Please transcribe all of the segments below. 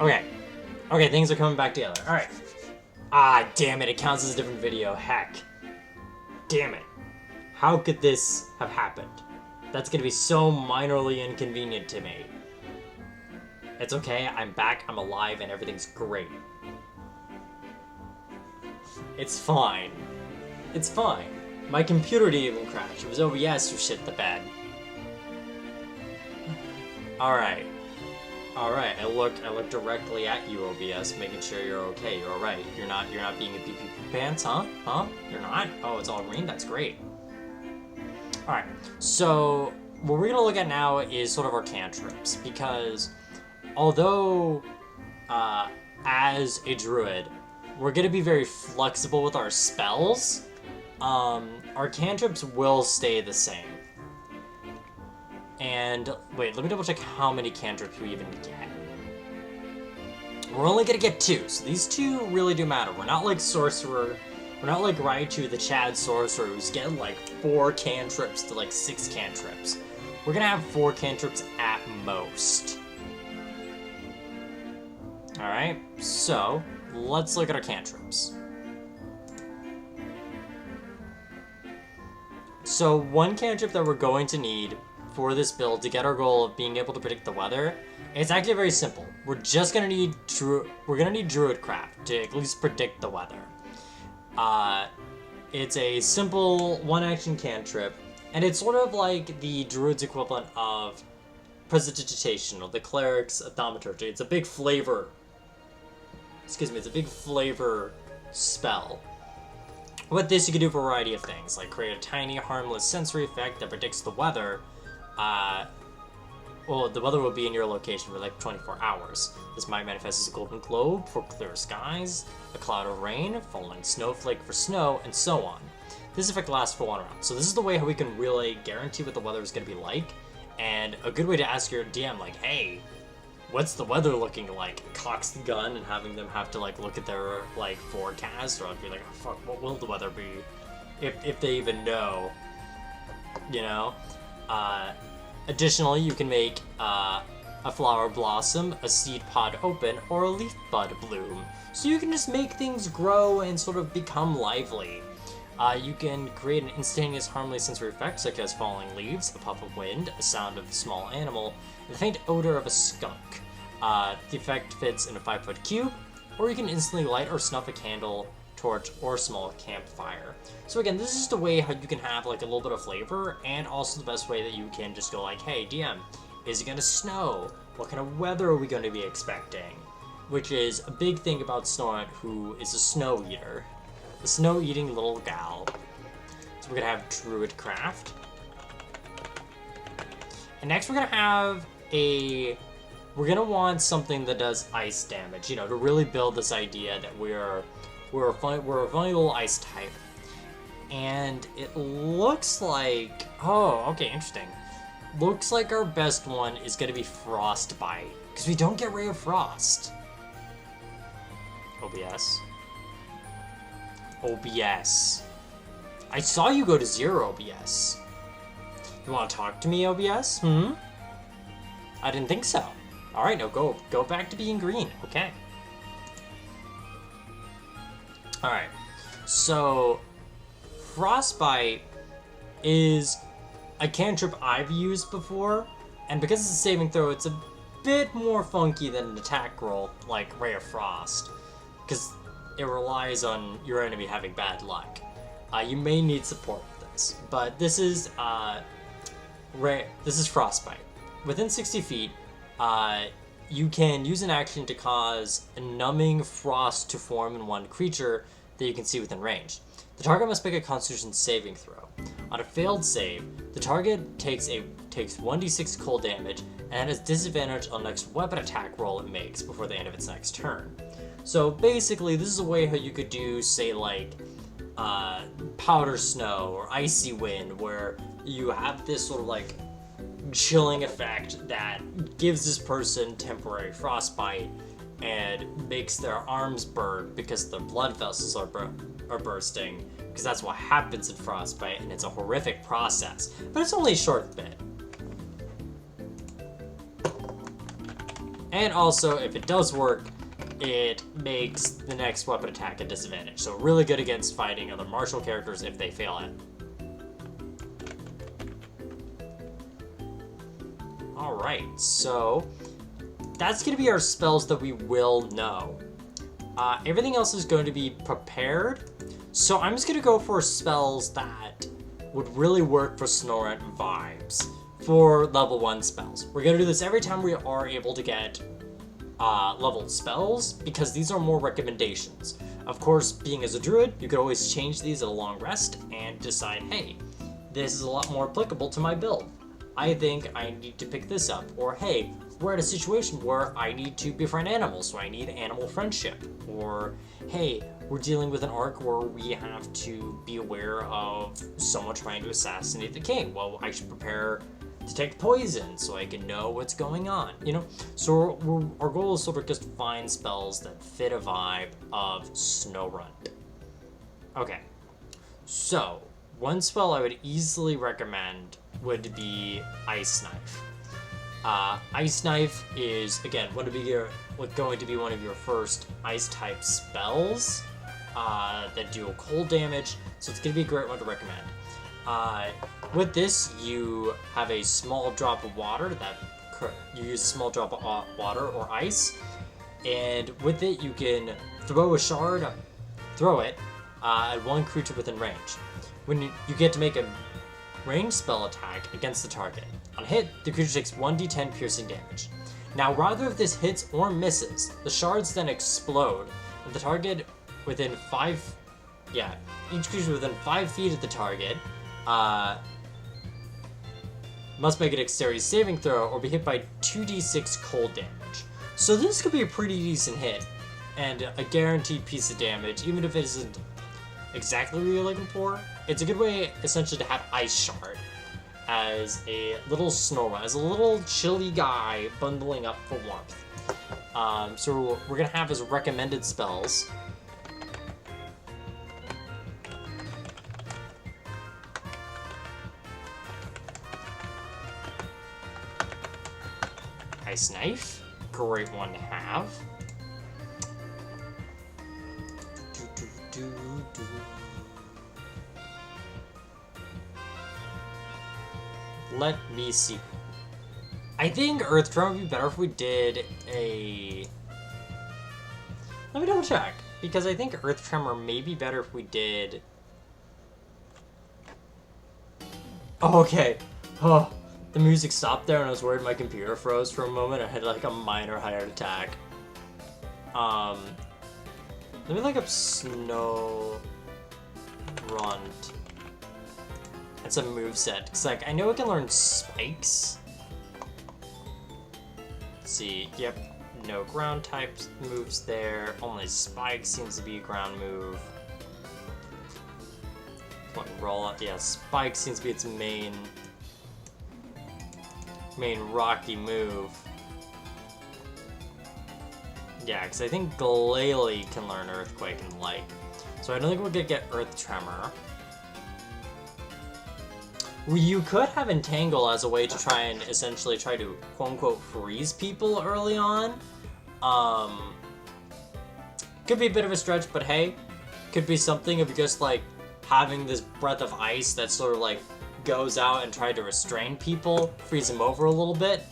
Okay. Okay, things are coming back together. Alright. Ah, damn it, it counts as a different video. Heck. Damn it. How could this have happened? That's gonna be so minorly inconvenient to me. It's okay, I'm back, I'm alive, and everything's great. It's fine. It's fine. My computer didn't even crash. It was OBS who shit the bed. Alright. Alright, I look directly at you, OBS, making sure you're okay. You're alright. You're not being a pee pants, huh? Huh? You're not? Oh, it's all green? That's great. Alright, so what we're gonna look at now is sort of our cantrips, because although as a druid, we're gonna be very flexible with our spells, our cantrips will stay the same. And wait, let me double check how many cantrips we even get. We're only gonna get 2, so these 2 really do matter. We're not like Sorcerer, we're not like Raichu the Chad Sorcerer who's getting like 4 cantrips to like 6 cantrips. We're gonna have 4 cantrips at most. Alright, so let's look at our cantrips. So one cantrip that we're going to need for this build to get our goal of being able to predict the weather, it's actually very simple. We're just gonna need Druidcraft to at least predict the weather. It's a simple one-action cantrip, and it's sort of like the Druid's equivalent of Prestidigitation or the Cleric's Thaumaturgy. It's a big flavor. Excuse me, it's a big flavor spell. With this, you can do a variety of things, like create a tiny, harmless sensory effect that predicts the weather. Well, the weather will be in your location for like 24 hours. This might manifest as a golden globe for clear skies, a cloud of rain, falling snowflake for snow, and so on. This effect lasts for 1 round. So this is the way how we can really guarantee what the weather is going to be like, and a good way to ask your DM, like, hey, what's the weather looking like? Cocks the gun and having them have to like look at their like forecast, or I'd be like, oh, fuck, what will the weather be? If they even know, you know? Additionally, you can make a flower blossom, a seed pod open, or a leaf bud bloom. So you can just make things grow and sort of become lively. You can create an instantaneous harmless sensory effect, such as falling leaves, a puff of wind, a sound of a small animal, and the faint odor of a skunk. The effect fits in a 5-foot cube, or you can instantly light or snuff a candle, torch, or small campfire. So again, this is just a way how you can have like a little bit of flavor, and also the best way that you can just go like, hey DM, is it gonna snow? What kind of weather are we going to be expecting? Which is a big thing about Snorunt, who is a snow eater. A snow eating little gal. So we're gonna have Druidcraft. And next we're gonna have we're gonna want something that does ice damage, you know, to really build this idea that we're a vulnerable ice type. And it looks like, oh, okay, interesting. Looks like our best one is gonna be Frostbite, because we don't get Ray of Frost. OBS. OBS. I saw you go to 0, OBS. You want to talk to me, OBS? I didn't think so. Alright, no, go back to being green. Okay. Alright. So, Frostbite is a cantrip I've used before, and because it's a saving throw, it's a bit more funky than an attack roll, like Ray of Frost, because it relies on your enemy having bad luck. You may need support with this, but this is Frostbite. Within 60 feet, you can use an action to cause a numbing frost to form in one creature that you can see within range. The target must make a Constitution saving throw. On a failed save, the target takes 1d6 cold damage and has disadvantage on the next weapon attack roll it makes before the end of its next turn. So basically, this is a way how you could do, say, like, powder snow or icy wind, where you have this sort of like chilling effect that gives this person temporary frostbite and makes their arms burn because their blood vessels are bursting, because that's what happens in frostbite, and it's a horrific process, but it's only a short bit. And also, if it does work, it makes the next weapon attack a disadvantage. So really good against fighting other martial characters if they fail it. Alright, so that's going to be our spells that we will know. Everything else is going to be prepared. So I'm just going to go for spells that would really work for Snorunt vibes for level 1 spells. We're going to do this every time we are able to get leveled spells, because these are more recommendations. Of course, being as a druid, you could always change these at a long rest and decide, hey, this is a lot more applicable to my build. I think I need to pick this up. Or, hey, we're at a situation where I need to befriend animals, so I need animal friendship. Or, hey, we're dealing with an arc where we have to be aware of someone trying to assassinate the king. Well, I should prepare to detect poison so I can know what's going on, you know? So our goal is sort of just find spells that fit a vibe of Snorunt. Okay, so one spell I would easily recommend would be Ice Knife. Ice Knife is, again, going to be one of your first ice-type spells that do cold damage, so it's going to be a great one to recommend. With this, you have a small drop of water you use a small drop of water or ice, and with it you can throw it at one creature within range. When you get to make a ranged spell attack against the target. On hit, the creature takes 1d10 piercing damage. Now, rather if this hits or misses, the shards then explode, and the target within each creature within 5 feet of the target must make a dexterity saving throw or be hit by 2d6 cold damage. So this could be a pretty decent hit, and a guaranteed piece of damage, even if it isn't exactly what you're looking for. It's a good way, essentially, to have Ice Shard as a little Snorunt, as a little chilly guy bundling up for warmth. So we're going to have as recommended spells Ice Knife, great one to have. Let me see. I think Earth Tremor would be better if we did a... Let me double check, because I think Earth Tremor may be better if we did... Oh, okay. Oh, the music stopped there and I was worried my computer froze for a moment. I had like a minor heart attack. Let me look up Snorunt. It's a moveset. Because, like, I know it can learn spikes. Let's see. Yep. No ground type moves there. Only spike seems to be a ground move. Roll up. Yeah, spike seems to be its main rocky move. Yeah, because I think Glalie can learn Earthquake and Light. So I don't think we're going to get Earth Tremor. You could have Entangle as a way to try and essentially try to quote-unquote freeze people early on. Could be a bit of a stretch, but hey, could be something of just like having this breath of ice that sort of like goes out and try to restrain people, freeze them over a little bit.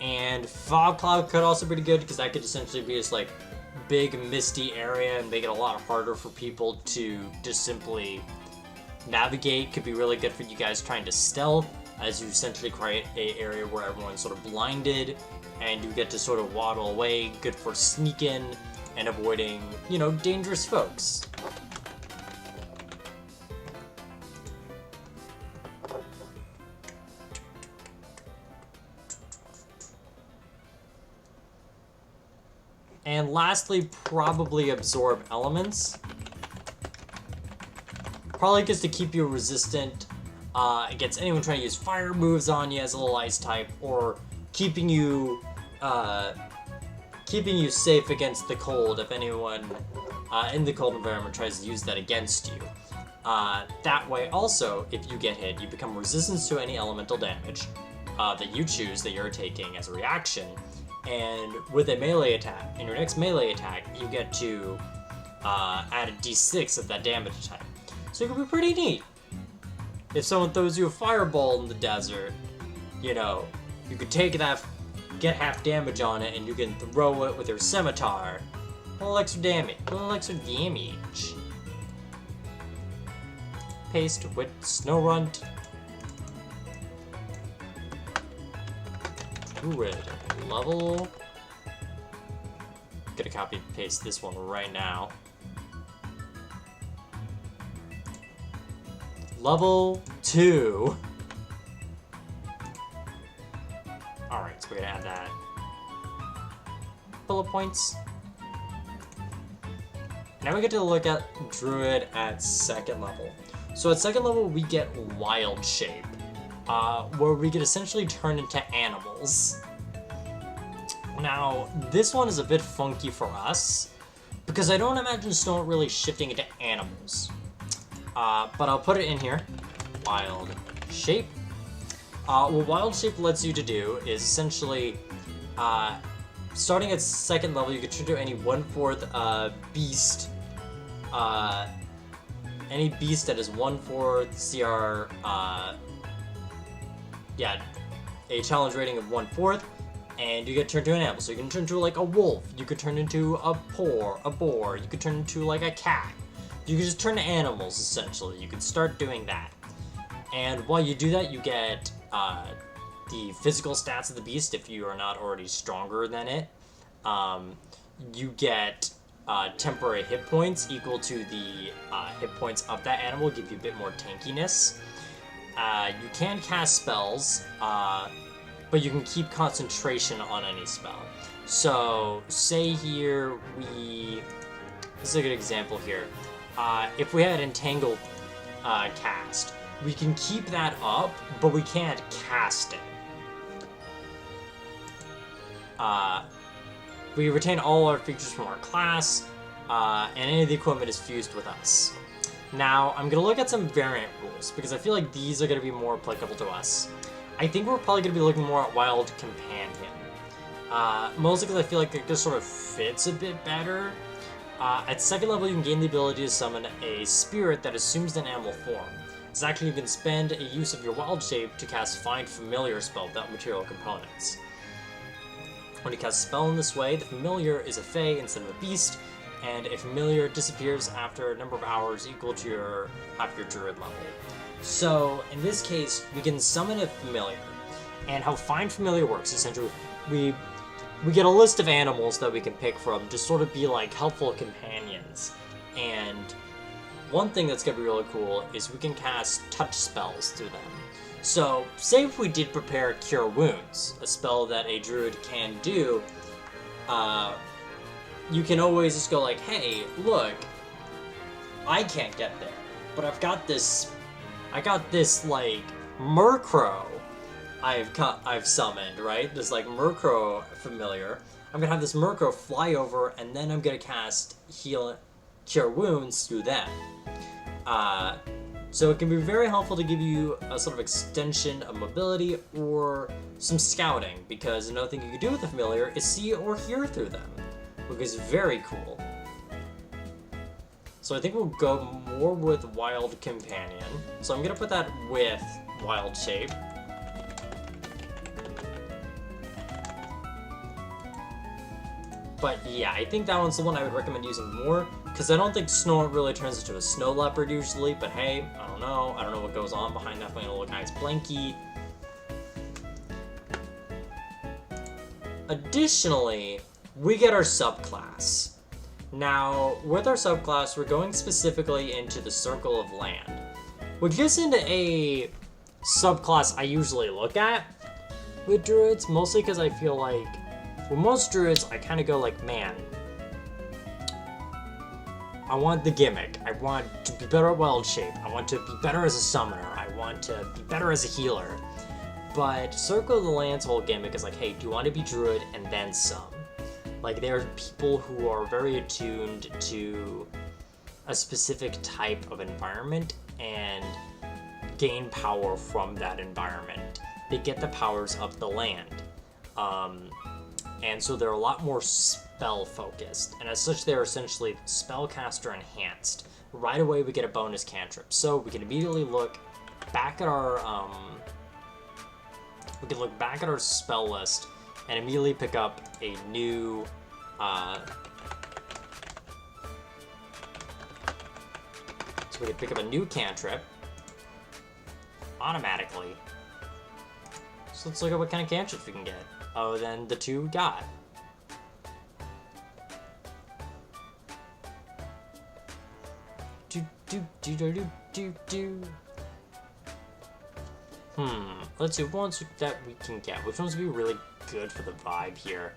And Fog Cloud could also be pretty good because that could essentially be this like big misty area and make it a lot harder for people to just simply navigate. Could be really good for you guys trying to stealth, as you essentially create an area where everyone's sort of blinded and you get to sort of waddle away. Good for sneaking and avoiding, you know, dangerous folks. And lastly, probably Absorb Elements. Probably just to keep you resistant against anyone trying to use fire moves on you as a little ice type, or keeping you safe against the cold if anyone in the cold environment tries to use that against you. That way, also, if you get hit, you become resistant to any elemental damage that you choose that you're taking as a reaction. And with a melee attack, in your next melee attack, you get to add a d6 of that damage type. So it could be pretty neat. If someone throws you a fireball in the desert, you know, you could take that, get half damage on it, and you can throw it with your scimitar. A little extra damage. A little extra damage. Paste with Snorunt. Druid level. Gonna copy and paste this one right now. Level 2. Alright, so we're gonna add that. Bullet points. Now we get to look at Druid at 2nd level. So at 2nd level, we get Wild Shape, where we can essentially turn into animals. Now, this one is a bit funky for us, because I don't imagine Snorunt really shifting into animals. But I'll put it in here. Wild Shape. What Wild Shape lets you to do is essentially, starting at 2nd level, you can turn to any 1/4 beast. Any beast that is 1/4 CR, a challenge rating of 1/4, and you get turned to an animal. So you can turn into like a wolf, you could turn into a boar, you could turn into like a cat. You can just turn to animals, essentially. You can start doing that. And while you do that, you get the physical stats of the beast if you are not already stronger than it. You get temporary hit points equal to the hit points of that animal, give you a bit more tankiness. You can cast spells, but you can keep concentration on any spell. So, say here this is a good example here. If we had Entangle cast, we can keep that up, but we can't cast it. We retain all our features from our class, and any of the equipment is fused with us. Now, I'm going to look at some variant rules, because I feel like these are going to be more applicable to us. I think we're probably going to be looking more at Wild Companion. Mostly because I feel like it just sort of fits a bit better. At 2nd level, you can gain the ability to summon a spirit that assumes an animal form. It's actually, you can spend a use of your Wild Shape to cast Find Familiar spell without material components. When you cast a spell in this way, the familiar is a fae instead of a beast, and a familiar disappears after a number of hours equal to half your druid level. So, in this case, we can summon a familiar, and how Find Familiar works, essentially, we get a list of animals that we can pick from to sort of be like helpful companions. And one thing that's going to be really cool is we can cast touch spells through them. So, say if we did prepare Cure Wounds, a spell that a druid can do, you can always just go like, hey, look, I can't get there, but I got this, like, Murkrow I've summoned, right? This, like, Murkrow familiar. I'm gonna have this Murkrow fly over, and then I'm gonna cast Cure Wounds through them. So it can be very helpful to give you a sort of extension of mobility or some scouting, because another thing you can do with the familiar is see or hear through them, which is very cool. So I think we'll go more with Wild Companion. So I'm gonna put that with Wild Shape. But yeah, I think that one's the one I would recommend using more, because I don't think Snorunt really turns into a snow leopard usually, but hey, I don't know. I don't know what goes on behind that little guy's blankie. Additionally, we get our subclass. Now, with our subclass, we're going specifically into the Circle of Land, which isn't a subclass I usually look at with druids, mostly because I feel like with most druids, I kind of go like, man, I want the gimmick. I want to be better at Wild Shape. I want to be better as a summoner. I want to be better as a healer. But Circle of the Land's whole gimmick is like, hey, do you want to be druid and then some? Like, there are people who are very attuned to a specific type of environment and gain power from that environment. They get the powers of the land. And so they're a lot more spell focused, and as such they're essentially spellcaster enhanced. Right away we get a bonus cantrip, so we can immediately look back at our spell list and immediately pick up a new so we can pick up a new cantrip automatically. So let's look at what kind of cantrips we can get. Oh, then the two we got. Let's see, ones that we can get. Which ones would be really good for the vibe here?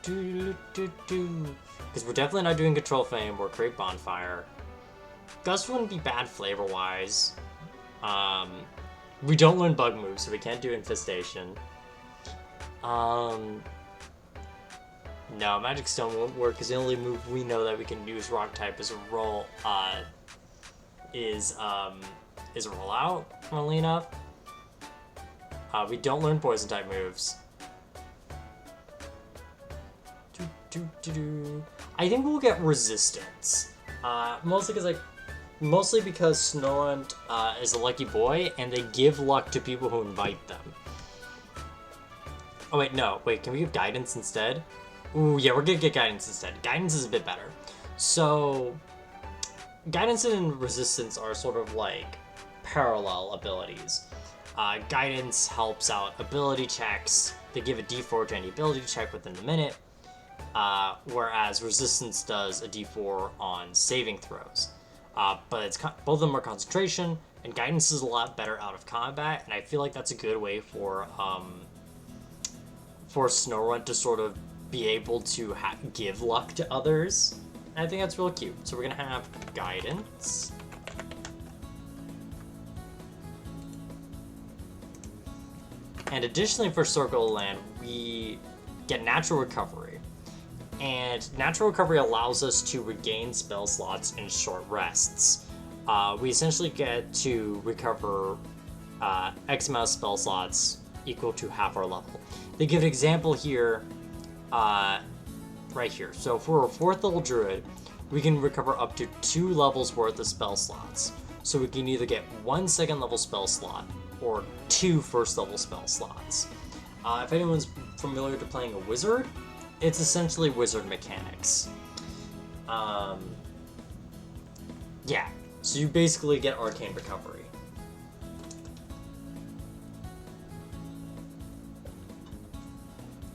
Because we're definitely not doing Control Flame or Create Bonfire. Gust wouldn't be bad flavor-wise. We don't learn bug moves, so we can't do Infestation. No, Magic Stone won't work because the only move we know that we can use Rock type as a roll is a rollout, funnily enough. We don't learn Poison type moves. I think we'll get Resistance. Mostly because Snorunt is a lucky boy, and they give luck to people who invite them. Oh wait, no. Wait, can we give Guidance instead? Ooh, yeah, we're gonna get Guidance instead. Guidance is a bit better. So, Guidance and Resistance are sort of like parallel abilities. Guidance helps out ability checks. They give a d4 to any ability check within the minute, whereas Resistance does a d4 on saving throws. But it's both of them are concentration, and Guidance is a lot better out of combat, and I feel like that's a good way for Snorunt to sort of be able to give luck to others. And I think that's real cute. So we're gonna have Guidance. And additionally for Circle of Land, we get Natural Recovery. And Natural Recovery allows us to regain spell slots in short rests. We essentially get to recover X amount of spell slots equal to half our level. They give an example here, right here. So for a 4th level Druid, we can recover up to 2 levels worth of spell slots. So we can either get 1 2nd level spell slot or 2 1st level spell slots. If anyone's familiar to playing a wizard, it's essentially wizard mechanics. Yeah, so you basically get Arcane Recovery.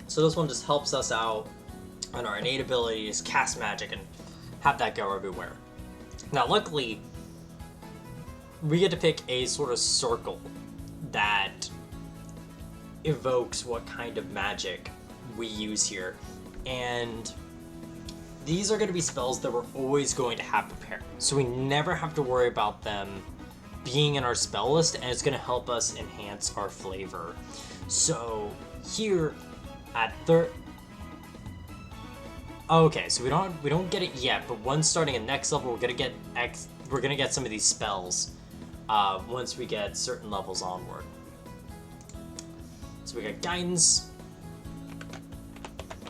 So this one just helps us out on our innate abilities, cast magic, and have that go everywhere. Now luckily, we get to pick a sort of circle that evokes what kind of magic we use here. And these are going to be spells that we're always going to have prepared. So we never have to worry about them being in our spell list, and it's going to help us enhance our flavor. So here at okay, so we don't get it yet, but once starting at next level, we're going to get some of these spells once we get certain levels onward. So we got Guidance,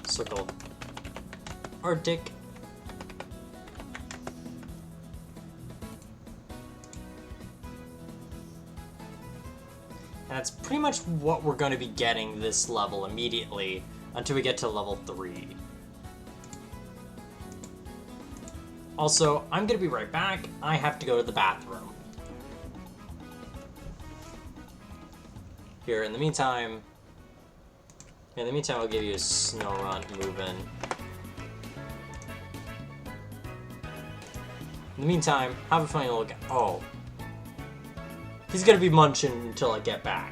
Circle, Arctic, and that's pretty much what we're going to be getting this level immediately until we get to level 3. Also, I'm going to be right back. I have to go to the bathroom. Here, in the meantime, I'll give you a Snorunt move-in. In the meantime, have a funny look. Oh. He's gonna be munching until I get back.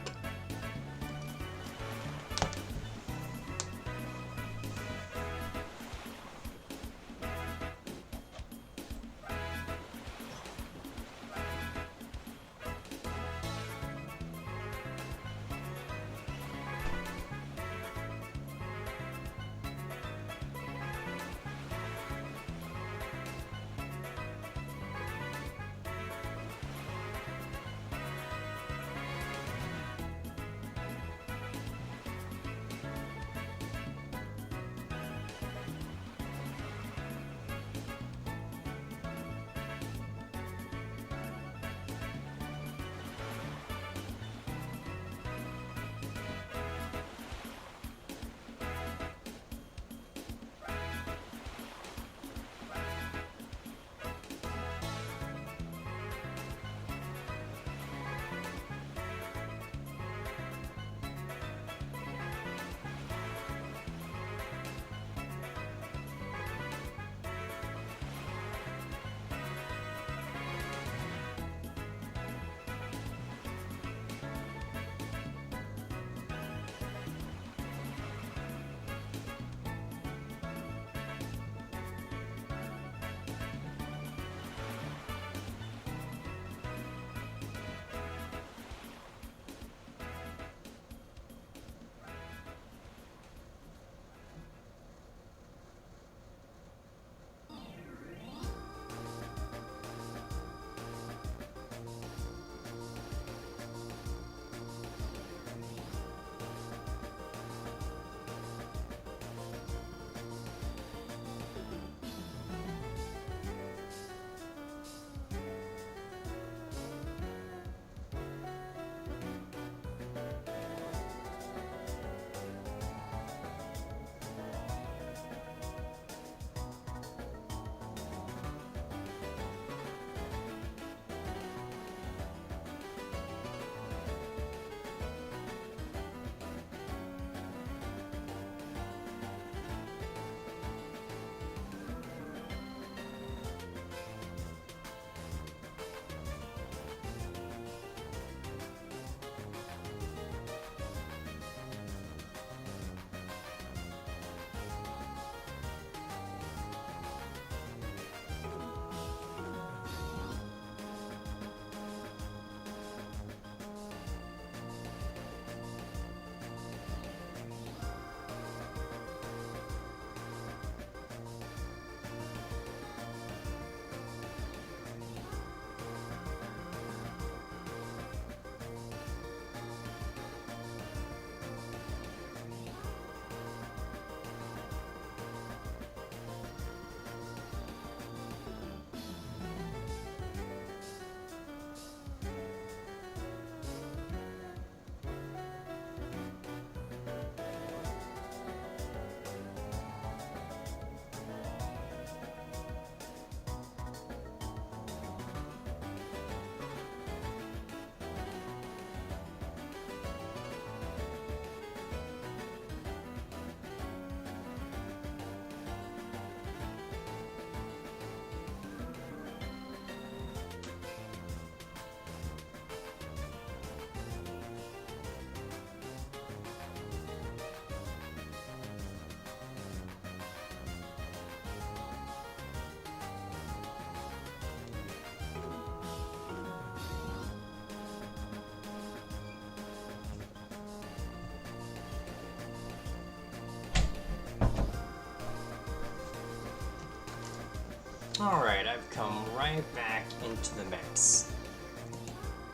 Alright, I've come right back into the mix.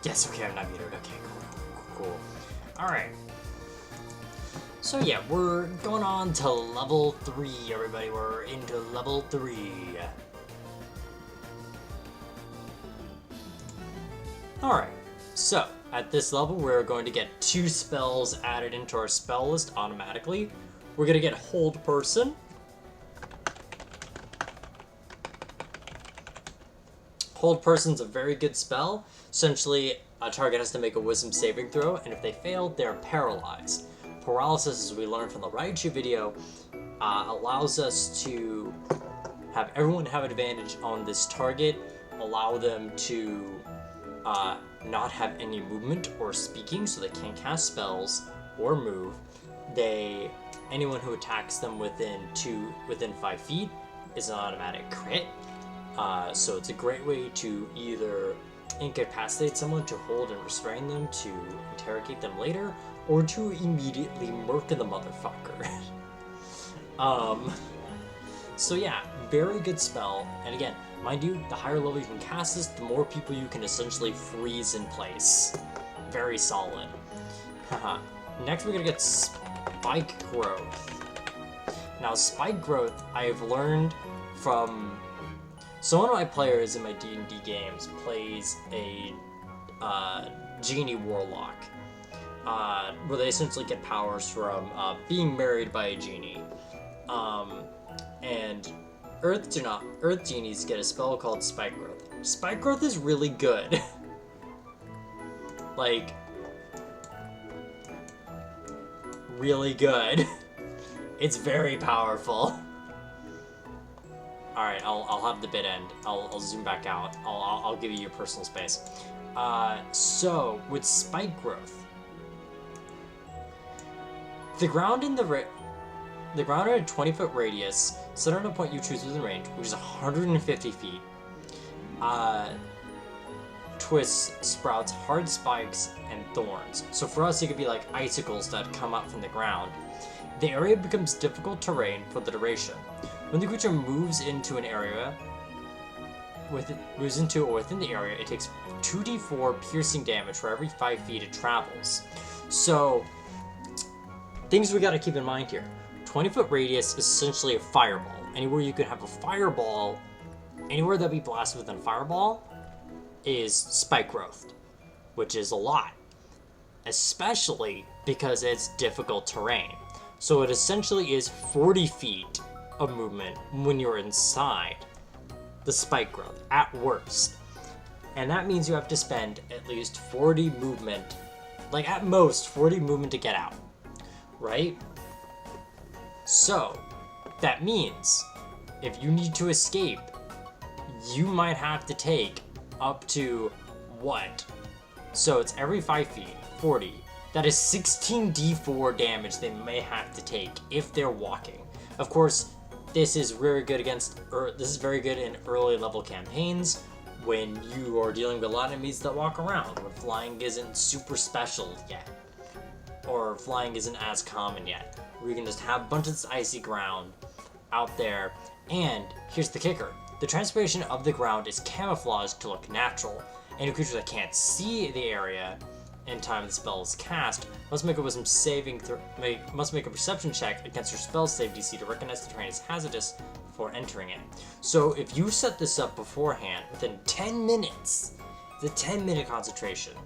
Yes, okay, I'm not muted. Okay, cool. Alright. So yeah, we're going on to level 3, everybody. We're into level 3. Alright, so at this level we're going to get 2 spells added into our spell list automatically. We're going to get Hold Person. Hold Person's a very good spell. Essentially, a target has to make a Wisdom saving throw, and if they fail, they're paralyzed. Paralysis, as we learned from the Raichu video, allows us to have everyone have advantage on this target, allow them to not have any movement or speaking, so they can't cast spells or move. Anyone who attacks them within 5 feet is an automatic crit. So it's a great way to either incapacitate someone to hold and restrain them to interrogate them later, or to immediately murk the motherfucker. So yeah, very good spell. And again, mind you, the higher level you can cast this, the more people you can essentially freeze in place. Very solid. Haha. Next we're gonna get Spike Growth. Now Spike Growth, I've learned from... So one of my players in my D&D games plays a Genie Warlock, where they essentially get powers from being married by a genie. And Earth Genies get a spell called Spike Growth. Spike Growth is really good. Like, really good. It's very powerful. Alright, I'll have the bit end. I'll zoom back out. I'll give you your personal space. So, with Spike Growth, the ground in the ground at a 20-foot radius, set on a point you choose within range, which is 150 feet, twists, sprouts hard spikes, and thorns. So for us, it could be like icicles that come up from the ground. The area becomes difficult terrain for the duration. When the creature moves into an area, moves into or within the area, it takes 2d4 piercing damage for every 5 feet it travels. So, things we gotta keep in mind here. 20-foot radius is essentially a fireball. Anywhere you can have a fireball, anywhere that be blasted with a fireball, is Spike Growth, which is a lot. Especially because it's difficult terrain. So it essentially is 40 feet of movement when you're inside the Spike Growth, at worst. And that means you have to spend at least 40 movement, like at most 40 movement to get out, right? So, that means if you need to escape, you might have to take up to what? So it's every 5 feet, 40. That is 16d4 damage they may have to take if they're walking. Of course, this is very good very good in early level campaigns when you are dealing with a lot of enemies that walk around, when flying isn't super special yet, or flying isn't as common yet, where you can just have a bunch of this icy ground out there. And here's the kicker: the transformation of the ground is camouflaged to look natural. Any creature that can't see the area in time the spell is cast must make a wisdom saving must make a perception check against your spell save DC to recognize the terrain as hazardous before entering it. So if you set this up beforehand, within 10 minutes, the 10-minute concentration,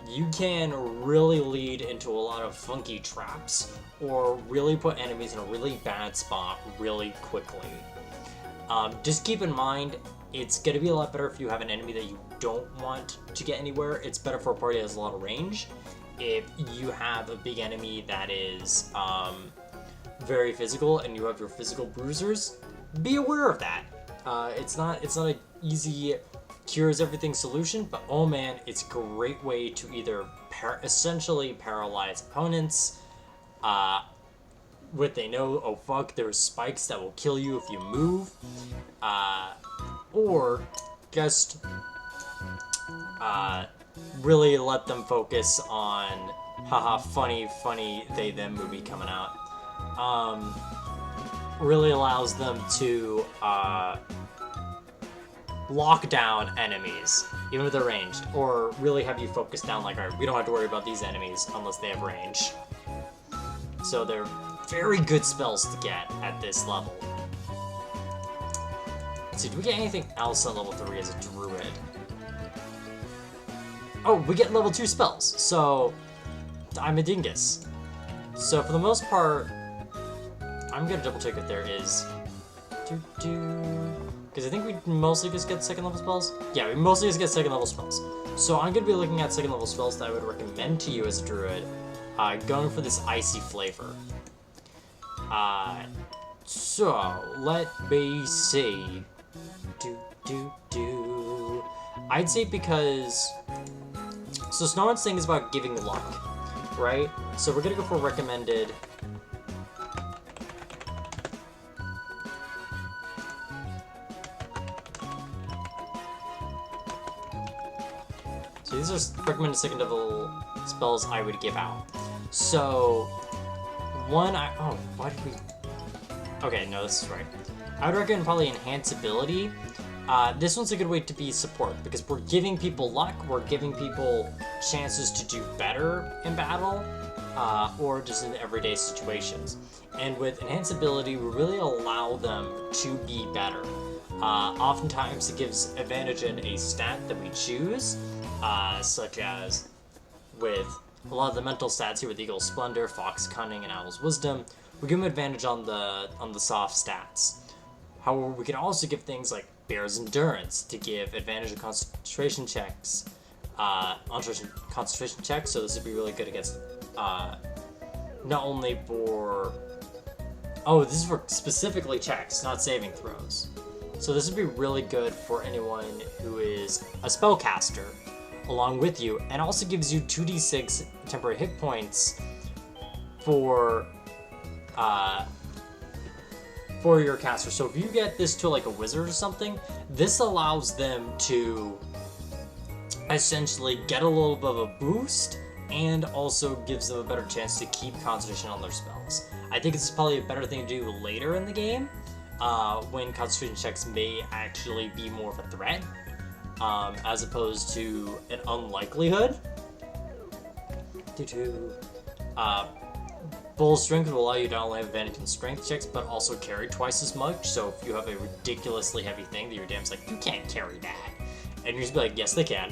you can really lead into a lot of funky traps, or really put enemies in a really bad spot really quickly. Just keep in mind, it's going to be a lot better if you have an enemy that you don't want to get anywhere. It's better for a party that has a lot of range. If you have a big enemy that is very physical and you have your physical bruisers, be aware of that. It's not an easy cures everything solution, but oh man, it's a great way to either essentially paralyze opponents with they know, oh fuck, there's spikes that will kill you if you move, or just really let them focus on haha funny they them movie coming out. Really allows them to lock down enemies, even if they're ranged, or really have you focus down like, alright, we don't have to worry about these enemies unless they have range. So they're very good spells to get at this level. Let's see, do we get anything else on level 3 as a druid? Oh, we get level 2 spells, so I'm a dingus. So for the most part, I'm gonna double check if there is... Because I think we mostly just get second level spells. Yeah, we mostly just get second level spells. So I'm gonna be looking at second level spells that I would recommend to you as a druid, going for this icy flavor. So let me see. I'd say because... So Snorunt's thing is about giving luck, right? So we're gonna go for recommended. So these are recommended second level spells I would give out. So one, why did we? Okay, no, this is right. I would recommend probably Enhance Ability. This one's a good way to be support, because we're giving people luck, we're giving people chances to do better in battle, or just in everyday situations. And with Enhance Ability, we really allow them to be better. Oftentimes it gives advantage in a stat that we choose, such as with a lot of the mental stats here with Eagle's Splendor, Fox Cunning, and Owl's Wisdom. We give them advantage on the soft stats. However, we can also give things like Bear's Endurance to give advantage of concentration checks, concentration checks. So this would be really good against not only for this is for specifically checks, not saving throws. So this would be really good for anyone who is a spellcaster along with you, and also gives you 2d6 temporary hit points for your caster. So if you get this to like a wizard or something, this allows them to essentially get a little bit of a boost and also gives them a better chance to keep concentration on their spells. I think this is probably a better thing to do later in the game, when concentration checks may actually be more of a threat, as opposed to an unlikelihood. Full strength will allow you to not only have advantage in strength checks, but also carry twice as much. So if you have a ridiculously heavy thing that your DM's like, you can't carry that, and you're just be like, yes, they can.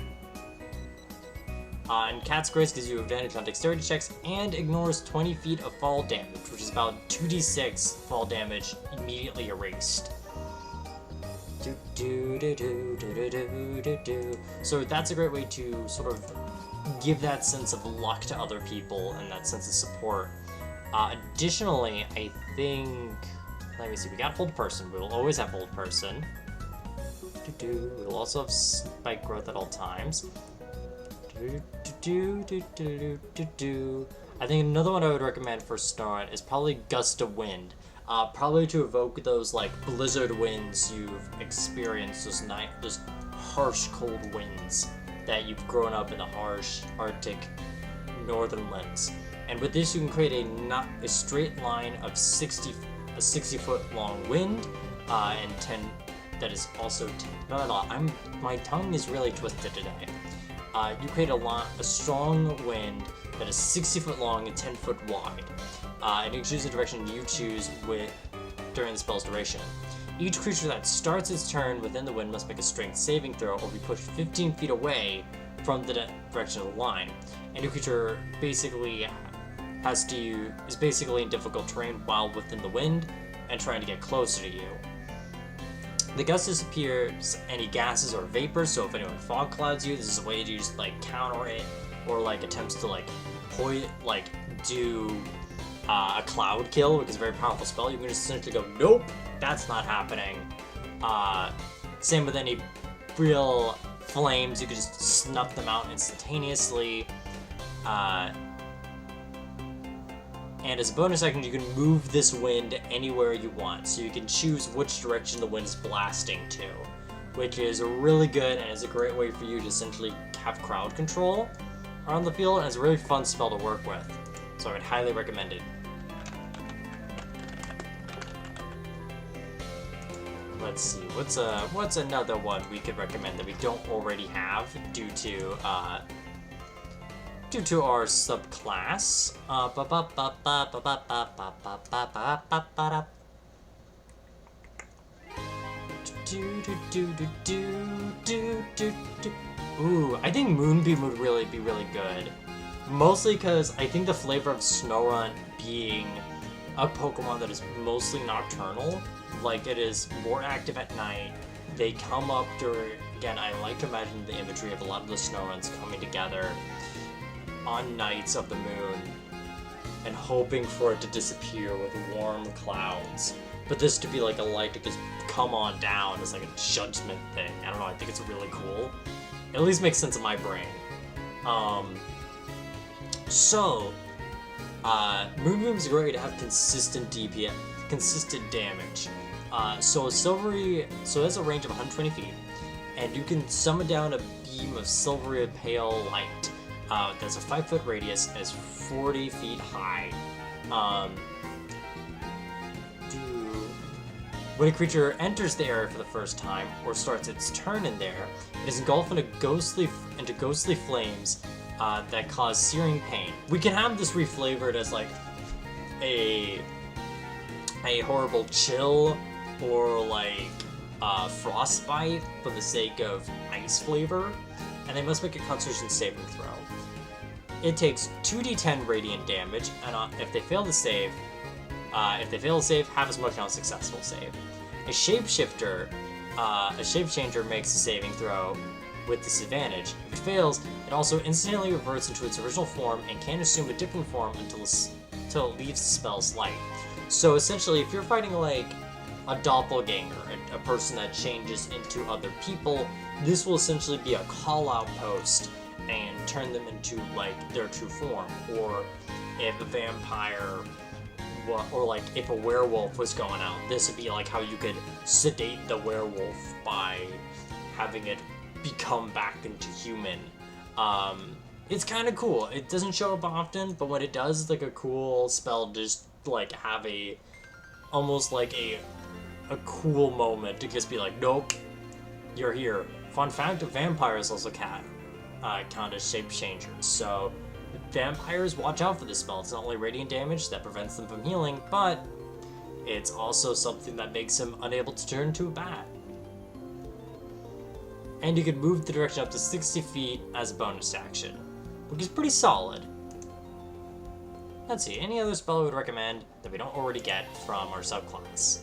And Cat's Grace gives you advantage on dexterity checks and ignores 20 feet of fall damage, which is about 2d6 fall damage immediately erased. So that's a great way to sort of give that sense of luck to other people and that sense of support. Additionally, I think, let me see, we got Hold Person. We will always have Hold Person. We will also have Spike Growth at all times. I think another one I would recommend for Snorunt is probably Gust of Wind. Probably to evoke those like blizzard winds you've experienced, those harsh cold winds that you've grown up in the harsh Arctic northern lands. And with this, you can create a straight line of a 60-foot long wind, and 10 that is also 10. My tongue is really twisted today. You create a strong wind that is 60-foot long and 10-foot wide, and you choose the direction you choose during the spell's duration. Each creature that starts its turn within the wind must make a strength saving throw or be pushed 15 feet away from the direction of the line. Any creature basically is basically in difficult terrain while within the wind and trying to get closer to you. The gust disappears any gases or vapors, so if anyone fog clouds you, this is a way to just like counter it, or like attempts to do a cloud kill, which is a very powerful spell. You can just essentially go, nope, that's not happening. Same with any real flames, you can just snuff them out instantaneously. And as a bonus action, you can move this wind anywhere you want, so you can choose which direction the wind is blasting to, which is really good and is a great way for you to essentially have crowd control around the field, and it's a really fun spell to work with, so I would highly recommend it. let's see, what's another one we could recommend that we don't already have due to our subclass? Ooh, I think Moonbeam would really be really good. Mostly because I think the flavor of Snorunt being a Pokemon that is mostly nocturnal, like it is more active at night. They come up during, again, I like to imagine the imagery of a lot of the Snowrunts coming together on nights of the moon and hoping for it to disappear with warm clouds. But this to be like a light to just come on down is like a judgment thing. I don't know, I think it's really cool. It at least makes sense in my brain. Moonbeam's great to have consistent DPS, consistent damage. So it has a range of 120 feet, and you can summon down a beam of silvery pale light. That's a 5-foot radius and is 40 feet high. When a creature enters the area for the first time or starts its turn in there, it is engulfed into ghostly flames that cause searing pain. We can have this reflavored as like a horrible chill or like frostbite for the sake of ice flavor, and they must make a Constitution saving throw. It takes 2d10 radiant damage, and if they fail to save, have as much on a successful save. A shapeshifter, a shapechanger makes a saving throw with disadvantage. If it fails, it also instantly reverts into its original form and can't assume a different form until it leaves the spell's light. So essentially, if you're fighting like a doppelganger, a person that changes into other people, this will essentially be a call-out post and turn them into like their true form. Or if a vampire, or like if a werewolf was going out, this would be like how you could sedate the werewolf by having it become back into human. It's kind of cool. It doesn't show up often, but when it does, it's like a cool spell to just like have almost like a cool moment to just be like, nope, you're here. Fun fact, vampires also count as shape changers, so vampires, watch out for this spell. It's not only radiant damage that prevents them from healing, but it's also something that makes him unable to turn into a bat. And you can move the direction up to 60 feet as a bonus action, which is pretty solid. Let's see, any other spell I would recommend that we don't already get from our subclass?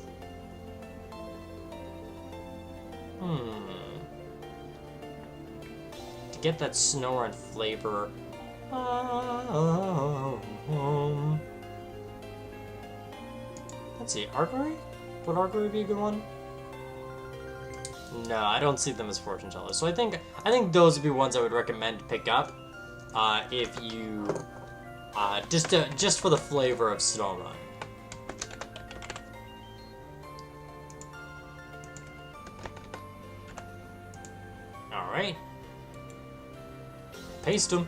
To get that Snorunt flavor, let's see, Archery? Would Archery be a good one? No, I don't see them as fortune tellers. So I think those would be ones I would recommend to pick up if you just for the flavor of Snorunt. All right, paste them.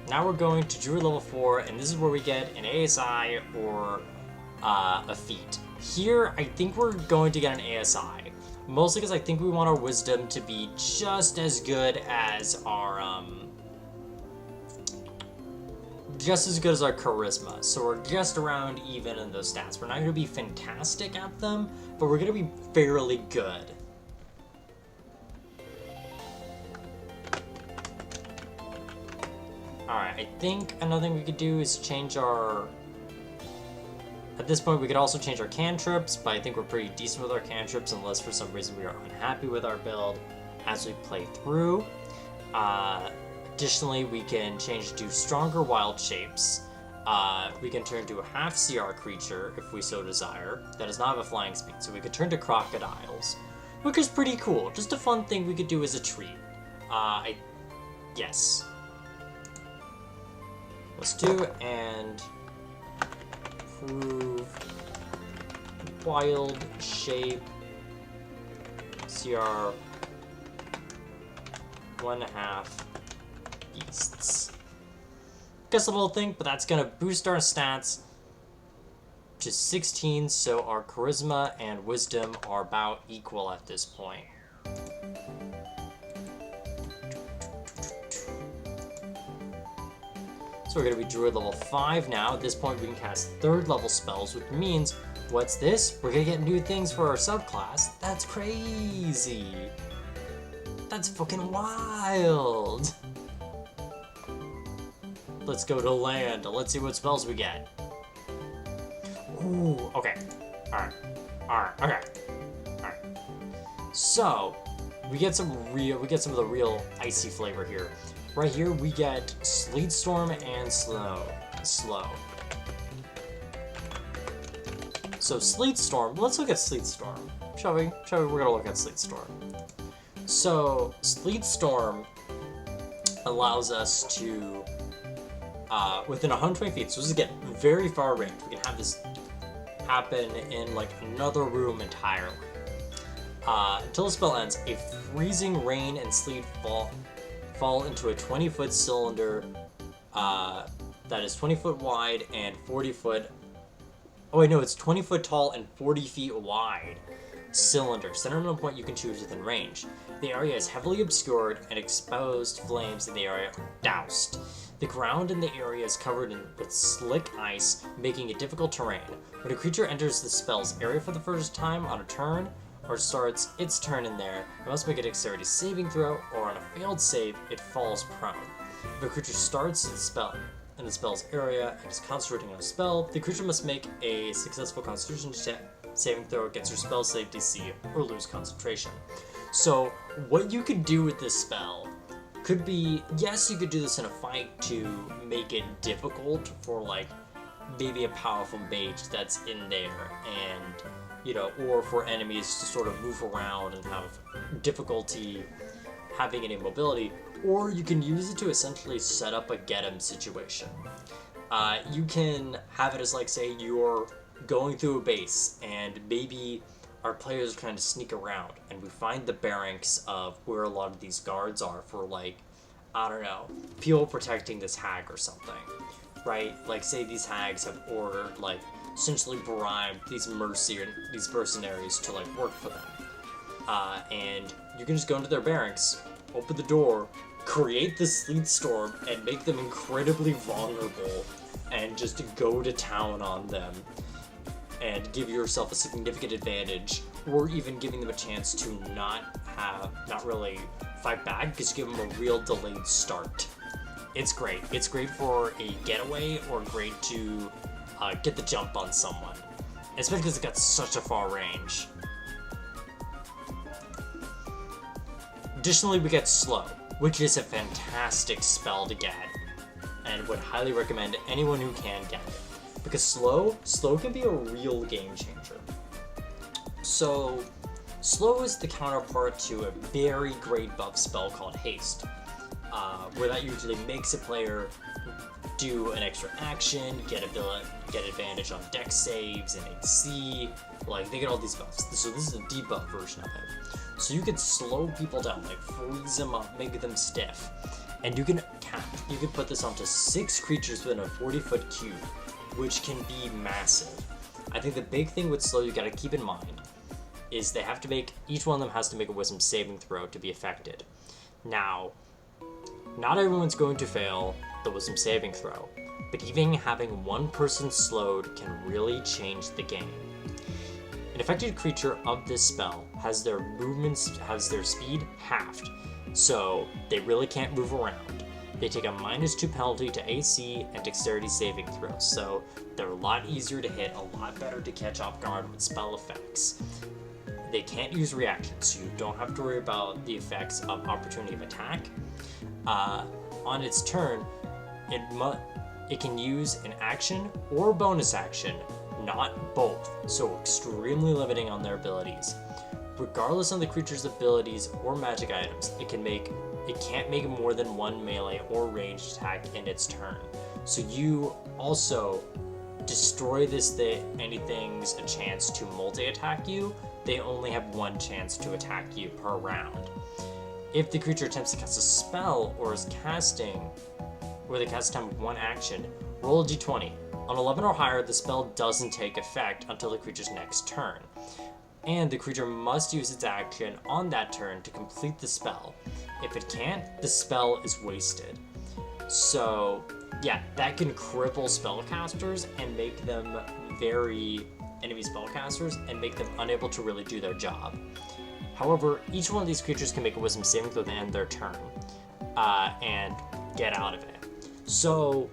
Now we're going to Druid level 4, and this is where we get an ASI or a feat. Here, I think we're going to get an ASI, mostly because I think we want our Wisdom to be just as good as our Charisma. So we're just around even in those stats. We're not going to be fantastic at them, but we're going to be fairly good. Alright, I think another thing we could do is change our... At this point, we could also change our cantrips, but I think we're pretty decent with our cantrips unless for some reason we are unhappy with our build as we play through. Additionally, we can change to stronger wild shapes. We can turn to a half CR creature if we so desire. That does not have a flying speed, so we could turn to crocodiles, which is pretty cool. Just a fun thing we could do as a treat. Yes. Let's do and prove wild shape CR 1.5 beasts. Guess a little thing, but that's gonna boost our stats to 16, so our charisma and wisdom are about equal at this point. So we're going to be Druid level 5 now. At this point, we can cast 3rd level spells, which means, what's this? We're going to get new things for our subclass. That's crazy. That's fucking wild. Let's go to land. Let's see what spells we get. Ooh, okay. Alright, okay. Alright. So, we get some of the real icy flavor here. Right here, we get Sleet Storm and Slow. So Sleet Storm, let's look at Sleet Storm, shall we? We're gonna look at Sleet Storm. So Sleet Storm allows us to, within 120 feet, so this is again very far range. We can have this happen in like another room entirely. Until the spell ends, a freezing rain and sleet fall into a 20-foot cylinder that is 20 foot wide and 40 foot. Oh wait, no, it's 20 foot tall and 40 feet wide cylinder, centered on a point you can choose within range. The area is heavily obscured, and exposed flames in the area are doused. The ground in the area is covered with slick ice, making it difficult terrain. When a creature enters the spell's area for the first time on a turn, or starts its turn in there, it must make a dexterity saving throw, or on a failed save, it falls prone. If a creature starts in the spell's area and is concentrating on a spell, the creature must make a successful Constitution saving throw against your spell save DC or lose concentration. So what you could do with this spell could be, yes, you could do this in a fight to make it difficult for like maybe a powerful mage that's in there, and you know, or for enemies to sort of move around and have difficulty having any mobility, or you can use it to essentially set up a get 'em situation. You can have it as like, say, you're going through a base and maybe our players are trying to sneak around and we find the barracks of where a lot of these guards are for like, I don't know, people protecting this hag or something, right? Like say these hags have ordered, like essentially bribed these mercenaries to like work for them. And you can just go into their barracks, open the door, create the Sleet Storm, and make them incredibly vulnerable, and just go to town on them, and give yourself a significant advantage, or even giving them a chance to not really fight back, because you give them a real delayed start. It's great. It's great for a getaway, or great to get the jump on someone, especially because it's got such a far range. Additionally, we get Slow, which is a fantastic spell to get, and would highly recommend anyone who can get it, because Slow can be a real game changer. So, Slow is the counterpart to a very great buff spell called Haste, where that usually makes a player do an extra action, get advantage on dex saves and AC, like they get all these buffs. So this is a debuff version of it. So you can slow people down, like freeze them up, make them stiff, and you can put this onto 6 creatures within a 40-foot cube, which can be massive. I think the big thing with slow you gotta keep in mind is each one of them has to make a wisdom saving throw to be affected. Now, not everyone's going to fail the wisdom saving throw, but even having one person slowed can really change the game. An affected creature of this spell has their speed halved, so they really can't move around. They take a -2 penalty to AC and dexterity saving throws, so they're a lot easier to hit, a lot better to catch off guard with spell effects. They can't use reactions, so you don't have to worry about the effects of opportunity of attack. On its turn, it can use an action or bonus action, not both, so extremely limiting on their abilities. Regardless of the creature's abilities or magic items, it can't make more than one melee or ranged attack in its turn. So you also destroy anything's a chance to multi-attack you, they only have one chance to attack you per round. If the creature attempts to cast a spell or is casting, or they cast time with one action, roll a d20. On 11 or higher, the spell doesn't take effect until the creature's next turn. And the creature must use its action on that turn to complete the spell. If it can't, the spell is wasted. So, yeah, that can cripple spellcasters and make them enemy spellcasters and make them unable to really do their job. However, each one of these creatures can make a wisdom saving throw at the end of their turn and get out of it. So,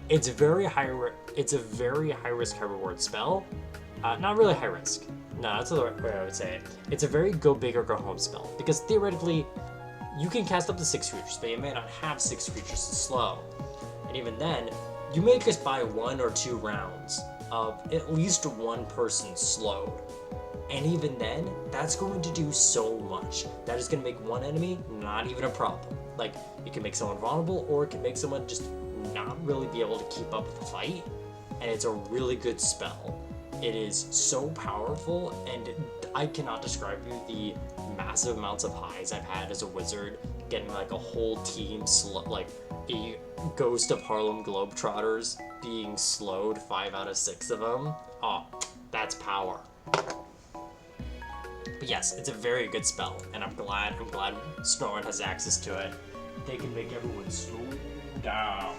it's a very high risk, high reward spell. Not really high risk. No, that's the right way I would say it. It's a very go big or go home spell, because theoretically, you can cast up to 6 creatures, but you may not have 6 creatures to slow. And even then, you may just buy 1 or 2 rounds of at least one person slowed. And even then, that's going to do so much. That is going to make one enemy not even a problem. Like, it can make someone vulnerable, or it can make someone just not really be able to keep up with the fight. And it's a really good spell. It is so powerful, and I cannot describe you the massive amounts of highs I've had as a wizard, getting like a whole team, like a Ghost of Harlem Globetrotters being slowed 5 out of 6 of them. Oh, that's power. But yes, it's a very good spell, and I'm glad Snorunt has access to it. They can make everyone slow down.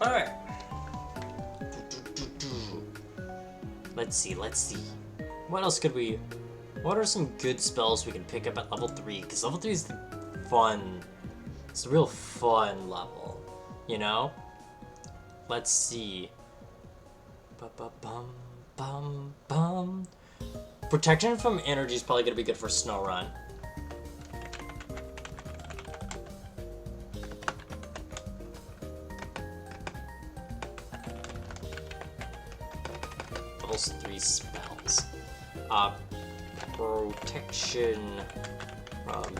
Alright. Let's see. What else could we... What are some good spells we can pick up at level 3? Because level 3 is fun. It's a real fun level. You know? Let's see. Bum. Protection from energy is probably going to be good for Snorunt. Level 3 spells. Protection from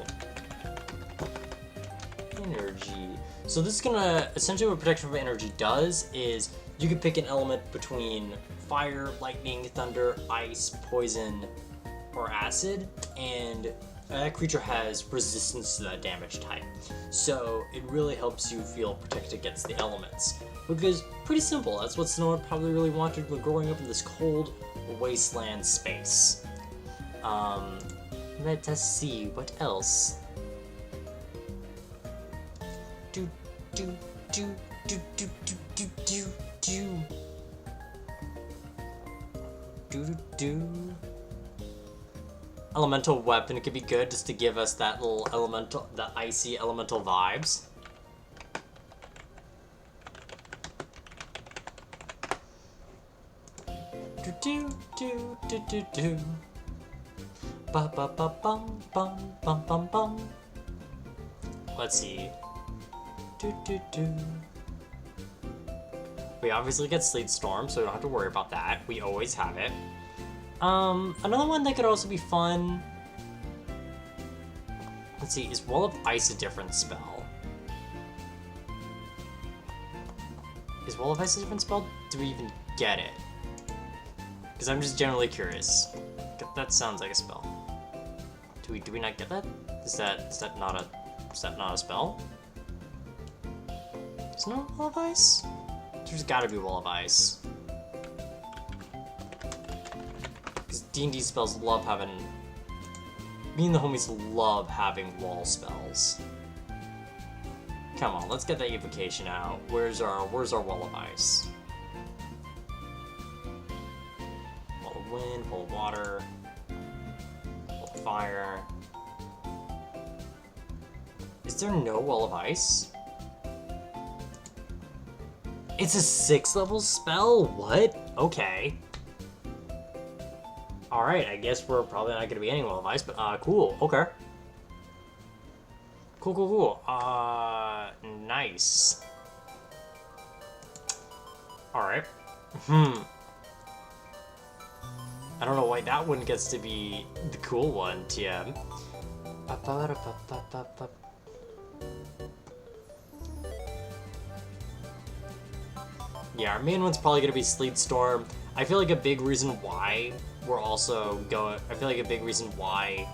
energy. So this is gonna, essentially what protection from energy does is you can pick an element between fire, lightning, thunder, ice, poison, or acid, and that creature has resistance to that damage type. So it really helps you feel protected against the elements. Because, pretty simple, that's what Snorunt probably really wanted when growing up in this cold wasteland space. Let us see, what else? Elemental weapon could be good just to give us that little elemental, the icy elemental vibes. Let's see. We obviously get Sleet Storm, so we don't have to worry about that. We always have it. Another one that could also be fun. Let's see, is Wall of Ice a different spell? Is Wall of Ice a different spell? Do we even get it? Because I'm just generally curious. That sounds like a spell. Do we not get that? Is that not a spell? Is there no Wall of Ice? There's gotta be Wall of Ice. Because D&D spells love having... Me and the homies love having wall spells. Come on, let's get that evocation out. Where's our Wall of Ice? Wall of Wind, Wall of Water, Wall of Fire. Is there no Wall of Ice? It's a 6th level spell? What? Okay. Alright, I guess we're probably not gonna be any Wall of Ice, but cool. Okay. Cool. Nice. Alright. I don't know why that one gets to be the cool one, TM. Yeah, our main one's probably going to be Sleet Storm. I feel like a big reason why we're also going... I feel like a big reason why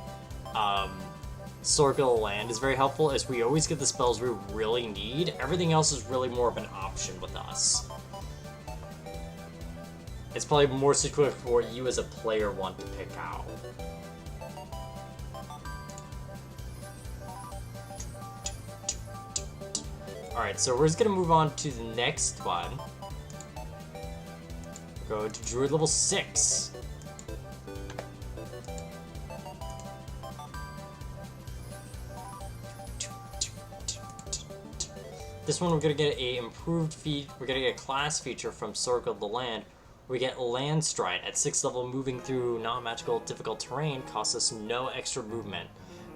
Circle of Land is very helpful is we always get the spells we really need. Everything else is really more of an option with us. It's probably more secure for what you as a player want to pick out. Alright, so we're just going to move on to the next one. Go to Druid level 6. This one we're going to get a improved feat. We're going to get a class feature from Circle of the Land. We get Land Stride. At 6th level, moving through non-magical difficult terrain costs us no extra movement.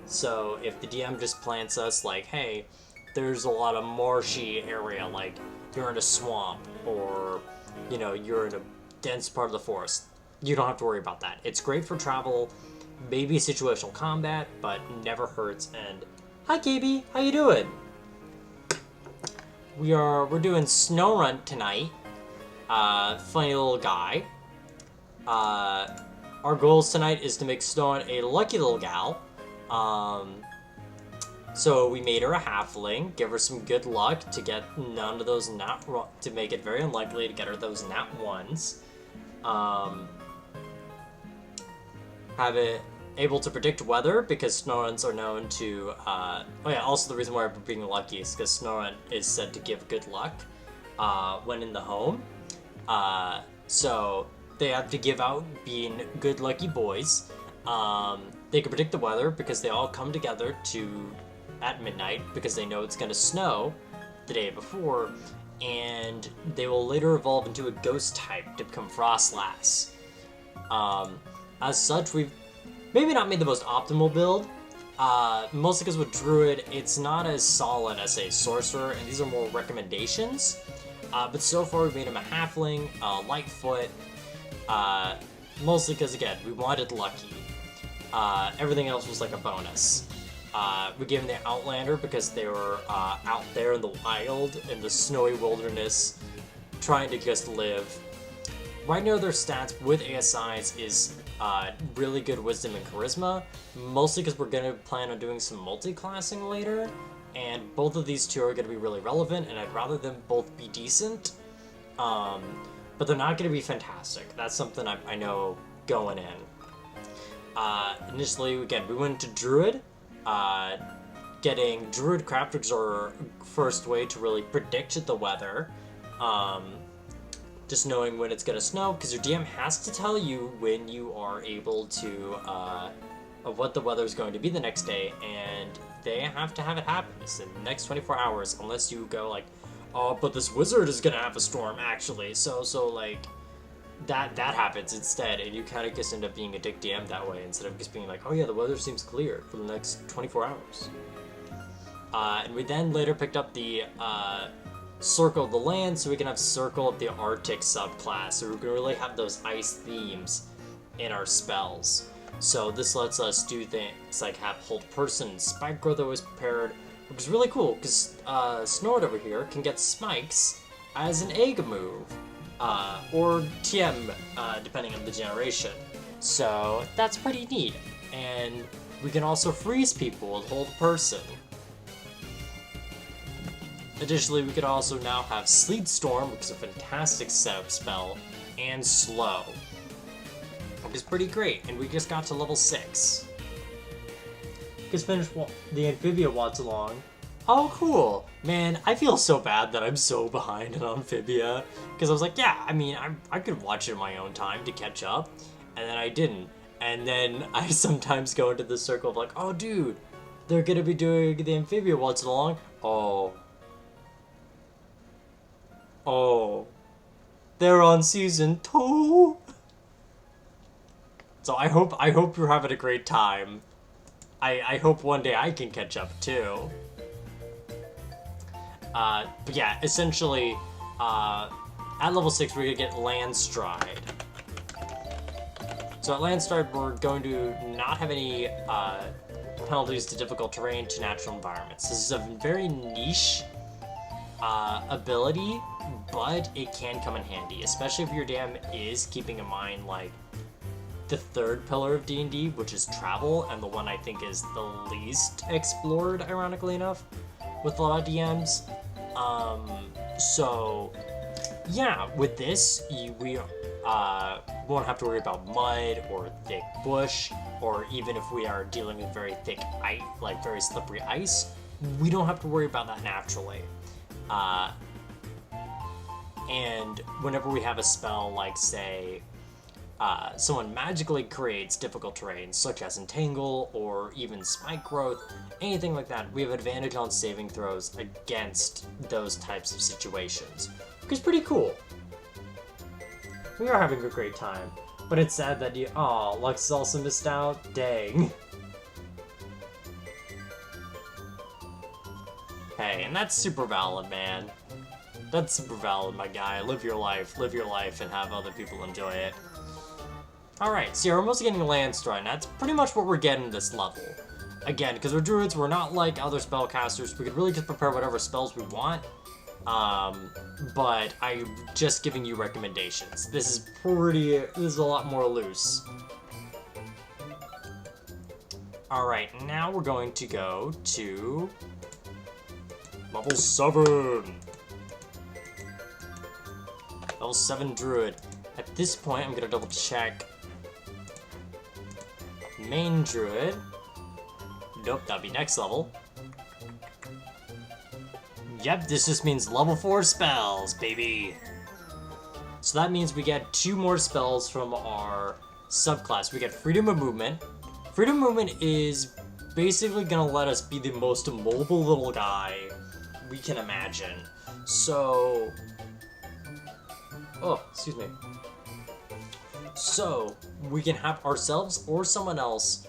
So if the DM just plants us like, hey, there's a lot of marshy area, like you're in a swamp or, you know, you're in a dense part of the forest, you don't have to worry about that. It's great for travel, maybe situational combat, but never hurts. And hi KB, how you doing? We're doing Snorunt tonight. Funny little guy. Our goals tonight is to make Snorunt a lucky little gal. So we made her a halfling, give her some good luck to get none of those to make it very unlikely to get her those nat ones. Have it able to predict weather because Snorunts are known to, oh yeah, also the reason why we're being lucky is because Snorunt is said to give good luck, when in the home. So they have to give out being good lucky boys. They can predict the weather because they all come together at midnight because they know it's going to snow the day before, and they will later evolve into a ghost type to become Frosslass. As such, we've maybe not made the most optimal build, mostly because with Druid, it's not as solid as a Sorcerer, and these are more recommendations. But so far, we've made him a Halfling, Lightfoot, mostly because, again, we wanted lucky. Everything else was like a bonus. We gave them the Outlander because they were out there in the wild, in the snowy wilderness, trying to just live. Right now, their stats with ASIs is really good Wisdom and Charisma, mostly because we're going to plan on doing some multiclassing later, and both of these two are going to be really relevant, and I'd rather them both be decent, but they're not going to be fantastic. That's something I know going in. Initially, again, we went to Druid. Getting Druid Crafters are first way to really predict the weather. Just knowing when it's gonna snow, because your DM has to tell you when you are able to, of what the weather is going to be the next day, and they have to have it happen in the next 24 hours, unless you go like, oh, but this wizard is gonna have a storm, actually, so like, that happens instead, and you kind of just end up being a dick DM that way, instead of just being like, oh yeah, the weather seems clear for the next 24 hours. And we then later picked up the Circle of the Land, so we can have Circle of the Arctic subclass, so we're going to really have those ice themes in our spells. So this lets us do things like have Hold Person and Spike Growth always prepared, which is really cool, because Snort over here can get Spikes as an egg move. Or TM, depending on the generation. So that's pretty neat. And we can also freeze people with Hold Person. Additionally, we could also now have Sleet Storm, which is a fantastic setup spell, and Slow, which is pretty great. And we just got to level 6. Just finished the Amphibia watch along. Oh, cool. Man, I feel so bad that I'm so behind in Amphibia. Because I was like, yeah, I mean, I could watch it in my own time to catch up. And then I didn't. And then I sometimes go into the circle of like, oh, dude, they're going to be doing the Amphibia watch along. Oh. They're on season 2. So I hope you're having a great time. I hope one day I can catch up too. But yeah, essentially, at level 6, we're gonna get Land Stride. So at Land Stride, we're going to not have any penalties to difficult terrain to natural environments. This is a very niche ability, but it can come in handy, especially if your DM is keeping in mind like the third pillar of D&D, which is travel, and the one I think is the least explored, ironically enough, with a lot of DMs. So yeah, with this, we won't have to worry about mud or thick bush, or even if we are dealing with very thick ice, like very slippery ice, we don't have to worry about that naturally. And whenever we have a spell like, say, someone magically creates difficult terrain, such as Entangle or even Spike Growth, anything like that, we have advantage on saving throws against those types of situations, which is pretty cool. We are having a great time, but it's sad that Lux also missed out. Dang. Hey, and that's super valid, man. That's super valid, my guy. Live your life, and have other people enjoy it. Alright, so yeah, we're mostly getting a Landstride, and that's pretty much what we're getting this level. Again, because we're druids, we're not like other spellcasters, we could really just prepare whatever spells we want. But I'm just giving you recommendations. This is a lot more loose. Alright, now we're going to go to level 7. Level 7 Druid. At this point, I'm going to double check main Druid. Nope, that'd be next level. Yep, this just means level 4 spells, baby. So that means we get 2 more spells from our subclass. We get Freedom of Movement. Freedom of Movement is basically gonna let us be the most mobile little guy we can imagine. So... oh, excuse me. So, we can have ourselves or someone else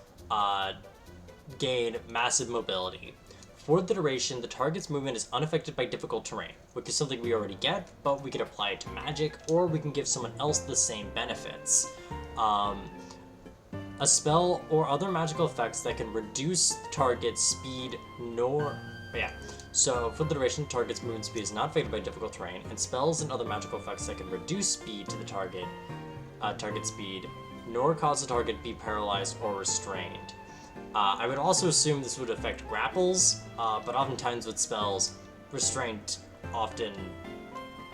gain massive mobility. For the duration, the target's movement is unaffected by difficult terrain, which is something we already get, but we can apply it to magic, or we can give someone else the same benefits. A spell or other magical effects that can reduce the target's speed So, for the duration, the target's movement speed is not affected by difficult terrain, and spells and other magical effects that can reduce speed to the target speed, nor cause the target to be paralyzed or restrained. I would also assume this would affect grapples, but oftentimes with spells, restraint often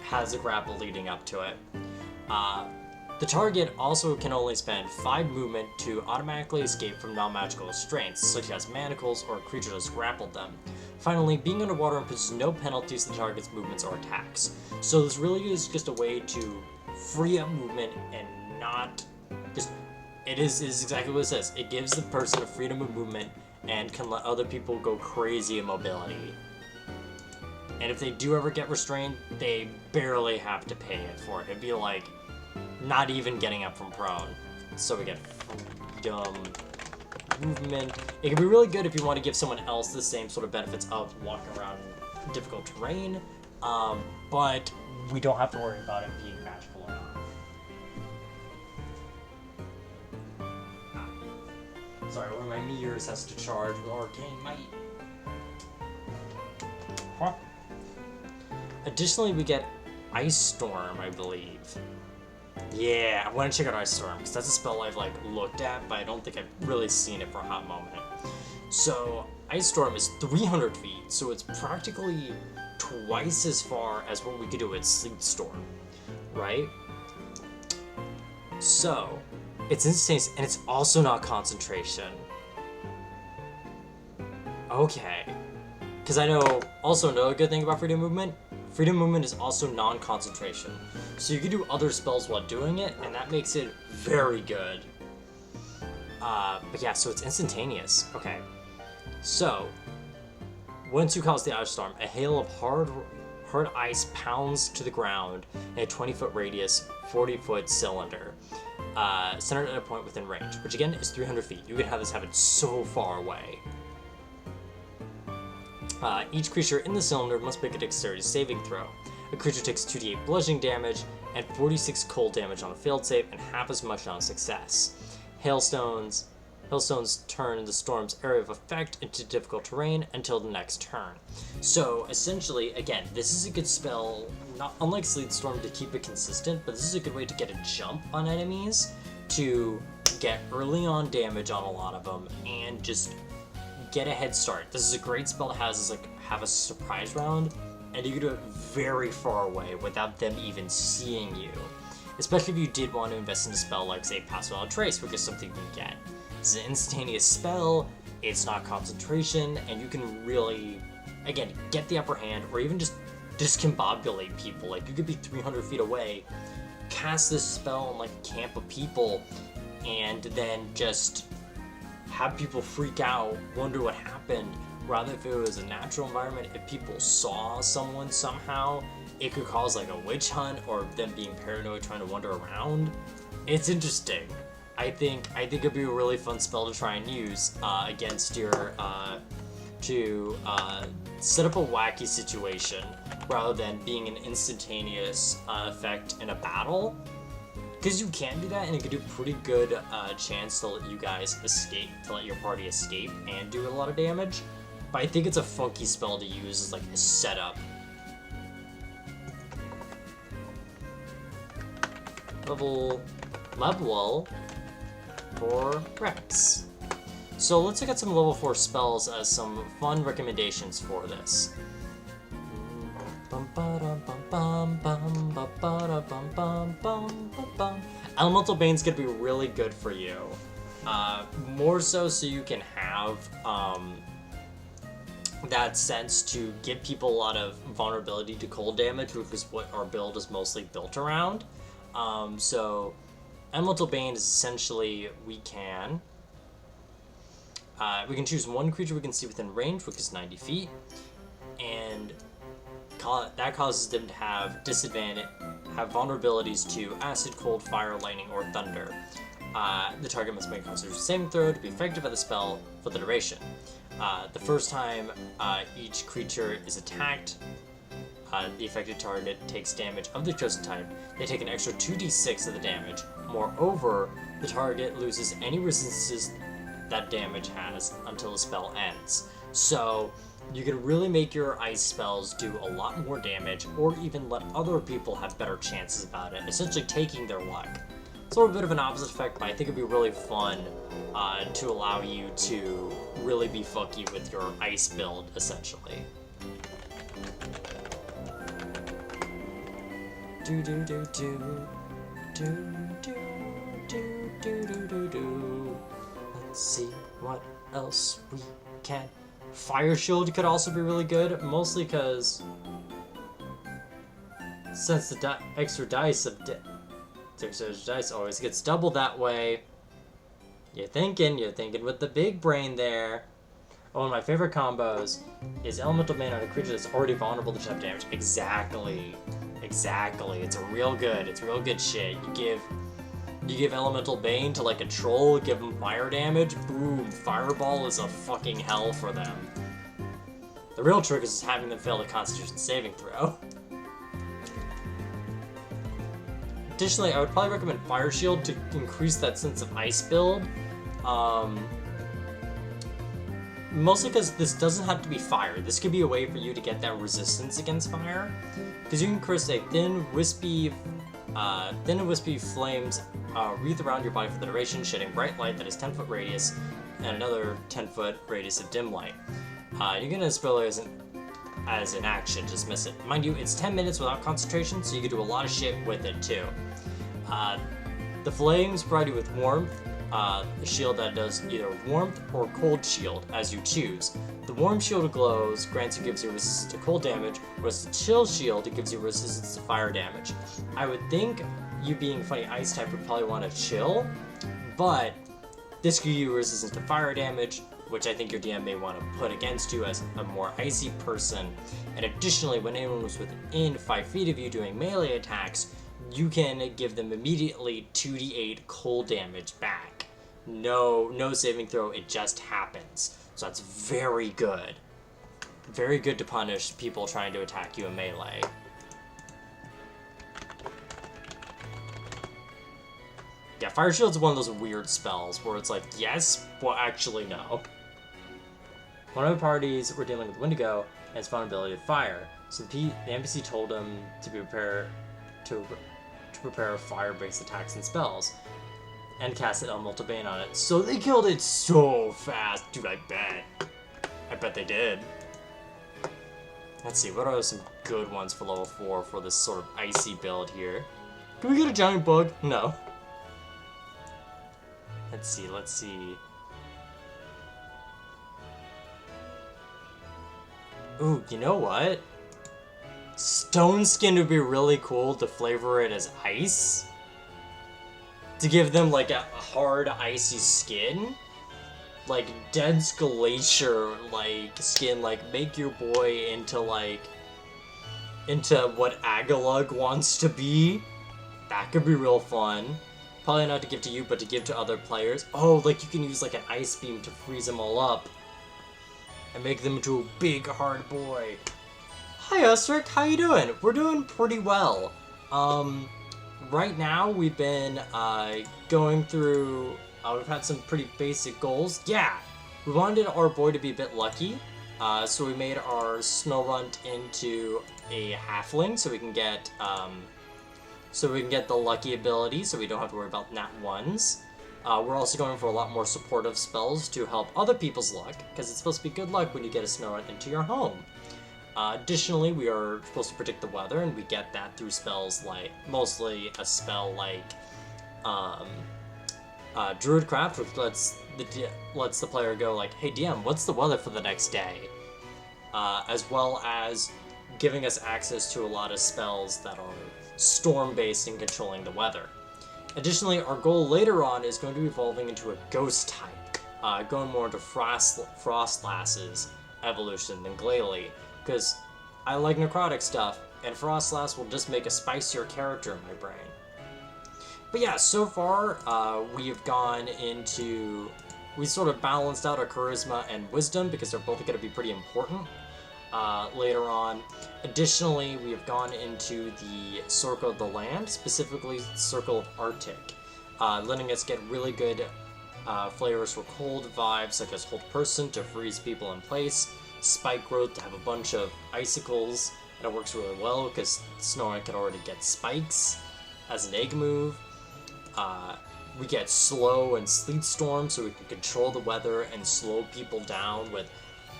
has a grapple leading up to it. The target also can only spend 5 movement to automatically escape from non-magical restraints, such as manacles or a creature that's grappled them. Finally, being underwater imposes no penalties to the target's movements or attacks. So this really is just a way to free up movement and not just... It is exactly what it says. It gives the person a freedom of movement and can let other people go crazy in mobility. And if they do ever get restrained, they barely have to pay it for it. It'd be like not even getting up from prone. So we get freedom movement. It can be really good if you want to give someone else the same sort of benefits of walking around difficult terrain, but we don't have to worry about it being magical or not. Sorry, one of my mirrors has to charge with arcane might. Huh. Additionally, we get Ice Storm, I believe. Yeah, I want to check out Ice Storm, because that's a spell I've, looked at, but I don't think I've really seen it for a hot moment. So, Ice Storm is 300 feet, so it's practically twice as far as what we could do with Sleet Storm, right? So, it's instantaneous, and it's also not concentration. Okay. Because I know, also another good thing about Freedom Movement, Freedom Movement is also non-concentration. So you can do other spells while doing it, and that makes it very good. But yeah, so it's instantaneous. Okay. So, once you cause the Ice Storm, a hail of hard ice pounds to the ground in a 20-foot radius, 40-foot cylinder, centered at a point within range, which again is 300 feet. You can have this happen so far away. Each creature in the cylinder must make a dexterity saving throw. A creature takes 2d8 bludgeoning damage and 46 cold damage on a failed save and half as much on a success. Hailstones, Hailstones turn the storm's area of effect into difficult terrain until the next turn. So essentially, again, this is a good spell, not unlike Sleet Storm, to keep it consistent, but this is a good way to get a jump on enemies, to get early on damage on a lot of them, and just get a head start. This is a great spell to have a surprise round, and you can do it very far away without them even seeing you. Especially if you did want to invest in a spell like, say, Pass Without Trace, which is something you can get. It's an instantaneous spell, it's not concentration, and you can really, again, get the upper hand, or even just discombobulate people. Like, you could be 300 feet away, cast this spell on, like, a camp of people, and then just have people freak out, wonder what happened. Rather, if it was a natural environment, if people saw someone somehow, it could cause, like, a witch hunt, or them being paranoid trying to wander around. It's interesting. I think it'd be a really fun spell to try and use against your to set up a wacky situation rather than being an instantaneous effect in a battle. Because you can do that, and it could do pretty good chance to let you guys escape, to let your party escape and do a lot of damage. But I think it's a funky spell to use as like a setup. Level for Rex. So let's look at some level 4 spells as some fun recommendations for this. Elemental Bane's gonna be really good for you. More so you can have that sense to give people a lot of vulnerability to cold damage, which is what our build is mostly built around. So Elemental Bane is essentially we can choose one creature we can see within range, which is 90 feet, and that causes them to have disadvantage, have vulnerabilities to acid, cold, fire, lightning, or thunder. The target must make a Constitution saving throw to be effective at the spell for the duration. The first time each creature is attacked, the affected target takes damage of the chosen type. They take an extra 2d6 of the damage. Moreover, the target loses any resistances that damage has until the spell ends. So you can really make your ice spells do a lot more damage, or even let other people have better chances about it, essentially taking their luck. It's a little bit of an opposite effect, but I think it'd be really fun to allow you to really be funky with your ice build, essentially. Do do do do do do do do do do do. Let's see what else we can. Fire Shield could also be really good, mostly because since the extra dice always gets doubled that way. You're thinking with the big brain there. One of my favorite combos is Elemental Bane on a creature that's already vulnerable to jump damage. Exactly. It's real good shit. You give Elemental Bane to like a troll, give him fire damage, boom, Fireball is a fucking hell for them. The real trick is having them fail the Constitution saving throw. Additionally, I would probably recommend Fire Shield to increase that sense of ice build. Mostly because this doesn't have to be fire. This could be a way for you to get that resistance against fire. Because you can create a thin and wispy flames wreath around your body for the duration, shedding bright light that is 10-foot radius and another 10-foot radius of dim light. You can spell it as an action, just miss it. Mind you, it's 10 minutes without concentration, so you can do a lot of shit with it too. The flames provide you with warmth, a shield that does either warmth or cold shield, as you choose. The warm shield glows, gives you resistance to cold damage, whereas the chill shield gives you resistance to fire damage. I would think you being funny ice type would probably want to chill, but this gives you resistance to fire damage, which I think your DM may want to put against you as a more icy person. And additionally, when anyone was within 5 feet of you doing melee attacks, you can give them immediately 2d8 cold damage back. No saving throw, it just happens. So that's very good. Very good to punish people trying to attack you in melee. Yeah, Fire Shield's one of those weird spells where it's like, yes, but actually no. One of the parties were dealing with Wendigo and its vulnerability to fire, so the NPC told him to prepare fire-based attacks and spells, and cast Elemental Bane on it. So they killed it so fast, dude. I bet they did. Let's see, what are some good ones for level 4 for this sort of icy build here? Can we get a giant bug? No. Let's see. Ooh, you know what? Stone Skin would be really cool to flavor it as ice. To give them like a hard icy skin. Like dense glacier like skin, like make your boy into what Agalug wants to be. That could be real fun. Probably not to give to you, but to give to other players. Oh, like you can use like an ice beam to freeze them all up. And make them into a big hard boy. Hi Ostric, how you doing? We're doing pretty well. Right now we've been going through, we've had some pretty basic goals. Yeah, we wanted our boy to be a bit lucky. So we made our Snorunt into a halfling so we can get the lucky ability so we don't have to worry about nat 1s. We're also going for a lot more supportive spells to help other people's luck, because it's supposed to be good luck when you get a Snorunt into your home. Additionally, we are supposed to predict the weather, and we get that through spells like, mostly a spell like Druid Craft, which lets the player go like, hey DM, what's the weather for the next day? As well as giving us access to a lot of spells that are storm-based in controlling the weather. Additionally, our goal later on is going to be evolving into a ghost type, going more into Frosslass's evolution than Glalie, because I like necrotic stuff, and Frosslass will just make a spicier character in my brain. But yeah, so far, we sort of balanced out our charisma and wisdom, because they're both going to be pretty important later on. Additionally, we have gone into the Circle of the Land, specifically Circle of Arctic, letting us get really good flavors for cold vibes, such as Hold Person to freeze people in place, Spike Growth to have a bunch of icicles, and it works really well because Snorunt can already get spikes as an egg move. We get Slow and Sleet Storm, so we can control the weather and slow people down with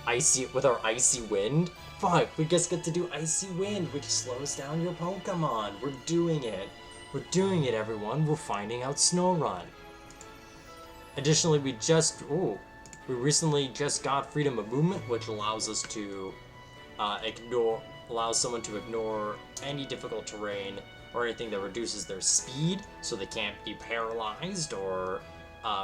our Icy Wind. Fuck, we just get to do Icy Wind, which slows down your Pokemon. We're doing it. We're doing it, everyone. We're finding out Snorunt. Additionally, we recently just got Freedom of Movement, which allows us to allows someone to ignore any difficult terrain or anything that reduces their speed, so they can't be paralyzed or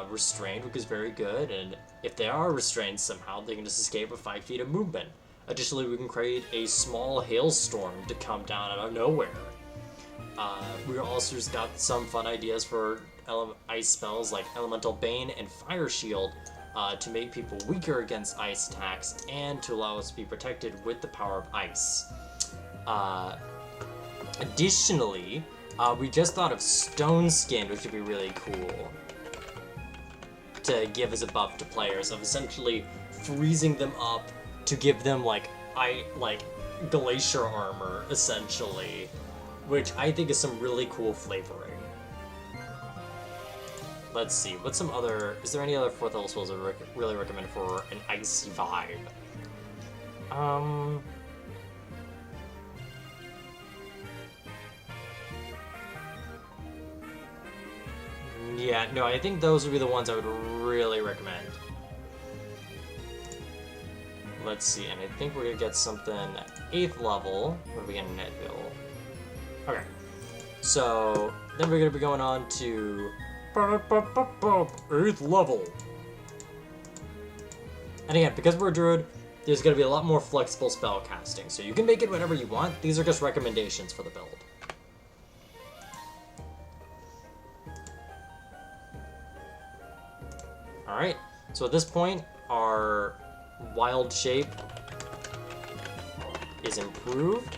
restrained, which is very good. And if they are restrained somehow, they can just escape with 5 feet of movement. Additionally, we can create a small hailstorm to come down out of nowhere. We also just got some fun ideas for ice spells like Elemental Bane and Fire Shield to make people weaker against ice attacks and to allow us to be protected with the power of ice. Additionally, we just thought of Stone Skin, which would be really cool to give as a buff to players, of essentially freezing them up to give them like glacier armor, essentially, which I think is some really cool flavoring. Let's see, is there any other 4th level spells I really recommend for an icy vibe? Yeah, no, I think those would be the ones I would really recommend. Let's see, and I think we're gonna get something 8th level. What do we get in 9th level? Okay, so then we're gonna be going on to 8th level. And again, because we're a druid, there's gonna be a lot more flexible spell casting, so you can make it whatever you want. These are just recommendations for the build. Alright, so at this point, our wild shape is improved.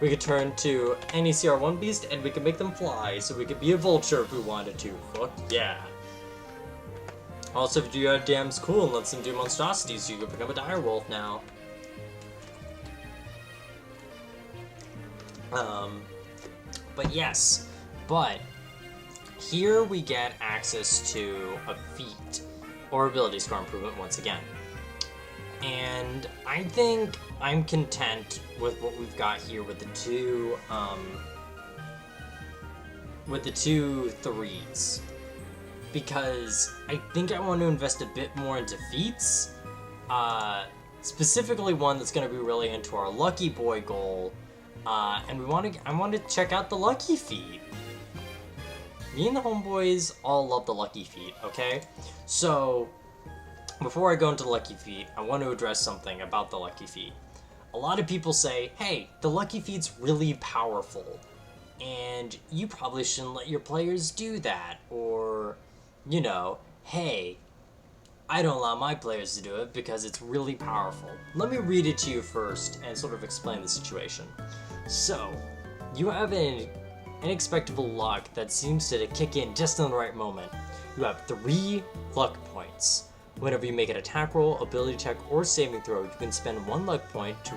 We could turn to any CR1 beast and we could make them fly, so we could be a vulture if we wanted to. Fuck yeah. Also, if you have DM's cool and lets them do monstrosities, you could become a direwolf now. But yes, but here we get access to a feat or ability score improvement once again. And I think I'm content with what we've got here with the two threes. Because I think I want to invest a bit more into feats. Specifically one that's going to be really into our Lucky Boy goal. And I want to check out the Lucky feat. Me and the homeboys all love the Lucky feat, okay? So, before I go into the Lucky feat, I want to address something about the Lucky feat. A lot of people say, hey, the Lucky feat's really powerful, and you probably shouldn't let your players do that, or, you know, hey, I don't allow my players to do it because it's really powerful. Let me read it to you first and sort of explain the situation. So, you have an unexpected luck that seems to kick in just in the right moment. You have 3 luck points. Whenever you make an attack roll, ability check, or saving throw, you can spend 1 luck point to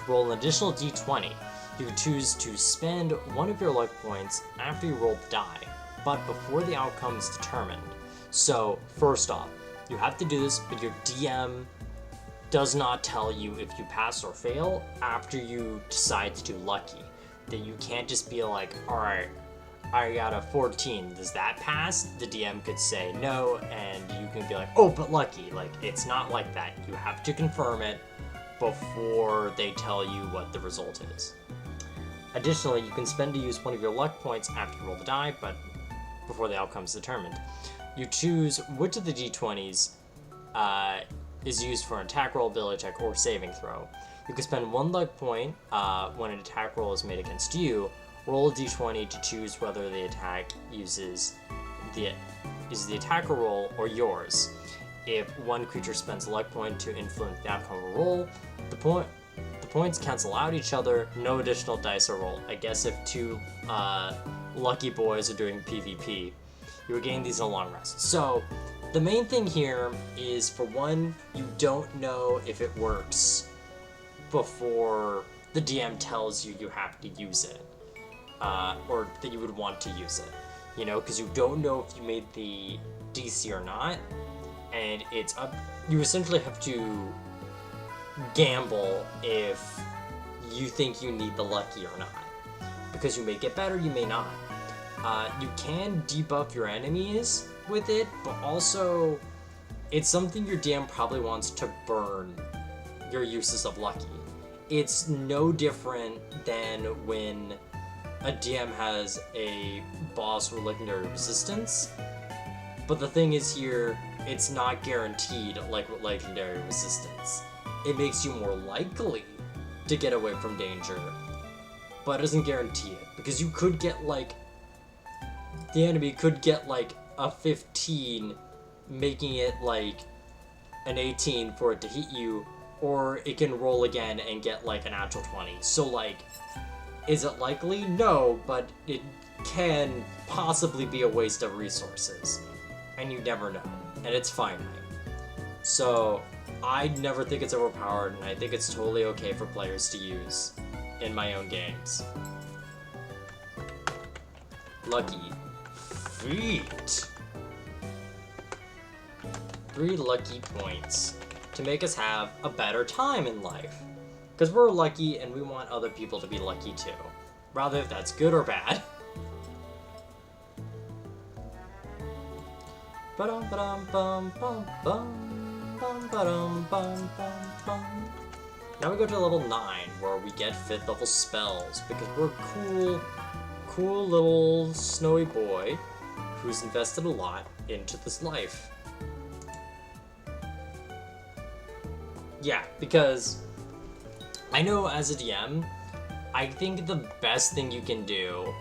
roll an additional d20. You can choose to spend 1 of your luck points after you roll the die, but before the outcome is determined. So, first off, you have to do this, but your DM does not tell you if you pass or fail after you decide to do lucky. That you can't just be like, alright, I got a 14, does that pass? The DM could say no, and you can be like, oh, but lucky. Like, it's not like that. You have to confirm it before they tell you what the result is. Additionally, you can spend to use 1 of your luck points after you roll the die, but before the outcome is determined. You choose which of the d20s is used for an attack roll, ability check, or saving throw. You can spend 1 luck point when an attack roll is made against you. Roll a d20 to choose whether the attack uses the attacker roll or yours. If one creature spends a luck point to influence the outcome of a roll, the points cancel out each other. No additional dice are rolled. I guess if 2 lucky boys are doing PvP, you would gain these in a long rest. So the main thing here is, for one, you don't know if it works before the DM tells you you have to use it, or that you would want to use it, you know, because you don't know if you made the DC or not, and it's up. You essentially have to gamble if you think you need the lucky or not, because you may get better, you may not. You can debuff your enemies with it, but also it's something your DM probably wants to burn your uses of lucky. It's no different than when a DM has a boss with legendary resistance, but the thing is here, it's not guaranteed like with legendary resistance. It makes you more likely to get away from danger, but it doesn't guarantee it, because you could get like, the enemy could get like a 15, making it like an 18 for it to hit you, or it can roll again and get like a natural 20. So like, is it likely? No, but it can possibly be a waste of resources, and you never know, and it's finite. So I never think it's overpowered, and I think it's totally okay for players to use in my own games. Lucky feat. 3 lucky points to make us have a better time in life. Because we're lucky and we want other people to be lucky too. Rather if that's good or bad. Now we go to level 9, where we get 5th level spells, because we're a cool little snowy boy who's invested a lot into this life. Yeah, because I know as a DM, I think the best thing you can do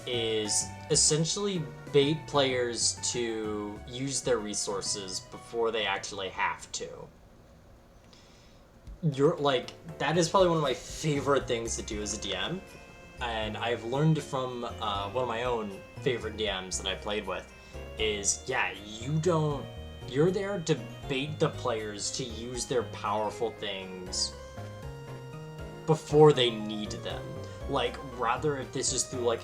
is essentially bait players to use their resources before they actually have to. you're like, that is probably one of my favorite things to do as a DM, and I've learned from one of my own favorite DMs that I played with, is, yeah, you're there to bait the players to use their powerful things before they need them. Like, rather if this is through, like,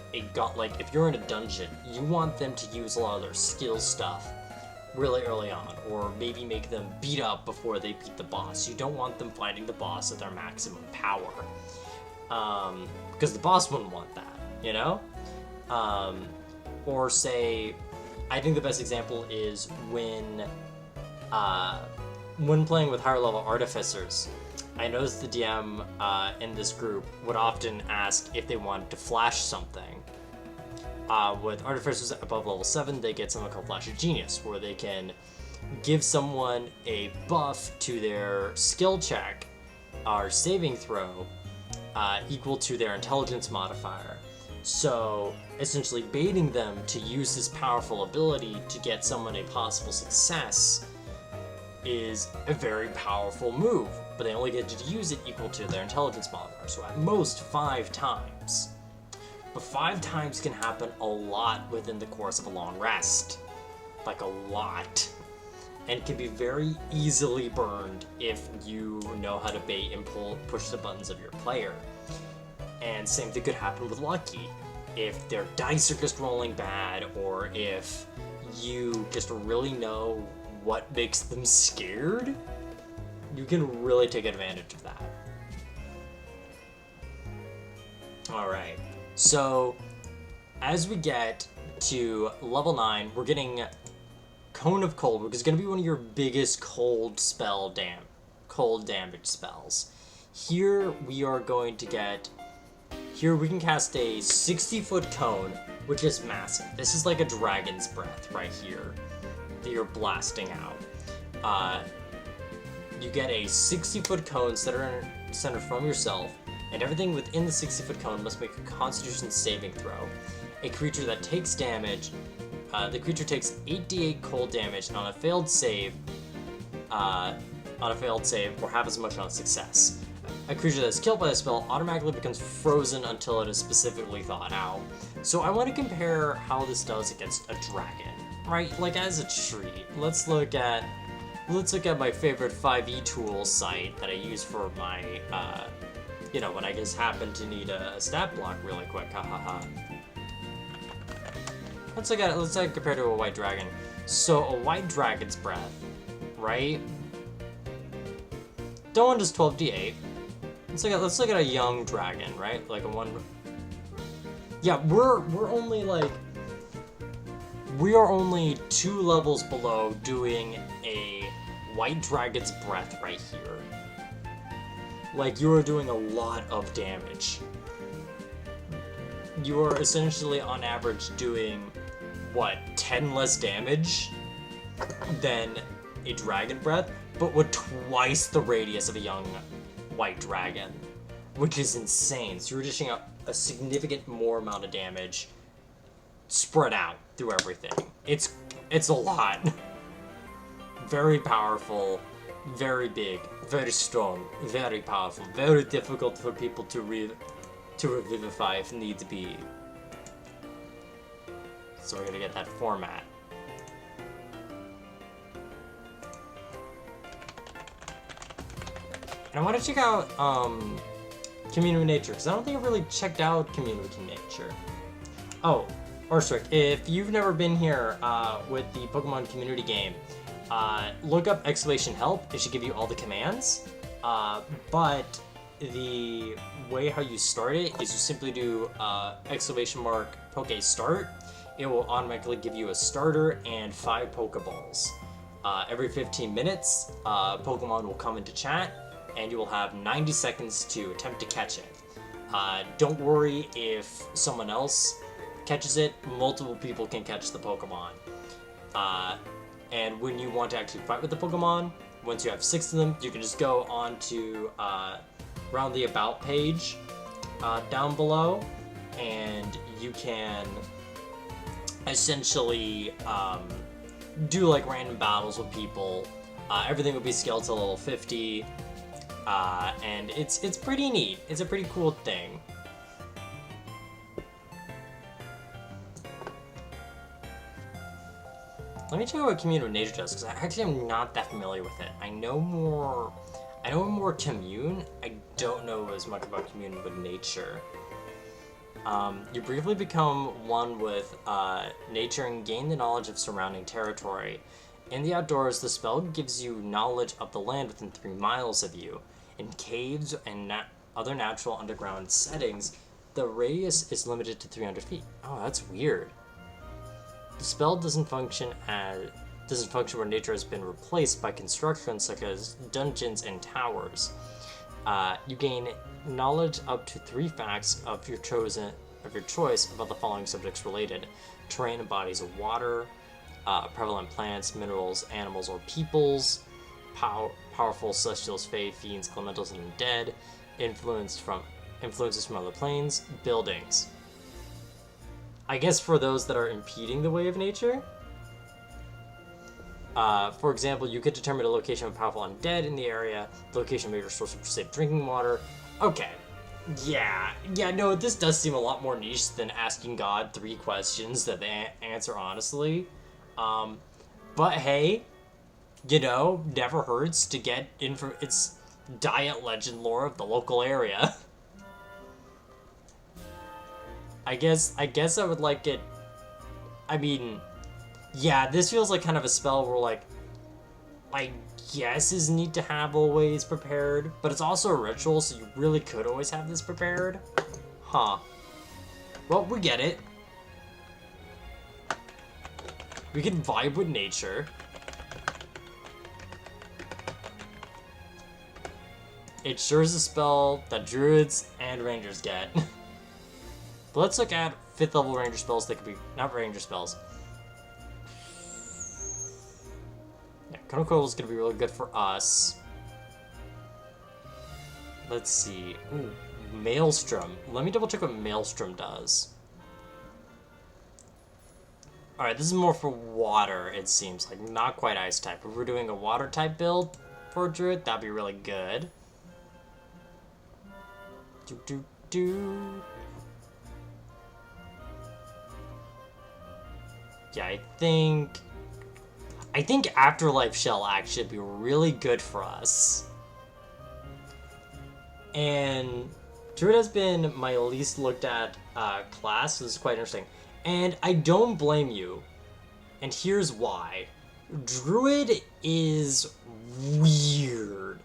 like, if you're in a dungeon, you want them to use a lot of their skill stuff really early on, or maybe make them beat up before they beat the boss. You don't want them fighting the boss at their maximum power. Because the boss wouldn't want that, you know? Or say, I think the best example is when playing with higher level artificers. I noticed the DM in this group would often ask if they wanted to flash something. With artificers above level 7, they get something called Flash of Genius, where they can give someone a buff to their skill check or saving throw equal to their intelligence modifier. So essentially baiting them to use this powerful ability to get someone a possible success is a very powerful move, but they only get to use it equal to their intelligence modifier, so at most 5 times. But 5 times can happen a lot within the course of a long rest. Like, a lot. And can be very easily burned if you know how to bait and push the buttons of your player. And same thing could happen with Lucky. If their dice are just rolling bad, or if you just really know what makes them scared, you can really take advantage of that. Alright, so as we get to level 9, we're getting Cone of Cold, which is going to be one of your biggest cold damage spells. Here we are going to get, here we can cast a 60-foot cone, which is massive. This is like a dragon's breath right here that you're blasting out. You get a 60-foot cone centered from yourself, and everything within the 60-foot cone must make a Constitution saving throw. A creature that takes damage, the creature takes 8d8 cold damage on a failed save, or half as much on a success. A creature that is killed by the spell automatically becomes frozen until it is specifically thawed out. So I want to compare how this does against a dragon, right? Like, as a treat, let's look at my favorite 5e tool site that I use for my, when I just happen to need a stat block really quick, hahaha. Let's compare to a white dragon. So a white dragon's breath, right? That one does 12d8. Let's look at a young dragon, right? Like a one. Yeah, we are only 2 levels below doing a white dragon's breath right here. Like, you are doing a lot of damage. You are essentially on average doing, 10 less damage than a dragon breath, but with twice the radius of a young white dragon, which is insane. So you're dishing out a significant more amount of damage spread out through everything. It's a lot. Very powerful, very big, very strong, very powerful, very difficult for people to revivify if need to be. So we're gonna get that format. And I want to check out Community Nature, because I don't think I've really checked out Community Nature. Oh, Orstrick, if you've never been here with the Pokemon community game, look up !help. It should give you all the commands. But the way how you start it is you simply do !Poke_start. It will automatically give you a starter and 5 Pokeballs. Every 15 minutes, Pokemon will come into chat, and you will have 90 seconds to attempt to catch it. Don't worry if someone else catches it, multiple people can catch the Pokemon. And when you want to actually fight with the Pokemon, once you have 6 of them, you can just go on to around the About page down below, and you can essentially do like random battles with people. Everything will be scaled to level 50. and it's pretty neat. It's a pretty cool thing. Let me check out what Commune with Nature does, because I actually am not that familiar with it. I know more Commune. I don't know as much about Commune with Nature. You briefly become one with nature and gain the knowledge of surrounding territory. In the outdoors, the spell gives you knowledge of the land within 3 miles of you. In caves and other natural underground settings, the radius is limited to 300 feet. Oh, that's weird. The spell doesn't function where nature has been replaced by construction such as dungeons and towers. You gain knowledge up to 3 facts of your choice about the following subjects related: terrain and bodies of water, prevalent plants, minerals, animals, or peoples, powerful celestials, fae, fiends, elementals, and undead, influences from other planes, buildings. I guess for those that are impeding the way of nature. For example, you could determine a location of powerful undead in the area, the location of major source of safe drinking water. Okay. Yeah, no, this does seem a lot more niche than asking God 3 questions that they answer honestly. But hey, never hurts to get its diet legend lore of the local area. I guess I would like it. I mean, yeah, this feels like kind of a spell where, like, I guess is neat to have always prepared, but it's also a ritual, so you really could always have this prepared. Huh. Well, we get it. We can vibe with nature. It sure is a spell that druids and rangers get. But let's look at 5th level ranger spells that could be, not ranger spells. Yeah, Cone of Coil is going to be really good for us. Let's see. Ooh, Maelstrom. Let me double check what Maelstrom does. Alright, this is more for water, it seems like. Not quite ice type. If we're doing a water type build for a druid, that'd be really good. Yeah, I think Afterlife Shell actually would be really good for us. And Druid has been my least looked at class, so this is quite interesting. And I don't blame you. And here's why. Druid is weird.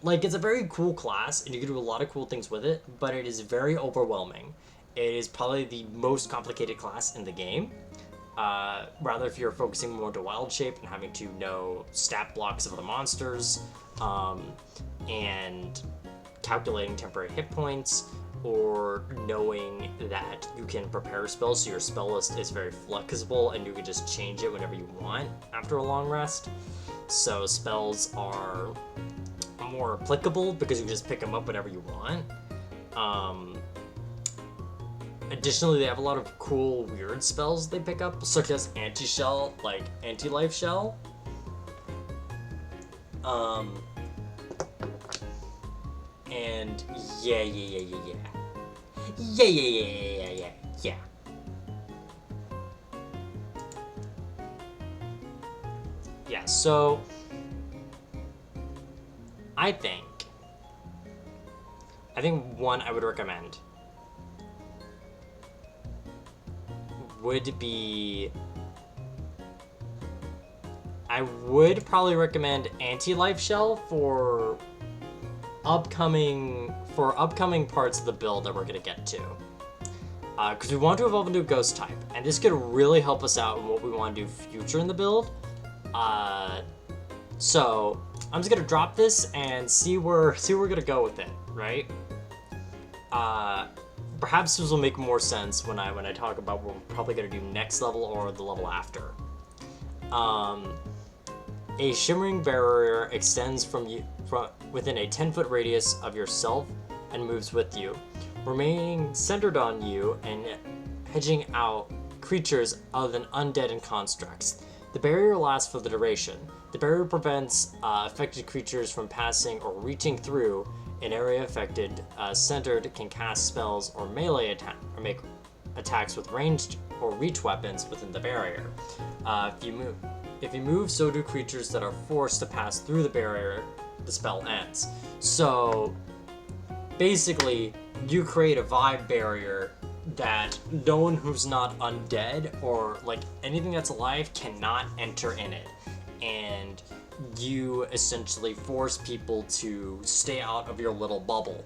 Like, it's a very cool class, and you can do a lot of cool things with it, but it is very overwhelming. It is probably the most complicated class in the game. Rather if you're focusing more to wild shape and having to know stat blocks of other monsters, and calculating temporary hit points, or knowing that you can prepare spells so your spell list is very flexible and you can just change it whenever you want after a long rest. So spells are more applicable because you just pick them up whenever you want. Additionally, they have a lot of cool, weird spells they pick up, such as Anti-Shell, like Anti-Life Shell. And yeah. Yeah, so I think one I would recommend would be, I would probably recommend Anti-Life Shell for upcoming parts of the build that we're going to get to. Because we want to evolve into a ghost type, and this could really help us out in what we want to do future in the build. So I'm just going to drop this and see where we're going to go with it, right? Perhaps this will make more sense when I talk about what we're probably going to do next level or the level after. A Shimmering Barrier extends from within a 10-foot radius of yourself and moves with you, remaining centered on you and hedging out creatures other than undead and constructs. The barrier lasts for the duration. The barrier prevents affected creatures from passing or reaching through an area affected. Centered can cast spells or melee attack or make attacks with ranged or reach weapons within the barrier. If you move, so do creatures that are forced to pass through the barrier. The spell ends. So basically, you create a vibe barrier that no one who's not undead or like anything that's alive cannot enter in it, and you essentially force people to stay out of your little bubble.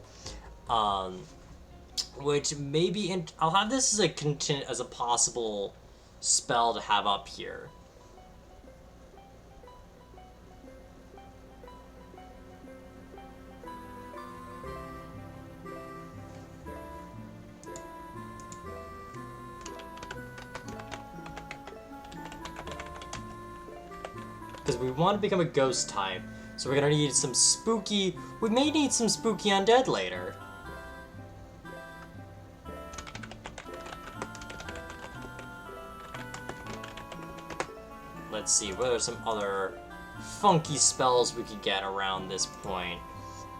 Which maybe I'll have this as a possible spell to have up here. Because we want to become a ghost type, so we're gonna need some spooky. We may need some spooky undead later. Let's see, what are some other funky spells we could get around this point?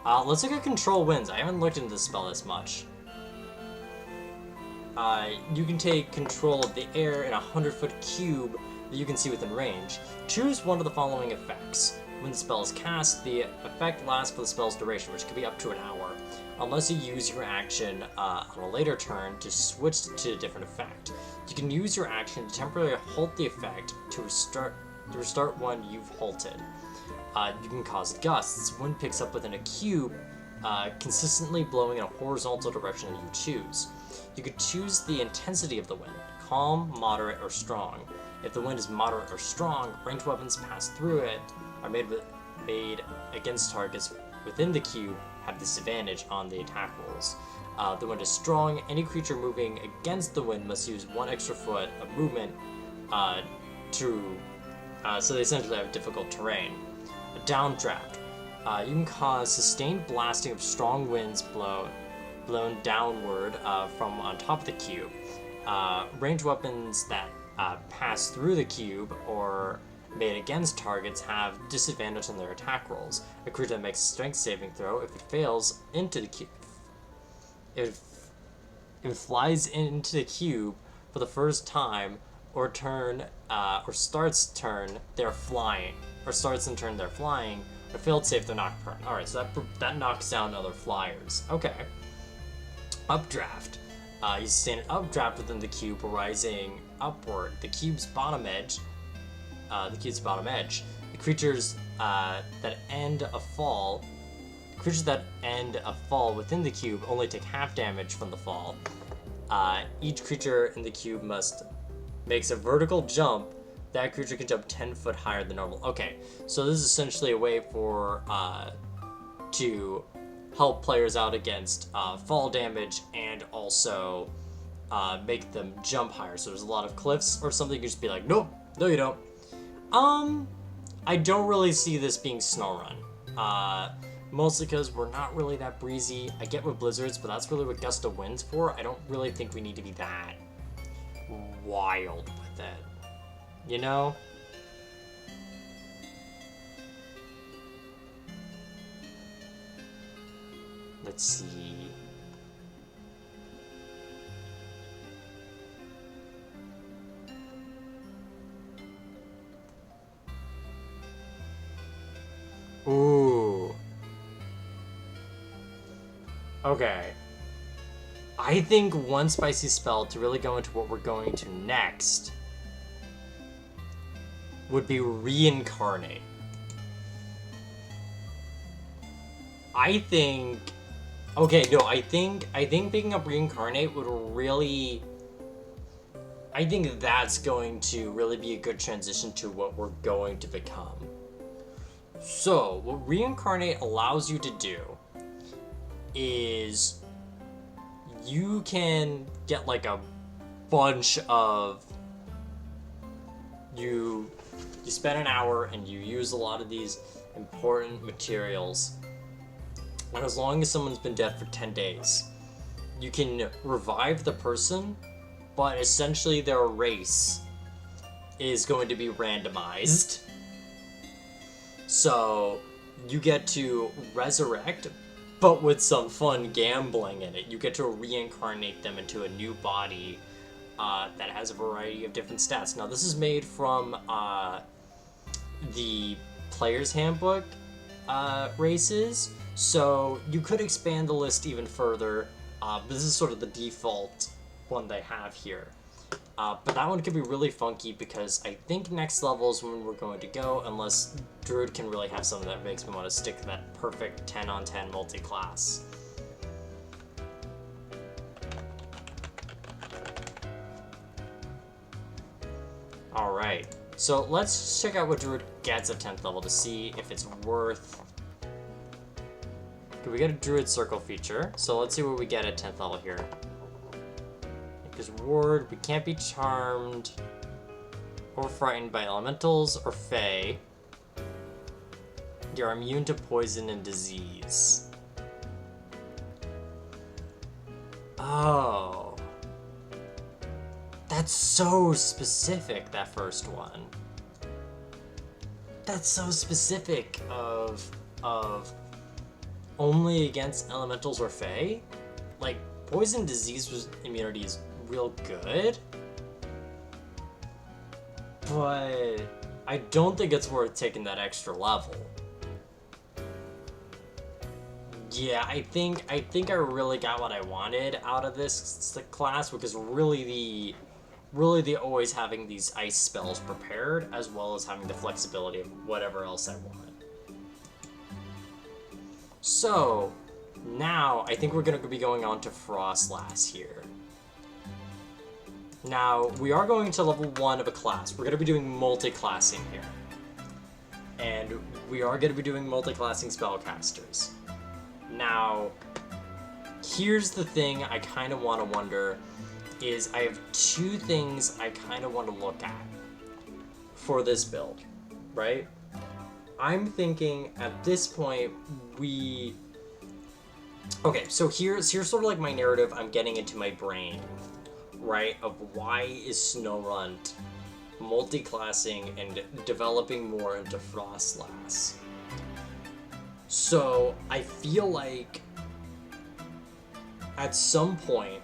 Let's look at Control Winds. I haven't looked into this spell this much. You can take control of the air in a 100-foot cube that you can see within range. Choose one of the following effects. When the spell is cast, the effect lasts for the spell's duration, which could be up to an hour, unless you use your action on a later turn to switch to a different effect. You can use your action to temporarily halt the effect to restart one you've halted. You can cause gusts. Wind picks up within a cube, consistently blowing in a horizontal direction that you choose. You could choose the intensity of the wind, calm, moderate, or strong. If the wind is moderate or strong, ranged weapons pass through it are made against targets within the cube have disadvantage on the attack rolls. The wind is strong. Any creature moving against the wind must use 1 extra foot of movement so they essentially have difficult terrain. A downdraft. You can cause sustained blasting of strong winds blown downward from on top of the cube. Ranged weapons that pass through the cube or made against targets have disadvantage on their attack rolls. A creature that makes a strength saving throw, if it fails into the cube, if it flies into the cube for the first time or starts and turn they're flying, or failed save, they're knocked prone. Alright, so that knocks down other flyers. Okay. Updraft. You sustain an updraft within the cube, rising upward. The cube's bottom edge. The creatures that end a fall within the cube only take half damage from the fall. Each creature in the cube makes a vertical jump. That creature can jump 10 foot higher than normal. Okay, so this is essentially a way for to help players out against fall damage and also make them jump higher. So there's a lot of cliffs or something, you can just be like, nope, no you don't. I don't really see this being Snorunt. Mostly because we're not really that breezy. I get with blizzards, but that's really what Gust of Wind's for. I don't really think we need to be that wild with it. You know? Let's see. Ooh. Okay. I think one spicy spell to really go into what we're going to next would be Reincarnate. I think picking up Reincarnate would really... I think that's going to really be a good transition to what we're going to become. So, what Reincarnate allows you to do is you can get like a bunch of... You spend an hour and you use a lot of these important materials. And as long as someone's been dead for 10 days, you can revive the person, but essentially their race is going to be randomized. So you get to resurrect, but with some fun gambling in it. You get to reincarnate them into a new body that has a variety of different stats. Now, this is made from the Player's Handbook races, so you could expand the list even further. But this is sort of the default one they have here. But that one could be really funky because I think next level is when we're going to go, unless Druid can really have something that makes me want to stick to that perfect 10 on 10 multi-class. Alright, so let's check out what Druid gets at 10th level to see if it's worth... Okay, we get a Druid Circle feature, so let's see what we get at 10th level here. Because ward, we can't be charmed or frightened by elementals or fae. You're immune to poison and disease. Oh. That's so specific, that first one. That's so specific of only against elementals or fae? Like, poison disease immunity is real good, but I don't think it's worth taking that extra level. Yeah, I think I really got what I wanted out of this class, because really the always having these ice spells prepared, as well as having the flexibility of whatever else I want. So now I think we're gonna be going on to Frosslass here. Now, we are going to level 1 of a class. We're going to be doing multi-classing here. And we are going to be doing multi-classing spellcasters. Now, here's the thing I kind of want to wonder, is I have two things I kind of want to look at for this build, right? I'm thinking at this point we... Okay, so here's sort of like my narrative I'm getting into my brain, right, of why is Snorunt multi-classing and developing more into Frosslass. So I feel like at some point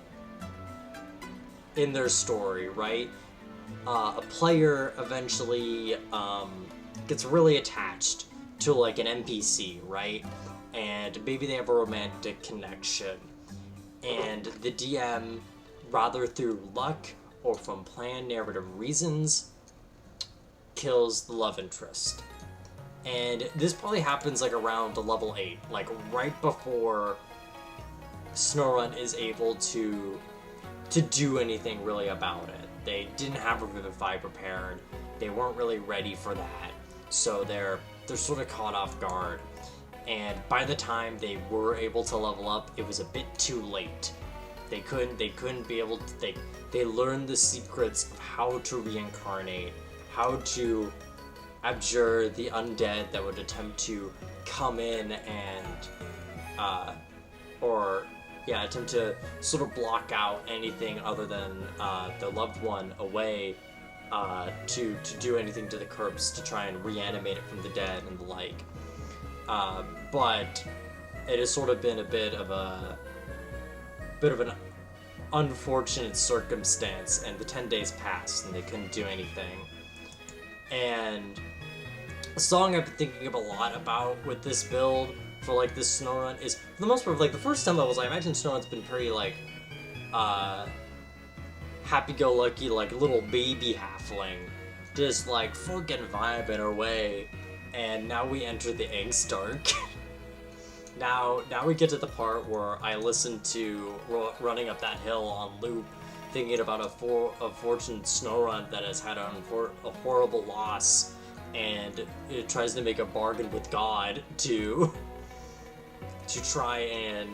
in their story, right, a player eventually gets really attached to like an NPC, right, and maybe they have a romantic connection, and the DM, rather through luck or from planned narrative reasons, kills the love interest. And this probably happens like around level 8, like right before Snorunt is able to do anything really about it. They didn't have Revivify prepared, they weren't really ready for that, so they're sort of caught off guard. And by the time they were able to level up, it was a bit too late. They couldn't be able to, they learned the secrets of how to reincarnate, how to abjure the undead that would attempt to come in and, attempt to sort of block out anything other than their loved one away, to do anything to the corpse to try and reanimate it from the dead and the like. But it has sort of been a bit of an unfortunate circumstance, and the 10 days passed and they couldn't do anything. And a song I've been thinking a lot about with this build for like this Snorunt is, for the most part, like the first 10 levels, I imagine Snorunt's been pretty like happy-go-lucky, like little baby halfling, just like fucking vibing her way. And now we enter the angst arc. Now we get to the part where I listen to Running Up That Hill on loop, thinking about a fortunate Snorunt that has had a horrible loss, and it tries to make a bargain with God to try and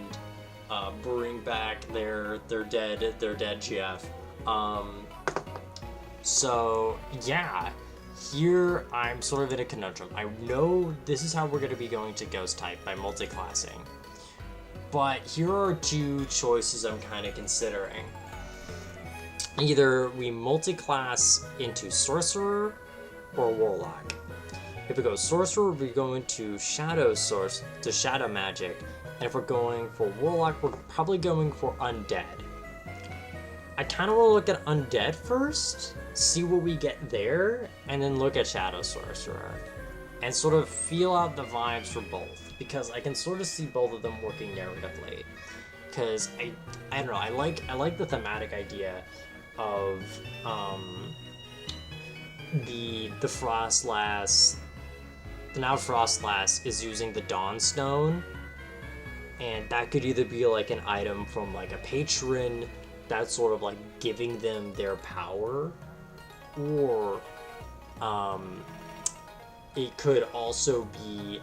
bring back their dead GF. So yeah, here I'm sort of in a conundrum. I know this is how we're going to be going to Ghost type by multi-classing, but here are two choices I'm kind of considering. Either we multi-class into Sorcerer or Warlock. If we go sorcerer, we're going to shadow source to shadow magic, and if we're going for warlock, we're probably going for undead. I kind of want to look at undead first, see what we get there, and then look at shadow sorcerer, and sort of feel out the vibes for both, because I can sort of see both of them working narratively. Because I don't know, I like the thematic idea of the Frosslass. Now Frosslass is using the Dawnstone, and that could either be like an item from like a patron that's sort of like giving them their power, or it could also be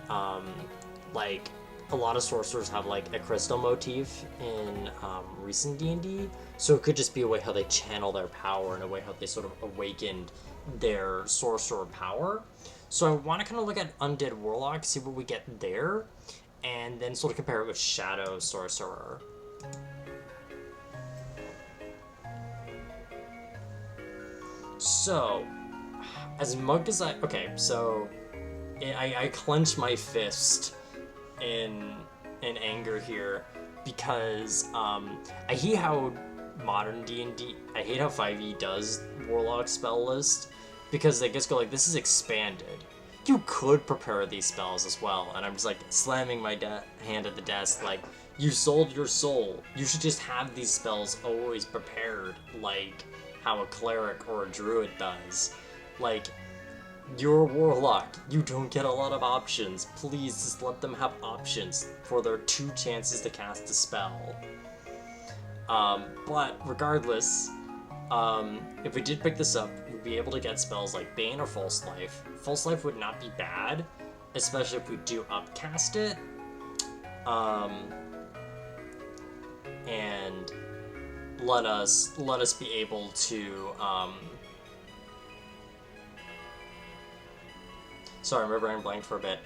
like a lot of sorcerers have like a crystal motif in recent D&D, so it could just be a way how they channel their power and a way how they sort of awakened their sorcerer power. So I want to kind of look at Undead Warlock, see what we get there, and then sort of compare it with Shadow Sorcerer. So, as much as okay, so I clench my fist in anger here, because I hate how modern D&D, I hate how 5e does Warlock spell list, because they just go like, this is expanded. You could prepare these spells as well, and I'm just like slamming my hand at the desk like, you sold your soul. You should just have these spells always prepared, like how a cleric or a druid does. Like, you're a warlock, you don't get a lot of options. Please just let them have options for their 2 chances to cast a spell. But regardless, if we did pick this up, we'd be able to get spells like Bane or False Life. False Life would not be bad, especially if we do upcast it. And let us be able to sorry, my brain blanked for a bit.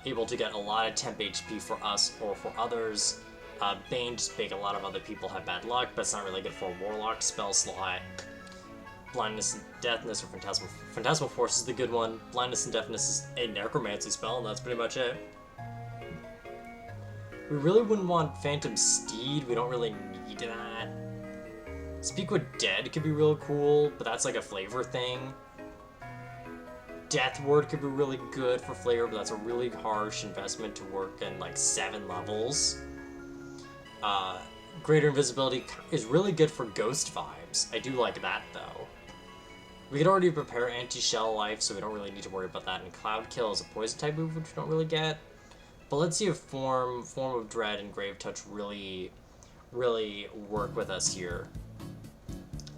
Able to get a lot of temp HP for us or for others. Bane just make a lot of other people have bad luck, but it's not really good for a warlock spell slot. Blindness and Deafness or Phantasmal Force is the good one. Blindness and Deafness is a necromancy spell, and that's pretty much it. We really wouldn't want Phantom Steed, we don't really need that. Speak with Dead could be real cool, but that's like a flavor thing. Death Word could be really good for flavor, but that's a really harsh investment to work in like 7 levels. Greater Invisibility is really good for ghost vibes. I do like that though. We could already prepare Anti-Shell Life, so we don't really need to worry about that. And Cloud Kill is a poison type move, which we don't really get. But let's see if Form of Dread and Grave Touch really work with us here.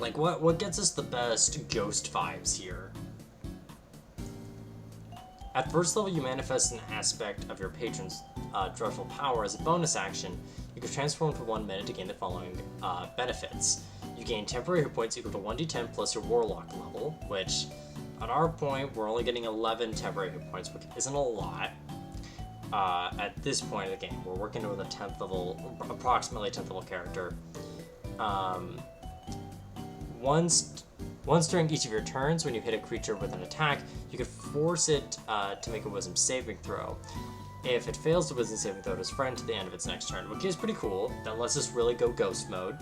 Like, what gets us the best ghost vibes here? At first level, you manifest an aspect of your patron's dreadful power as a bonus action. You can transform for 1 minute to gain the following benefits. You gain temporary hit points equal to 1d10 plus your warlock level, which, at our point, we're only getting 11 temporary hit points, which isn't a lot. At this point of the game, we're working with a 10th level, approximately 10th level character. Once during each of your turns, when you hit a creature with an attack, you can force it to make a wisdom saving throw. If it fails the wisdom saving throw, it is frightened to the end of its next turn, which is pretty cool. That lets us really go ghost mode.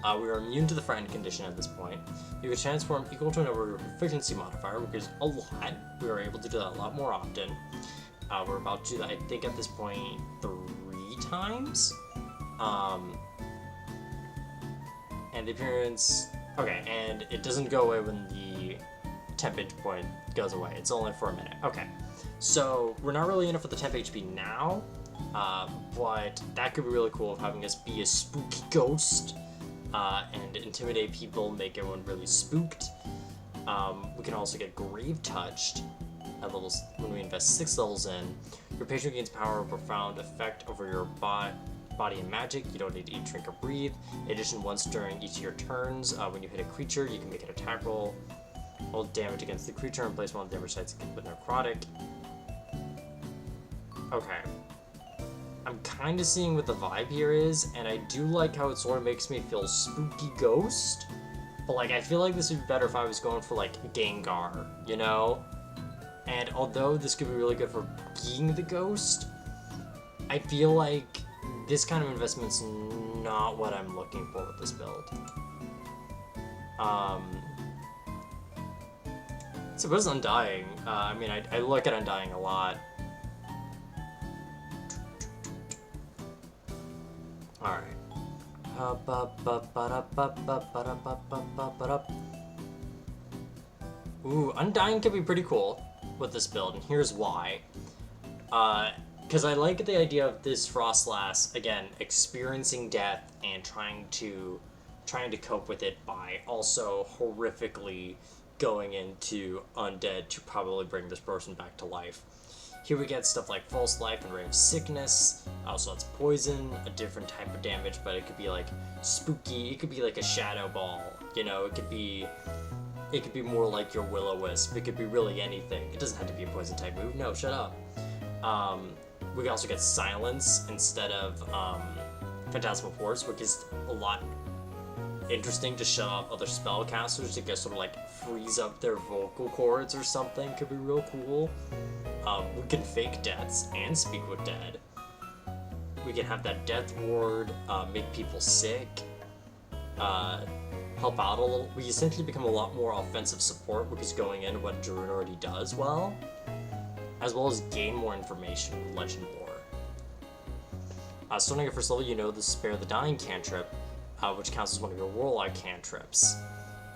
We are immune to the frightened condition at this point. You can transform equal to a number of your proficiency modifier, which is a lot. We are able to do that a lot more often. We're about to do that, I think, at this point 3 times. And the appearance... Okay, and it doesn't go away when the temp hit point goes away. It's only for a minute. Okay, so we're not really in it for the temp HP now, but that could be really cool of having us be a spooky ghost and intimidate people, make everyone really spooked. We can also get Grave Touched at levels when we invest 6 levels in. Your patron gains power of profound effect over your body and magic. You don't need to eat, drink, or breathe. In addition, once during each of your turns, when you hit a creature, you can make an attack roll damage against the creature and place one of the damage sites with necrotic. Okay. I'm kind of seeing what the vibe here is, and I do like how it sort of makes me feel spooky ghost, but like I feel like this would be better if I was going for like Gengar, you know? And although this could be really good for being the ghost, I feel like this kind of investment's not what I'm looking for with this build. So what is Undying? I mean, I look at Undying a lot. Alright. Ooh, Undying could be pretty cool with this build, and here's why. Because I like the idea of this Frosslass, again, experiencing death and trying to cope with it by also horrifically going into undead to probably bring this person back to life. Here we get stuff like False Life and Ray of Sickness. Also, it's poison, a different type of damage, but it could be like spooky. It could be like a Shadow Ball. You know, it could be more like your Will-O-Wisp. It could be really anything. It doesn't have to be a poison type move. No, shut up. We can also get Silence instead of Phantasmal Force, which is a lot interesting to shut off other spellcasters to just sort of like freeze up their vocal cords or something. Could be real cool. We can fake deaths and speak with dead. We can have that death ward, make people sick, help out a little. We essentially become a lot more offensive support because going in what Druid already does well, as well as gain more information with Legend Lore. Starting at first level, you know the Spare the Dying cantrip, which counts as one of your Warlock cantrips.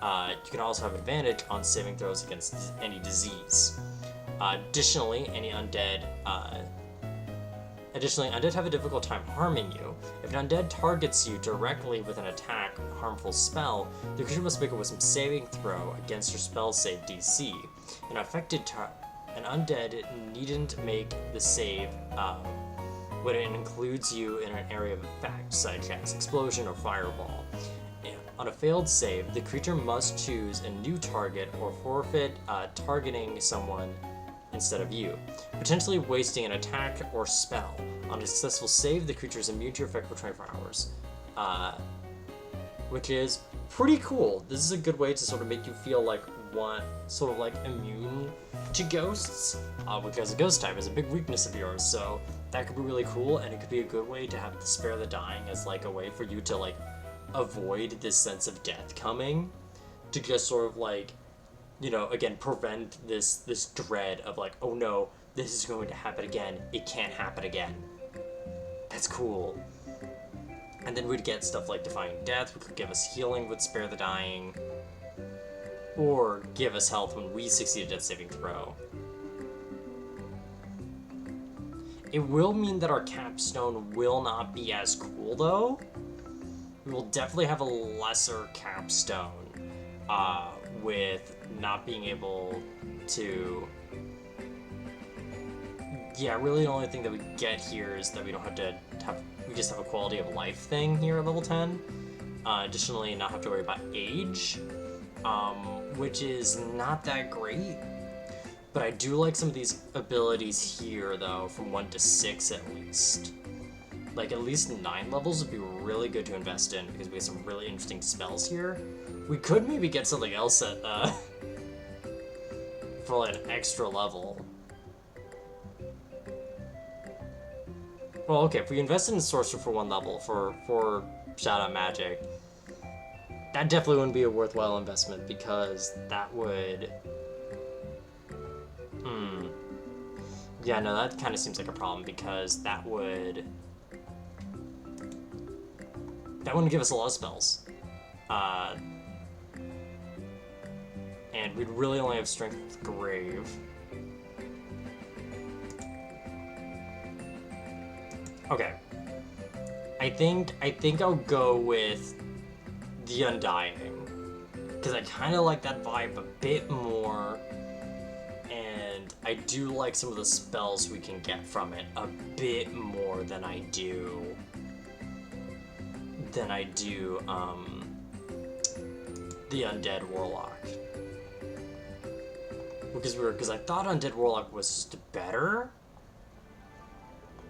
You can also have advantage on saving throws against any disease. Additionally, undead have a difficult time harming you. If an undead targets you directly with an attack or harmful spell, the creature must make a wisdom saving throw against your spell save DC. An undead needn't make the save when it includes you in an area of effect, such as explosion or fireball. On a failed save, the creature must choose a new target or forfeit targeting someone instead of you, potentially wasting an attack or spell. On a successful save, the creature is immune to your effect for 24 hours, which is pretty cool. This is a good way to sort of make you feel like immune to ghosts, because a ghost type is a big weakness of yours, so that could be really cool, and it could be a good way to have the Spare the Dying as like a way for you to like avoid this sense of death coming, to just sort of like, you know, again, prevent this dread of like, oh no, this is going to happen again, it can't happen again. That's cool. And then we'd get stuff like Defying Death, which could give us healing with Spare the Dying, or give us health when we succeed a death saving throw. It will mean that our capstone will not be as cool though. We will definitely have a lesser capstone, with not being able to... Yeah, really the only thing that we get here is that we don't have to have... We just have a quality of life thing here at level 10. Additionally, not have to worry about age, which is not that great. But I do like some of these abilities here, though, from 1 to 6 at least. Like, at least 9 levels would be really good to invest in, because we have some really interesting spells here. We could maybe get something else at, for like an extra level. Well, okay, if we invested in Sorcerer for 1 level, for Shadow Magic, that definitely wouldn't be a worthwhile investment, because that would... Yeah, no, that kind of seems like a problem, because that wouldn't give us a lot of spells. And we'd really only have Strength with Grave. Okay. I think I'll go with the Undying, because I kind of like that vibe a bit more, and I do like some of the spells we can get from it a bit more than I do the Undead Warlock. Which is weird, because I thought Undead Warlock was just better,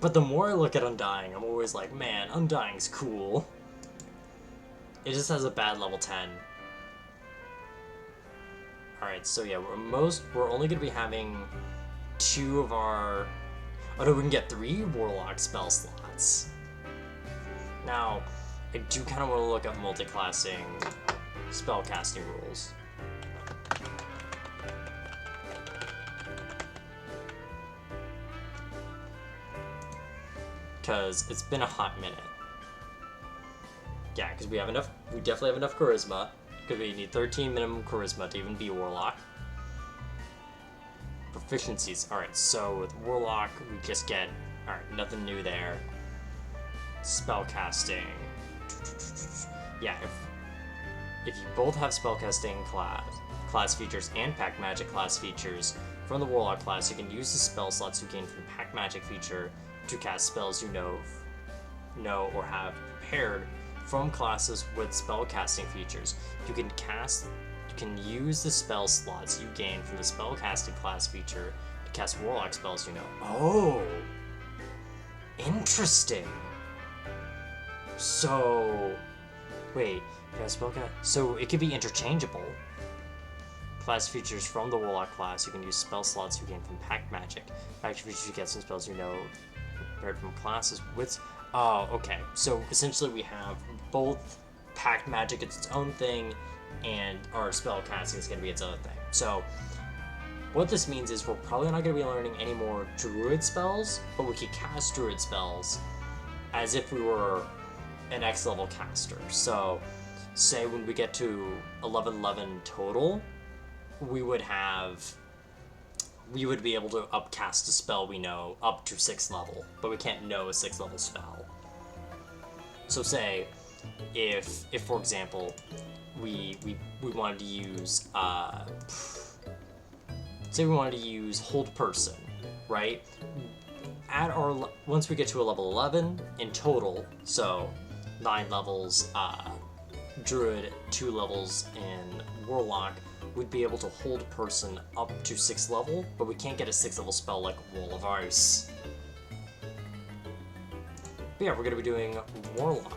but the more I look at Undying, I'm always like, man, Undying's cool. It just has a bad level 10. Alright, so yeah, we're only gonna be having 2 of our... Oh no, we can get 3 Warlock spell slots. Now, I do kind of want to look at multiclassing spellcasting rules. Because it's been a hot minute. Yeah, because we definitely have enough charisma. Because we need 13 minimum charisma to even be Warlock. Proficiencies. Alright, so with Warlock, we just get... Alright, nothing new there. Spellcasting. Yeah, if you both have spellcasting class features and pack magic class features from the Warlock class, you can use the spell slots you gain from pack magic feature to cast spells you know or have prepared from classes with spellcasting features. You can use the spell slots you gain from the spellcasting class feature to cast Warlock spells you know. Oh, interesting. So, wait, so it could be interchangeable. Class features from the Warlock class, you can use spell slots you gain from pack magic. Pack features you get some spells you know prepared from classes with... Oh, okay. So essentially we have both pack magic, it's its own thing, and our spell casting is going to be its own thing. So what this means is we're probably not going to be learning any more Druid spells, but we could cast Druid spells as if we were an X level caster. So say when we get to 11 total, we would be able to upcast a spell we know up to 6th level, but we can't know a 6th level spell. So say if for example we wanted to use say we wanted to use Hold Person, right? Once we get to a level 11 in total, so 9 levels Druid, 2 levels in Warlock, we'd be able to hold person up to 6th level, but we can't get a 6th level spell like Wall of Ice. But yeah, we're going to be doing Warlock.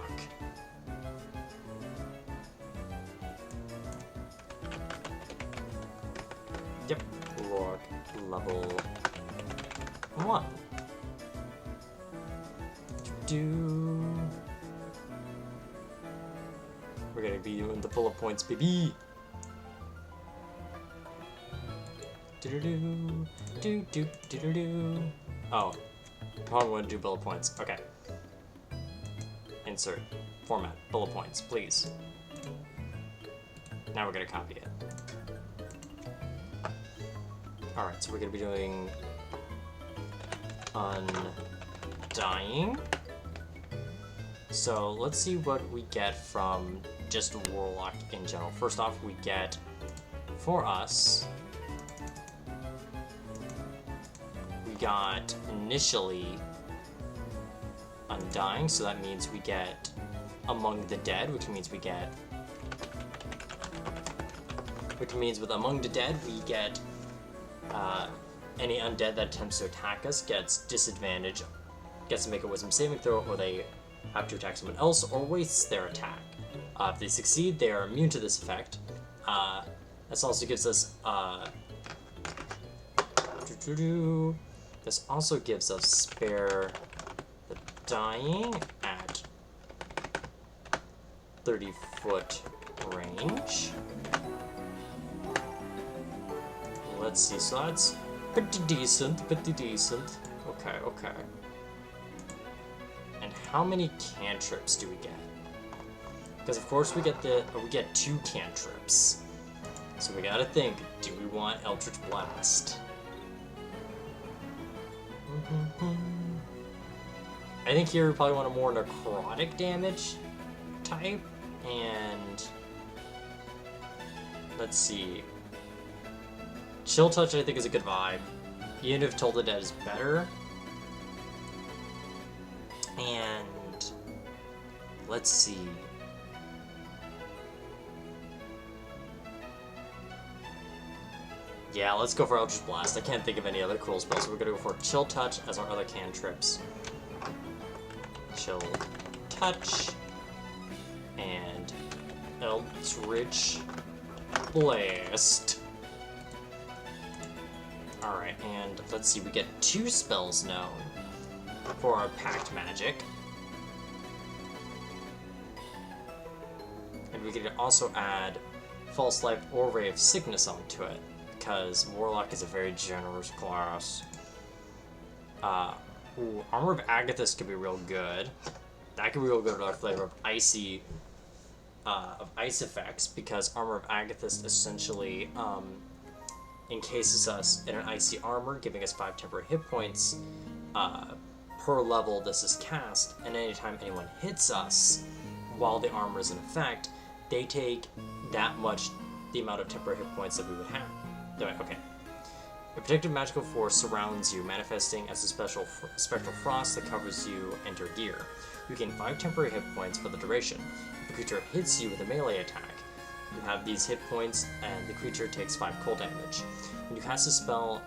Yep, Warlock level 1. We're going to be doing the bullet points, baby. Oh, I want to do bullet points. Okay. Insert. Format. Bullet points, please. Now we're going to copy it. Alright, so we're going to be doing Undying. So let's see what we get from just Warlock in general. First off, we get, for us, we got initially Undying, so that means we get Among the Dead, which means with Among the Dead, we get any undead that attempts to attack us gets disadvantage, gets to make a wisdom saving throw, or they have to attack someone else, or wastes their attack. If they succeed, they are immune to this effect. This also gives us this also gives us Spare the Dying at 30-foot range. Let's see, so that's pretty decent. Okay. And how many cantrips do we get? Because of course we get 2 cantrips. So we gotta think, do we want Eldritch Blast? I think here we probably want a more necrotic damage type, and let's see. Chill Touch I think is a good vibe, even if Toll the Dead is better. And let's see. Yeah, let's go for Eldritch Blast. I can't think of any other cool spells, so we're gonna go for Chill Touch as our other cantrips. Chill Touch and Eldritch Blast. Alright, and let's see, we get 2 spells known for our Pact Magic. And we could also add False Life or Ray of Sickness onto it, because Warlock is a very generous class. Armor of Agathis could be real good. That could be real good with our flavor of ice effects, because Armor of Agathis essentially encases us in an icy armor, giving us 5 temporary hit points per level this is cast, and anytime anyone hits us while the armor is in effect, they take that much, the amount of temporary hit points that we would have. Okay. A protective magical force surrounds you, manifesting as a spectral frost that covers you and your gear. You gain 5 temporary hit points for the duration. If a creature hits you with a melee attack, you have these hit points, and the creature takes 5 cold damage. When you cast a spell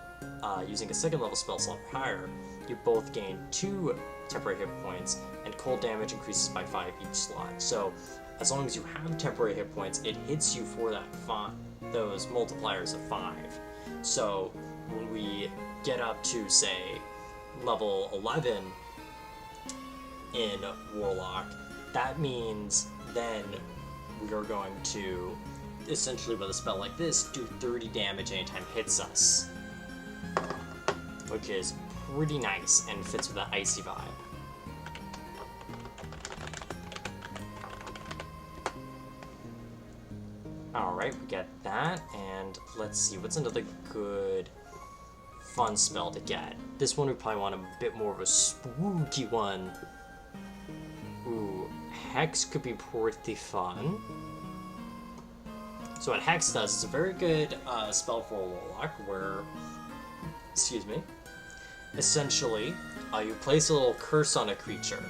using a 2nd level spell slot or higher, you both gain 2 temporary hit points, and cold damage increases by 5 each slot. So, as long as you have temporary hit points, it hits you for that those multipliers of 5. So, when we get up to, say, level 11 in Warlock, that means then we are going to, essentially with a spell like this, do 30 damage anytime it hits us, which is pretty nice and fits with that icy vibe. Alright, we get that, and let's see, what's another good fun spell to get? This one we probably want a bit more of a spooky one. Ooh, Hex could be pretty fun. So what Hex does is a very good spell for a Warlock, where, essentially, you place a little curse on a creature,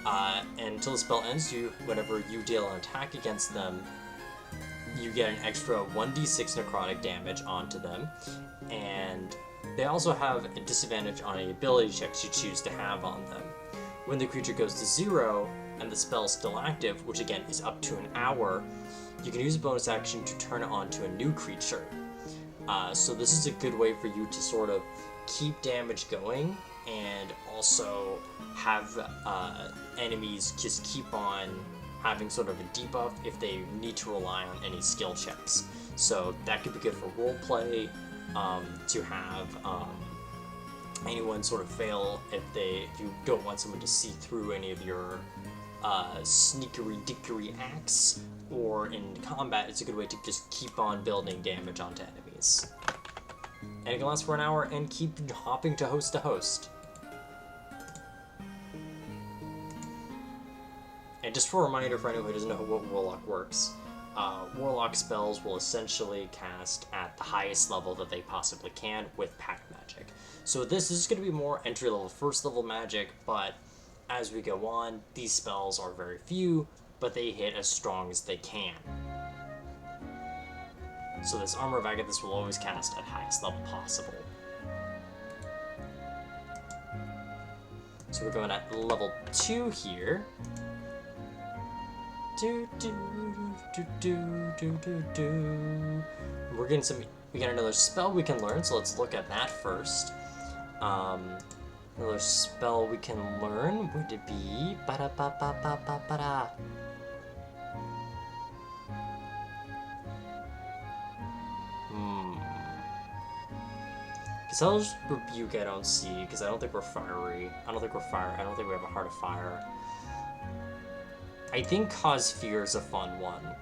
and until the spell ends, whenever you deal an attack against them, you get an extra 1d6 necrotic damage onto them, and they also have a disadvantage on any ability checks you choose to have on them. When the creature goes to 0 and the spell is still active, which again is up to an hour, you can use a bonus action to turn it on to a new creature. So this is a good way for you to sort of keep damage going, and also have enemies just keep on having sort of a debuff if they need to rely on any skill checks. So that could be good for roleplay, to have anyone sort of fail if you don't want someone to see through any of your sneakery dickery acts, or in combat it's a good way to just keep on building damage onto enemies. And it can last for an hour and keep hopping to host. And just for a reminder for anyone who doesn't know what Warlock works, Warlock spells will essentially cast at the highest level that they possibly can with Pact Magic. So this is going to be more entry-level, first-level magic, but as we go on, these spells are very few, but they hit as strong as they can. So this Armor of Agathis will always cast at highest level possible. So we're going at level 2 here. We got another spell we can learn, so let's look at that first. Another spell we can learn, would it be Castella's Rebuke I don't see, because I don't think we're fiery. I don't think we have a Heart of Fire. I think Cause Fear is a fun one.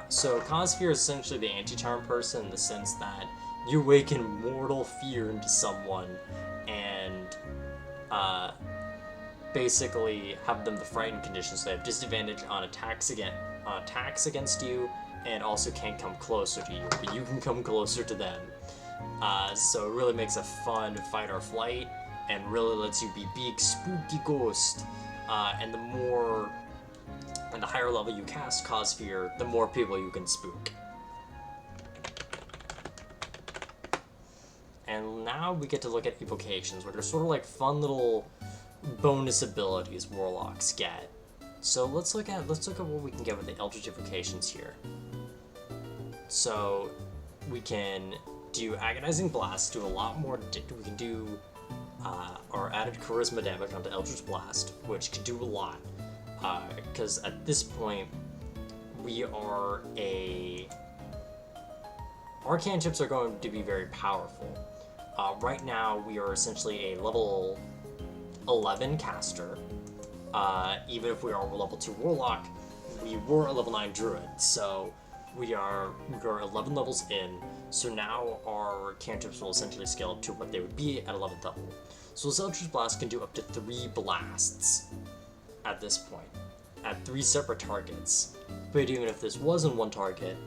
So Cause Fear is essentially the anti-charm person, in the sense that you awaken mortal fear into someone and basically have them the frightened condition, so they have disadvantage on attacks against you, and also can't come closer to you, but you can come closer to them. So it really makes a fun fight or flight, and really lets you be big spooky ghost. And the higher level you cast Cause Fear, the more people you can spook. And now we get to look at evocations, which are sort of like fun little bonus abilities Warlocks get. So let's look at what we can get with the Eldritch Evocations here. So we can do Agonizing Blast, do a lot more. We can do our added Charisma damage onto Eldritch Blast, which can do a lot. Because at this point, we are our cantrips are going to be very powerful. Right now, we are essentially a level 11 caster. Even if we are a level 2 Warlock, we were a level 9 Druid, so we are 11 levels in, so now our cantrips will essentially scale up to what they would be at 11th level. So this Eldritch Blast can do up to 3 blasts at this point, at 3 separate targets. But even if this wasn't one target,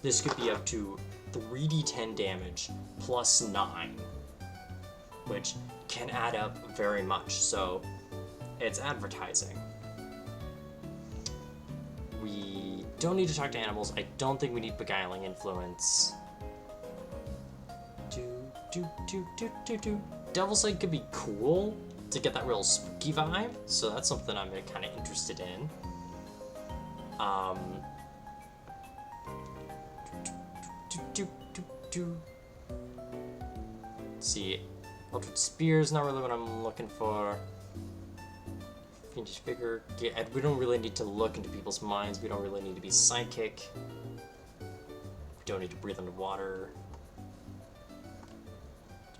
this could be up to 3d10 damage plus 9, which can add up very much, so it's advertising. We don't need to talk to animals. I don't think we need Beguiling Influence. Devil's Sight could be cool to get that real spooky vibe, so that's something I'm kind of interested in. Let's see, Eldritch Spear is not really what I'm looking for. Fiendish Vigor. Yeah, we don't really need to look into people's minds. We don't really need to be psychic. We don't need to breathe underwater.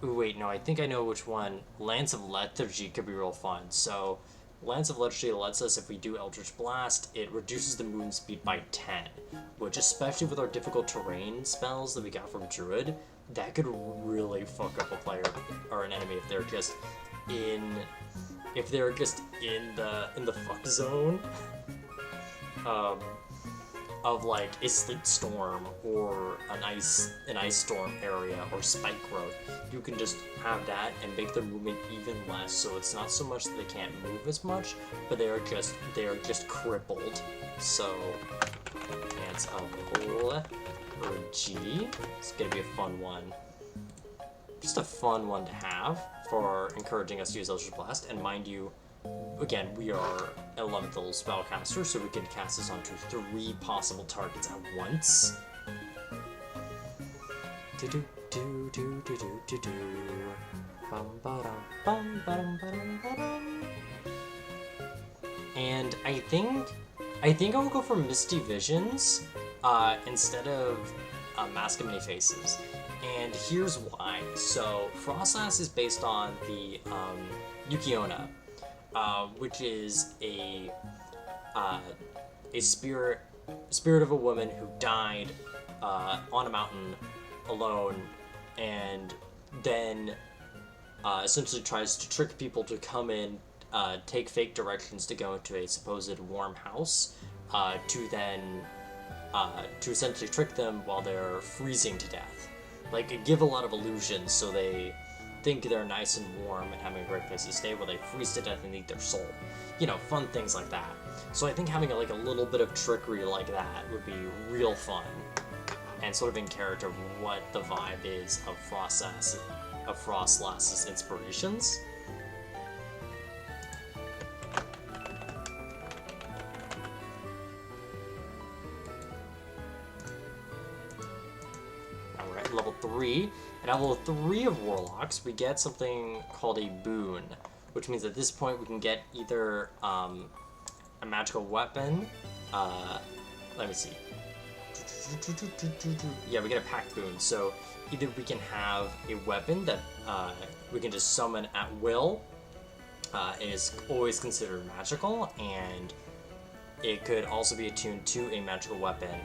Ooh, wait, no, I think I know which one. Lance of Lethargy could be real fun. So, Lance of Lethargy lets us, if we do Eldritch Blast, it reduces the movement speed by 10, which, especially with our difficult terrain spells that we got from Druid, that could really fuck up a player or an enemy if they're just in the fuck zone of like a Sleet Storm or an ice storm area or spike growth. You can just have that and make their movement even less, so it's not so much that they can't move as much, but they are just crippled. So Lance of Lethargy. It's gonna be a fun one. Just a fun one to have for encouraging us to use Eldritch Blast. And mind you, again, we are 11th level spellcaster, so we can cast this onto 3 possible targets at once. And I think I will go for Misty Visions instead of Mask of Many Faces. And here's why. So, Frosslass is based on the Yukiona, which is a spirit of a woman who died on a mountain alone, and then essentially tries to trick people to come in, take fake directions to go into a supposed warm house, to essentially trick them while they're freezing to death. Like, give a lot of illusions so they think they're nice and warm and having a great place to stay while they freeze to death and eat their soul. You know, fun things like that. So I think having like a little bit of trickery like that would be real fun, and sort of in character of what the vibe is of Frosslass's inspirations. Level 3, and at level 3 of Warlocks, we get something called a boon, which means at this point we can get either a magical weapon, let me see, yeah, we get a pact boon, so either we can have a weapon that we can just summon at will, and is always considered magical, and it could also be attuned to a magical weapon.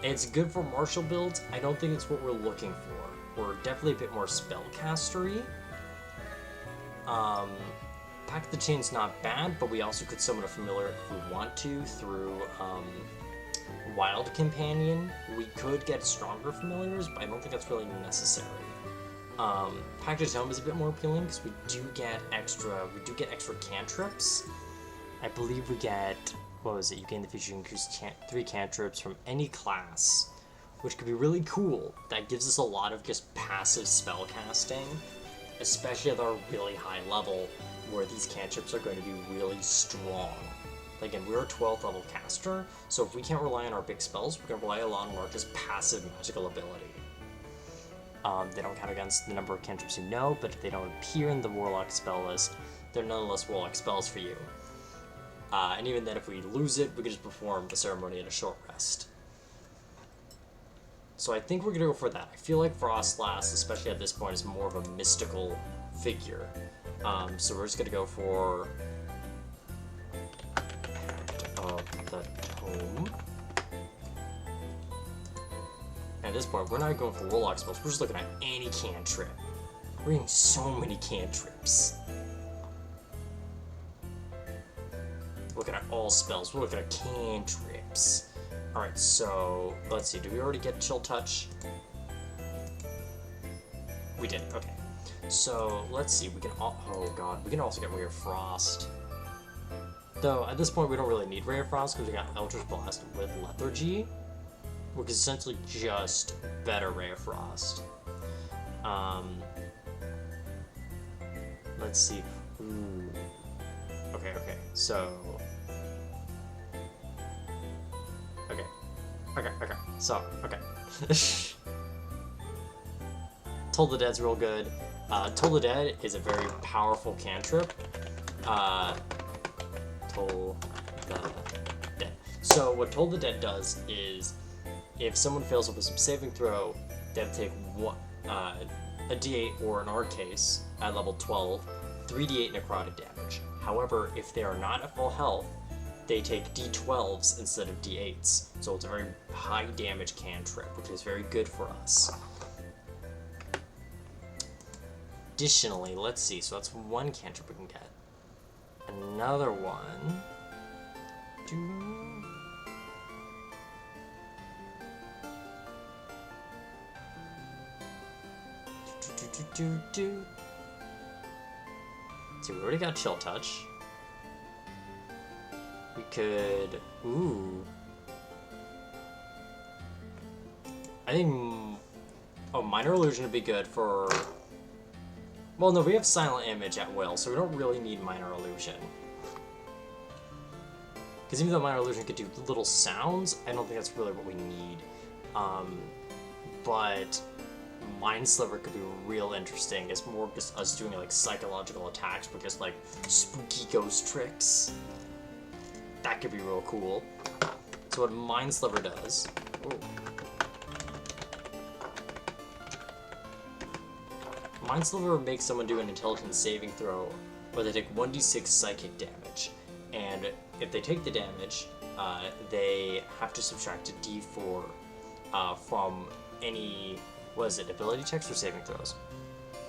It's good for martial builds. I don't think it's what we're looking for. We're definitely a bit more spellcastery. Pack the Chain's not bad, but we also could summon a familiar if we want to through Wild Companion. We could get stronger familiars, but I don't think that's really necessary. Pact of Tome is a bit more appealing because we do get extra cantrips. I believe we get, what was it? You gain the feature to increase 3 cantrips from any class, which could be really cool. That gives us a lot of just passive spell casting, especially at our really high level, where these cantrips are going to be really strong. Again, we're a 12th level caster, so if we can't rely on our big spells, we can rely a lot on our just passive magical ability. They don't count against the number of cantrips you know, but if they don't appear in the Warlock spell list, they're nonetheless Warlock spells for you. And even then, if we lose it, we can just perform the ceremony at a short rest. So I think we're going to go for that. I feel like Frosslass, especially at this point, is more of a mystical figure. So we're just going to go for Head of the Tome. And at this point, we're not going for Warlock spells, we're just looking at any cantrip. We're getting so many cantrips. Looking at all spells, we're looking at cantrips. Alright, so let's see, did we already get Chill Touch? We did, okay. So let's see, we can oh god, we can also get Ray of Frost. Though at this point we don't really need Ray of Frost because we got Eldritch Blast with Lethargy, which is essentially just better Ray of Frost. Let's see. Ooh. Okay, so okay. Toll the Dead's real good. Toll the Dead is a very powerful cantrip. Toll the Dead. So what Toll the Dead does is, if someone fails a wisdom saving throw, they have to take a d8, or in our case, at level 12, 3d8 necrotic damage. However, if they are not at full health, they take d12s instead of d8s. So it's a very high damage cantrip, which is very good for us. Additionally, let's see, so that's one cantrip we can get. Another one. So we already got Chill Touch. We could... Ooh. I think... Oh, Minor Illusion would be good for... Well, no, we have Silent Image at will, so we don't really need Minor Illusion. Because even though Minor Illusion could do little sounds, I don't think that's really what we need. But Mind Sliver could be real interesting. It's more just us doing like psychological attacks, but just like spooky ghost tricks. That could be real cool. So what Mind Sliver does... Ooh. Mind Sliver makes someone do an intelligence saving throw where they take 1d6 psychic damage. And if they take the damage, they have to subtract a d4 from any, what is it, ability checks or saving throws?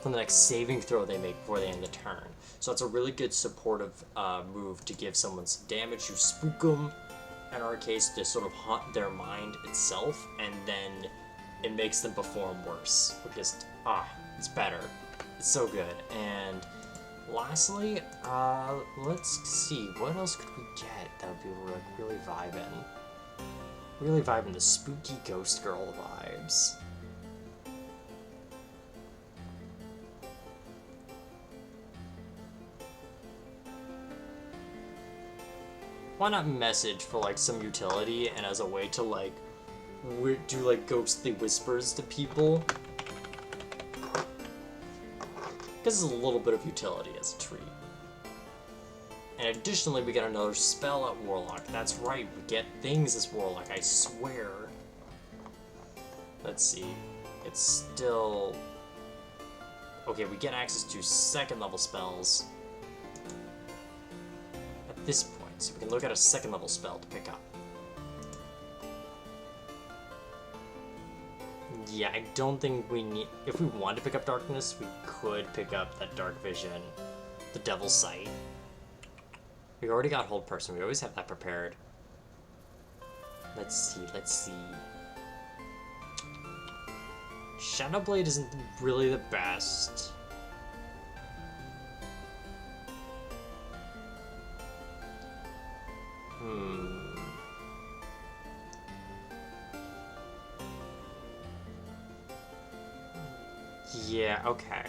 From the next saving throw they make before they end the turn. So it's a really good supportive move to give someone some damage, to spook them, in our case, to sort of haunt their mind itself, and then it makes them perform worse. Because, it's better. It's so good. And lastly, let's see, what else could we get that would be like really vibing? Really vibing the spooky ghost girl vibes. Why not Message for like some utility and as a way to like do like ghostly whispers to people? This is a little bit of utility as a treat. And additionally, we get another spell at Warlock. That's right, we get things as Warlock, I swear. Let's see. It's still... Okay, we get access to second level spells at this point. So we can look at a second level spell to pick up. Yeah, I don't think we need... If we wanted to pick up Darkness, we could pick up that Dark Vision, the Devil's Sight. We already got Hold Person. We always have that prepared. Let's see. Shadowblade isn't really the best. Yeah, okay.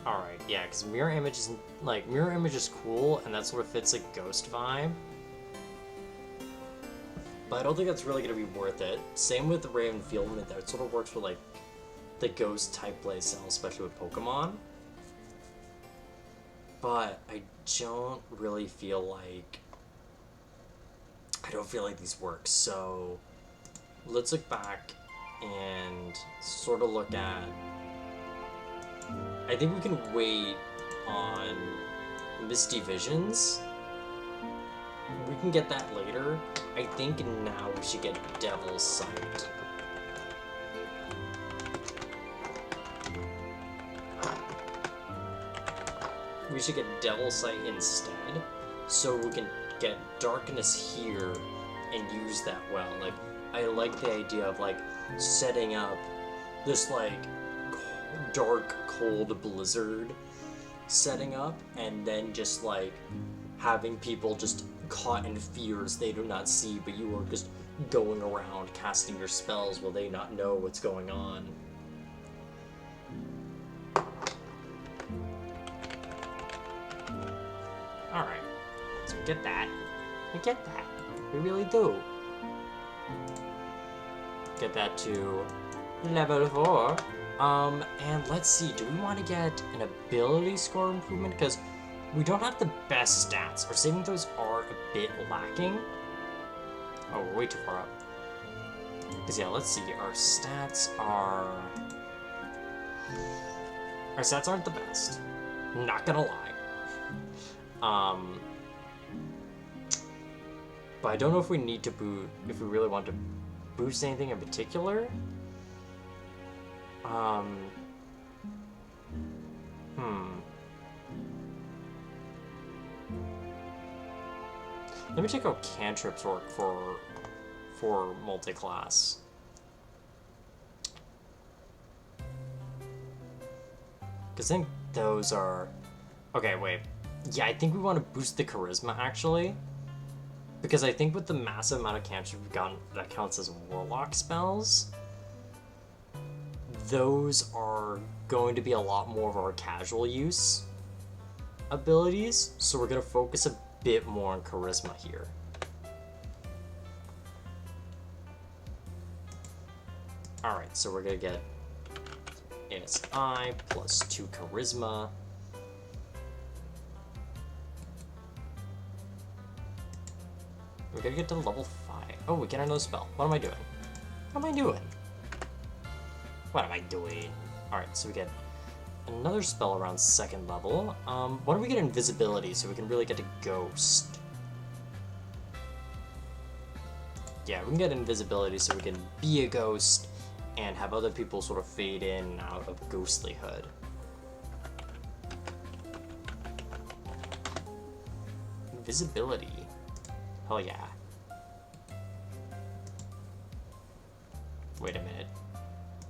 Alright, yeah, because mirror image is mirror image is cool, and that sort of fits like ghost vibe. But I don't think that's really gonna be worth it. Same with the Ray of Enfeeblement, that sort of works for like the ghost type playstyle, especially with Pokemon. But I don't really feel like these work. So let's look back and sort of look at. I think we can wait on Misty Visions. We can get that later. I think now we should get Devil's Sight. We should get Devil's Sight instead, so we can get Darkness here and use that well. Like, I like the idea of like setting up this like dark, cold blizzard setting up, and then just like having people just caught in fears they do not see, but you are just going around casting your spells while they not know what's going on. Alright, so we get that. We get that. We really do. Get that to level 4. And let's see, do we want to get an ability score improvement? Because we don't have the best stats. Our saving throws are a bit lacking. Oh, we're way too far up. Because yeah, let's see, our stats aren't the best. Not gonna lie. But I don't know if we need to if we really want to boost anything in particular. Let me check out cantrips work for multiclass. Because I think those are... Okay, wait. Yeah, I think we want to boost the charisma, actually. Because I think with the massive amount of cantrips we've gotten, that counts as warlock spells. Those are going to be a lot more of our casual use abilities, so we're going to focus a bit more on charisma here. Alright, so we're going to get ASI plus 2 charisma. We're going to get to level 5. Oh, we get another spell. What am I doing? What am I doing? What am I doing? Alright, so we get another spell around 2nd level. Why don't we get invisibility so we can really get to ghost? Yeah, we can get invisibility so we can be a ghost and have other people sort of fade in and out of ghostlyhood. Invisibility. Hell yeah. Wait a minute.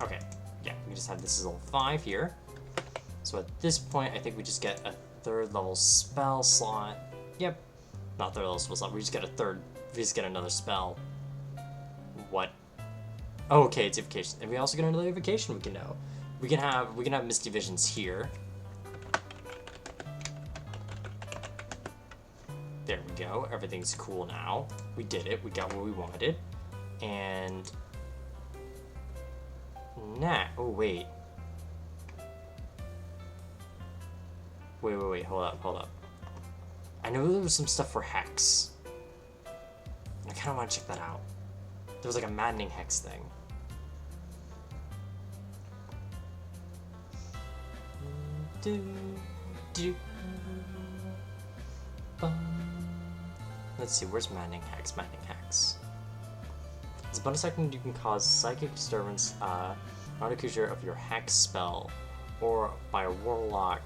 Okay, yeah, we just have this as level 5 here. So at this point, I think we just get a 3rd level spell slot. Yep, not 3rd level spell slot. We just get another spell. What? Oh, okay, it's evocation, and we also get another evocation. We can know. We can have Misty Visions here. There we go. Everything's cool now. We did it. We got what we wanted, and nah. Oh wait. Wait, hold up. I know there was some stuff for Hex. I kind of want to check that out. There was like a Maddening Hex thing. Let's see, where's Maddening Hex? Maddening Hex. As a bonus action, you can cause psychic disturbance on a creature of your Hex spell, or by a Warlock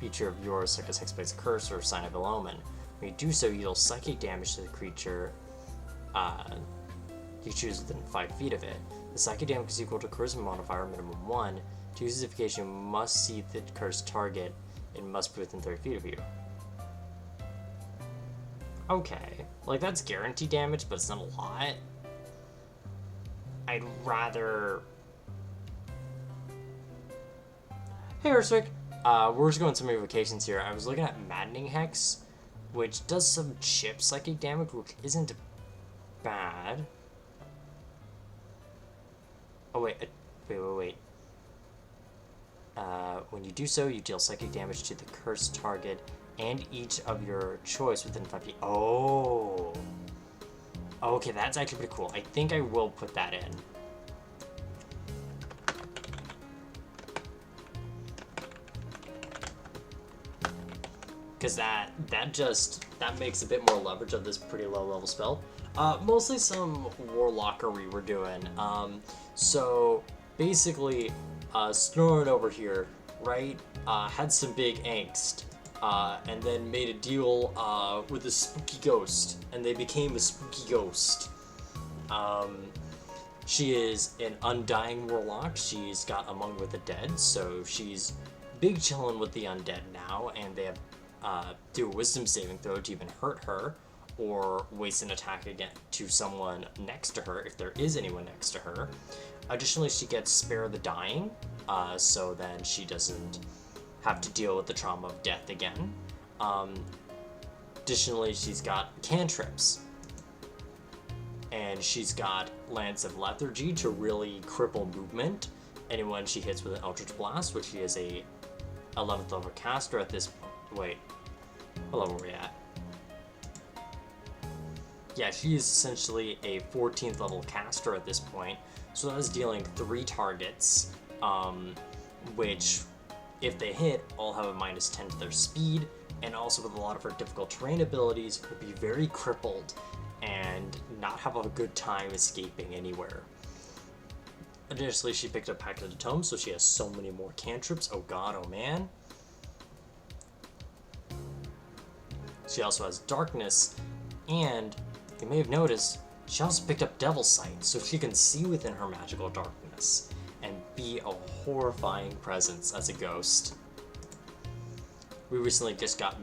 feature of yours, such as Hexblade's Curse or Sign of Ill Omen. When you do so, you deal psychic damage to the creature you choose within 5 feet of it. The psychic damage is equal to Charisma modifier minimum 1. To use this evocation, you must see the cursed target. It must be within 30 feet of you. Okay, like that's guaranteed damage, but it's not a lot. I'd rather... Hey, Urswick. We're just going summer vacations here. I was looking at Maddening Hex, which does some chip psychic damage, which isn't bad. Oh, wait. Wait. When you do so, you deal psychic damage to the cursed target and each of your choice within 5 feet. Oh. Okay, that's actually pretty cool. I think I will put that in. Because that makes a bit more leverage of this pretty low level spell. Mostly some warlockery we're doing. So basically, Snorunt over here, right, had some big angst, and then made a deal with a spooky ghost, and they became a spooky ghost. She is an undying warlock. She's got Among with the Dead, so she's big chillin' with the undead now, and they have do a wisdom saving throw to even hurt her, or waste an attack again to someone next to her if there is anyone next to her. Additionally, she gets Spare the Dying, so then she doesn't have to deal with the trauma of death again. Additionally, she's got cantrips, and she's got Lance of Lethargy to really cripple movement anyone she hits with an Eldritch Blast, which she is a 11th level caster at this point. Wait, what level are we at? Yeah, she is essentially a 14th level caster at this point, so that is dealing 3 targets, which, if they hit, all have a -10 to their speed, and also with a lot of her difficult terrain abilities, will be very crippled and not have a good time escaping anywhere. Additionally, she picked up Pact of the Tome, so she has so many more cantrips. Oh god, oh man. She also has Darkness, and you may have noticed, she also picked up Devil's Sight, so she can see within her magical darkness and be a horrifying presence as a ghost. We recently just got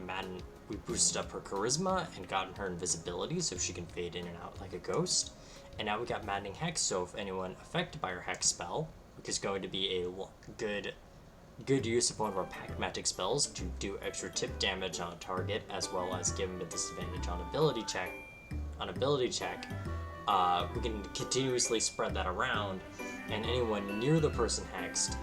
we boosted up her charisma and gotten her invisibility so she can fade in and out like a ghost. And now we got Maddening Hex, so if anyone affected by her Hex spell, which is going to be a good use of one of our pragmatic spells to do extra tip damage on a target, as well as give him a disadvantage on ability check, we can continuously spread that around, and anyone near the person hexed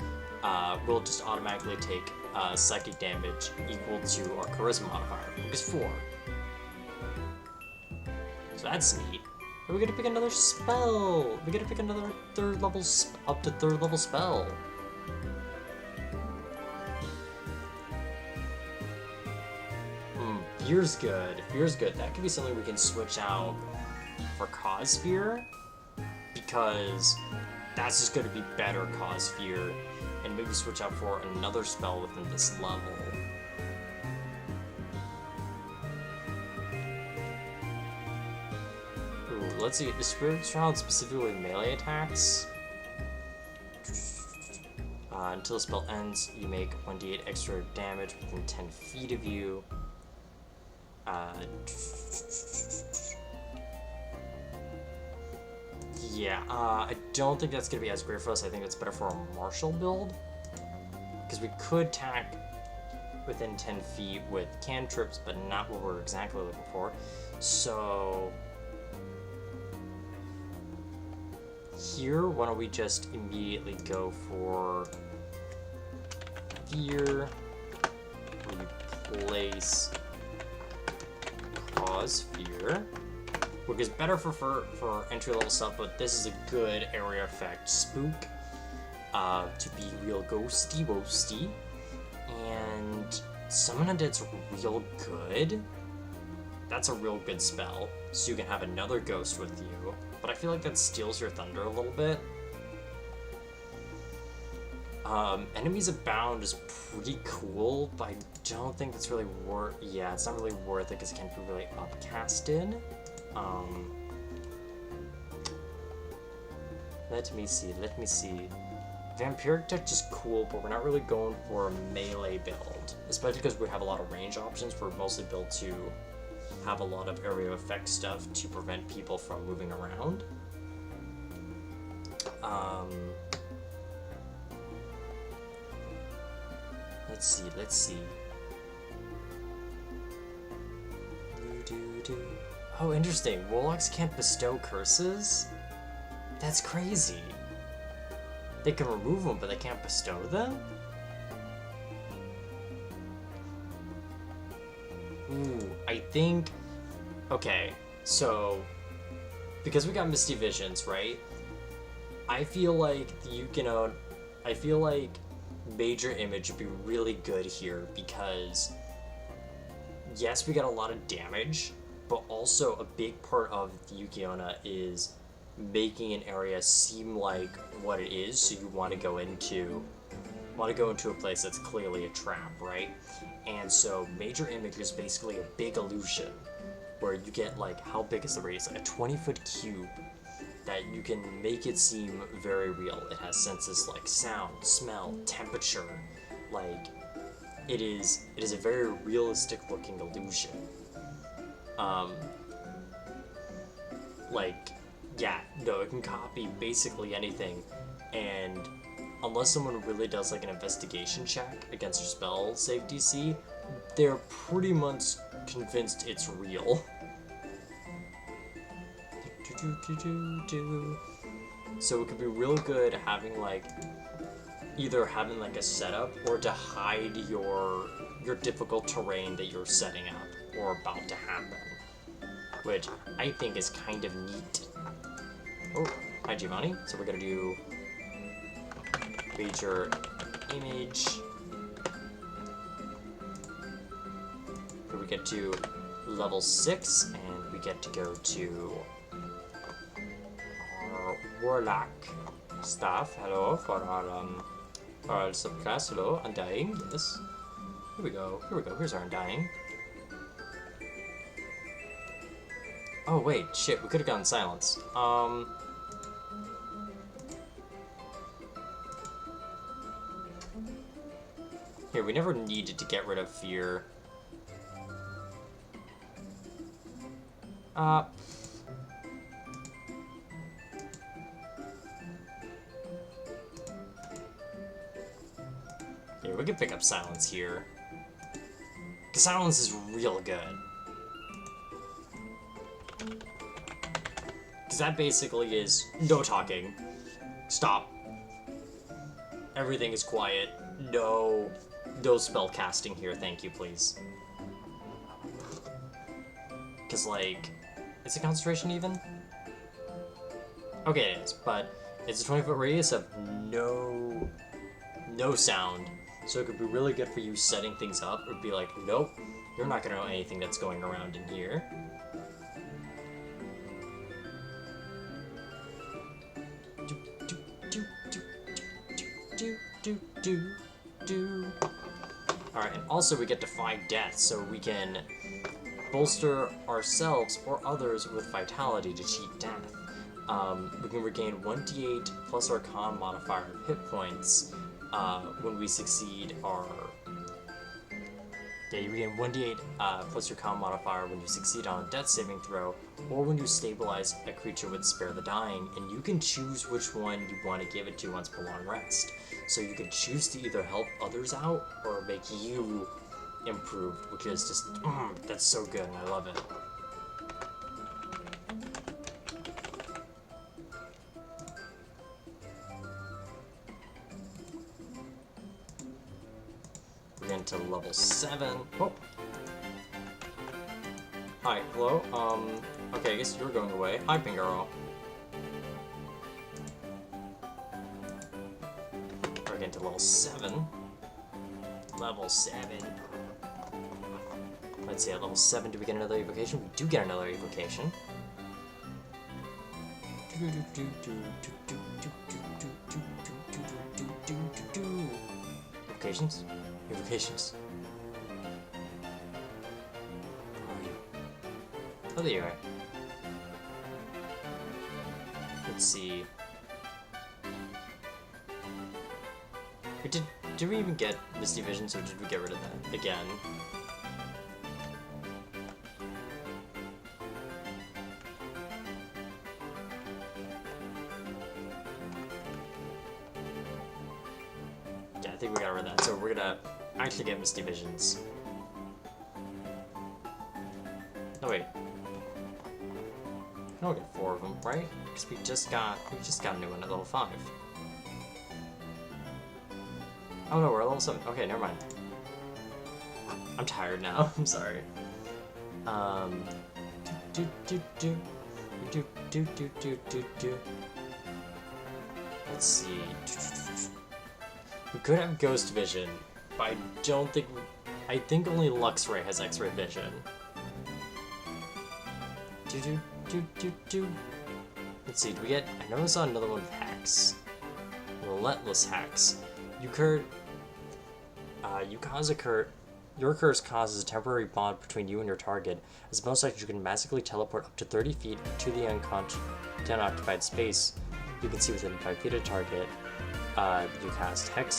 will just automatically take psychic damage equal to our charisma modifier, which is 4. So that's neat. But we get to pick another spell. We get to pick another up to third level spell. Fear's good. Fear's good. That could be something we can switch out for Cause Fear, because that's just going to be better Cause Fear, and maybe switch out for another spell within this level. Ooh, let's see. The Spirit Shroud specifically melee attacks. Until the spell ends, you make 1d8 extra damage within 10 feet of you. I don't think that's going to be as great for us. I think it's better for a martial build, because we could tack within 10 feet with cantrips, but not what we're exactly looking for. So here, why don't we just immediately go for Fear, replace Cause Fear, which is better for entry-level stuff, but this is a good area effect spook to be real ghosty-wosty. And Summon Undead's real good. That's a real good spell, so you can have another ghost with you, but I feel like that steals your thunder a little bit. Enemies Abound is pretty cool, but I don't think it's really worth. Yeah, it's not really worth it because it can't be really upcasted. Let me see. Vampiric Touch is cool, but we're not really going for a melee build, especially because we have a lot of range options. We're mostly built to have a lot of area effect stuff to prevent people from moving around. let's see. Oh, interesting. Warlocks can't bestow curses? That's crazy. They can remove them, but they can't bestow them? Ooh, I think... Okay, so... Because we got Misty Visions, right? I feel like I feel like Major Image would be really good here because... Yes, we got a lot of damage, but also a big part of the Yuki-onna is making an area seem like what it is, so you want to go into a place that's clearly a trap, right? And so Major Image is basically a big illusion where you get, like, how big is the radius? Like a 20-foot cube that you can make it seem very real. It has senses like sound, smell, temperature. Like, it is a very realistic looking illusion. Like, yeah, no, it can copy basically anything, and unless someone really does like an investigation check against your spell save DC, they're pretty much convinced it's real. So it could be real good having like either having like a setup or to hide your difficult terrain that you're setting up or about to happen, which I think is kind of neat. Oh, hi Giovanni. So we're gonna do Major Image. Here we get to level 6, and we get to go to our Warlock staff. Hello for our subclass. Hello, Undying. Yes. Here we go. Here's our Undying. Oh wait, shit. We could have gotten silence. Here, we never needed to get rid of fear. Here, we can pick up silence here. Because silence is real good. Because that basically is no talking. Stop. Everything is quiet. No spell casting here, thank you, please. Because, like, is it concentration even? Okay, it is, but it's a 20-foot radius of no sound. So it could be really good for you setting things up. It would be like, nope, you're not gonna know anything that's going around in here. Alright, and also we get Defy Death, so we can bolster ourselves or others with Vitality to cheat death. We can regain 1d8 plus our con modifier of hit points when we succeed our... Yeah, you regain 1d8 plus your con modifier when you succeed on a death saving throw, or when you stabilize a creature with Spare the Dying, and you can choose which one you want to give it to once Prolonged Rest. So you can choose to either help others out or make you improved, which is just, that's so good, and I love it. We're getting to level 7. Oh. Hi, hello, okay, I guess you're going away. Hi, Pingaro. We're getting to level 7. Level 7. Let's see, at level 7, do we get another evocation? We do get another evocation. Evocations? Evocations. Oh, there you are. Let's see. Did we even get Misty Visions, or did we get rid of that again? Yeah, I think we got rid of that. So we're gonna actually get Misty Visions. Oh wait. I don't get 4 of them, right? Because we just got a new one at level 5. Oh no, we're at level 7. Okay, never mind. I'm tired now. I'm sorry. Let's see. We could have Ghost Vision, but I don't think. I think only Luxray has X-ray vision. Let's see. Do we get? I know I saw another one with Hex. Relentless Hex. You cause a curse. Your curse causes a temporary bond between you and your target. As a bonus action, you can magically teleport up to 30 feet to the unoccupied space you can see within 5 feet of target. You cast Hex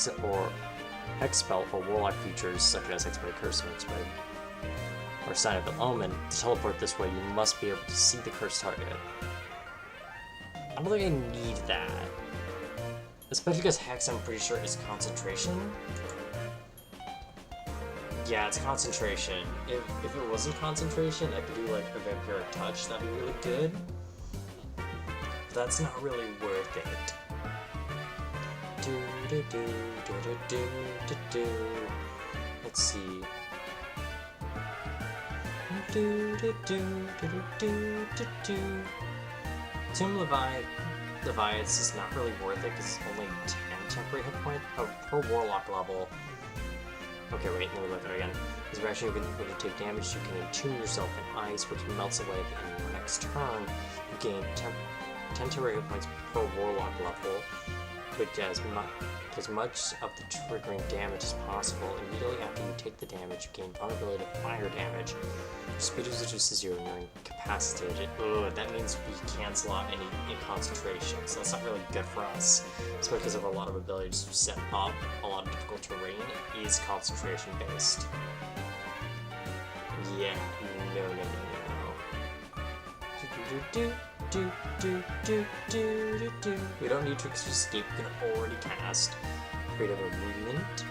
spell or Warlock features such as Hexblade Curse or Sign of an Omen. To teleport this way, you must be able to see the cursed target. I don't think I need that. Especially because Hex, I'm pretty sure, is concentration. Yeah, it's concentration. If it wasn't concentration, I could do like a Vampiric Touch, that'd be really good. But that's not really worth it. Let's see. Tomb Leviathan is not really worth it because it's only 10 temporary hit points per Warlock level. Okay, wait, let me look at it again. As a reaction, when you take damage, you can attune yourself in ice, which melts away at the end of your next turn. You gain 10 temporary hit points per Warlock level, which as much of the triggering damage as possible. Immediately after you take the damage, you gain vulnerability to fire damage. Your speed is reduced to 0 and you're incapacitated. Ugh, that means we cancel out any concentration, so that's not really good for us. Especially because of a lot of abilities to set up a lot of difficult terrain is concentration based. Yeah, no. We don't need Trickster's Escape, we can already cast Freedom of Movement.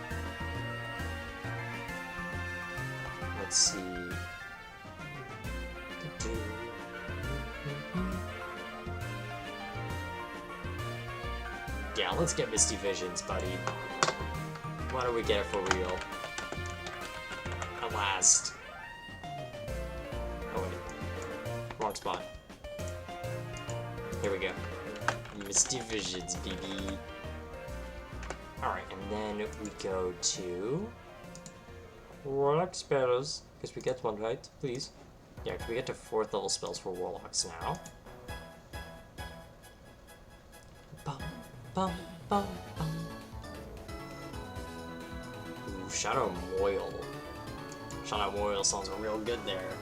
Let's see. Yeah, let's get Misty Visions, buddy. Why don't we get it for real? At last. Oh wait. Wrong spot. Here we go. Misty Visions, baby. Alright, and then we go to Warlock spells. Because we get one, right? Please. Yeah, can we get to 4th level spells for Warlocks now? Bum, bum, bum, bum. Ooh, Shadow Moil. Shadow Moil sounds real good there.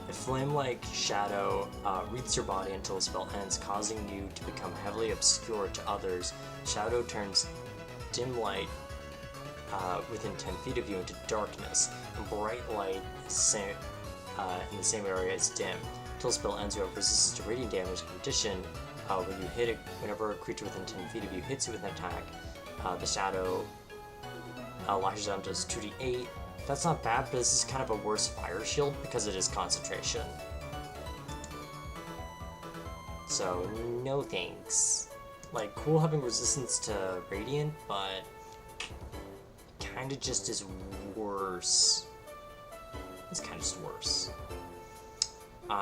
A flame-like shadow wreaths your body until the spell ends, causing you to become heavily obscure to others. Shadow turns dim light within 10 feet of you into darkness, and bright light in the same area is dim. Until the spell ends, you have resistance to radiant damage. In addition, whenever a creature within 10 feet of you hits you with an attack, the shadow lashes out and does 2d8. That's not bad, but this is kind of a worse fire shield because it is concentration. So, no thanks. Like, cool having resistance to radiant, but kinda just is worse. It's kinda just worse.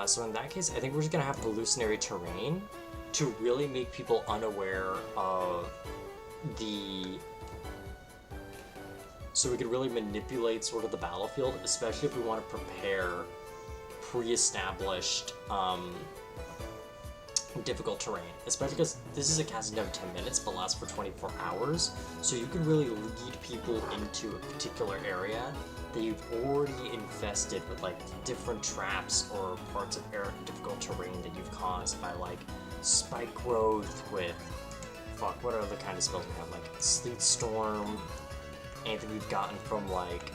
So in that case, I think we're just gonna have hallucinatory terrain to really make people unaware of the... So we could really manipulate sort of the battlefield, especially if we want to prepare pre-established difficult terrain. Especially because this is a casting time of 10 minutes, but lasts for 24 hours. So you can really lead people into a particular area that you've already infested with like different traps or parts of difficult terrain that you've caused by like spike growth with, fuck, what other kind of spells we have? Like Sleet Storm, anything we've gotten from like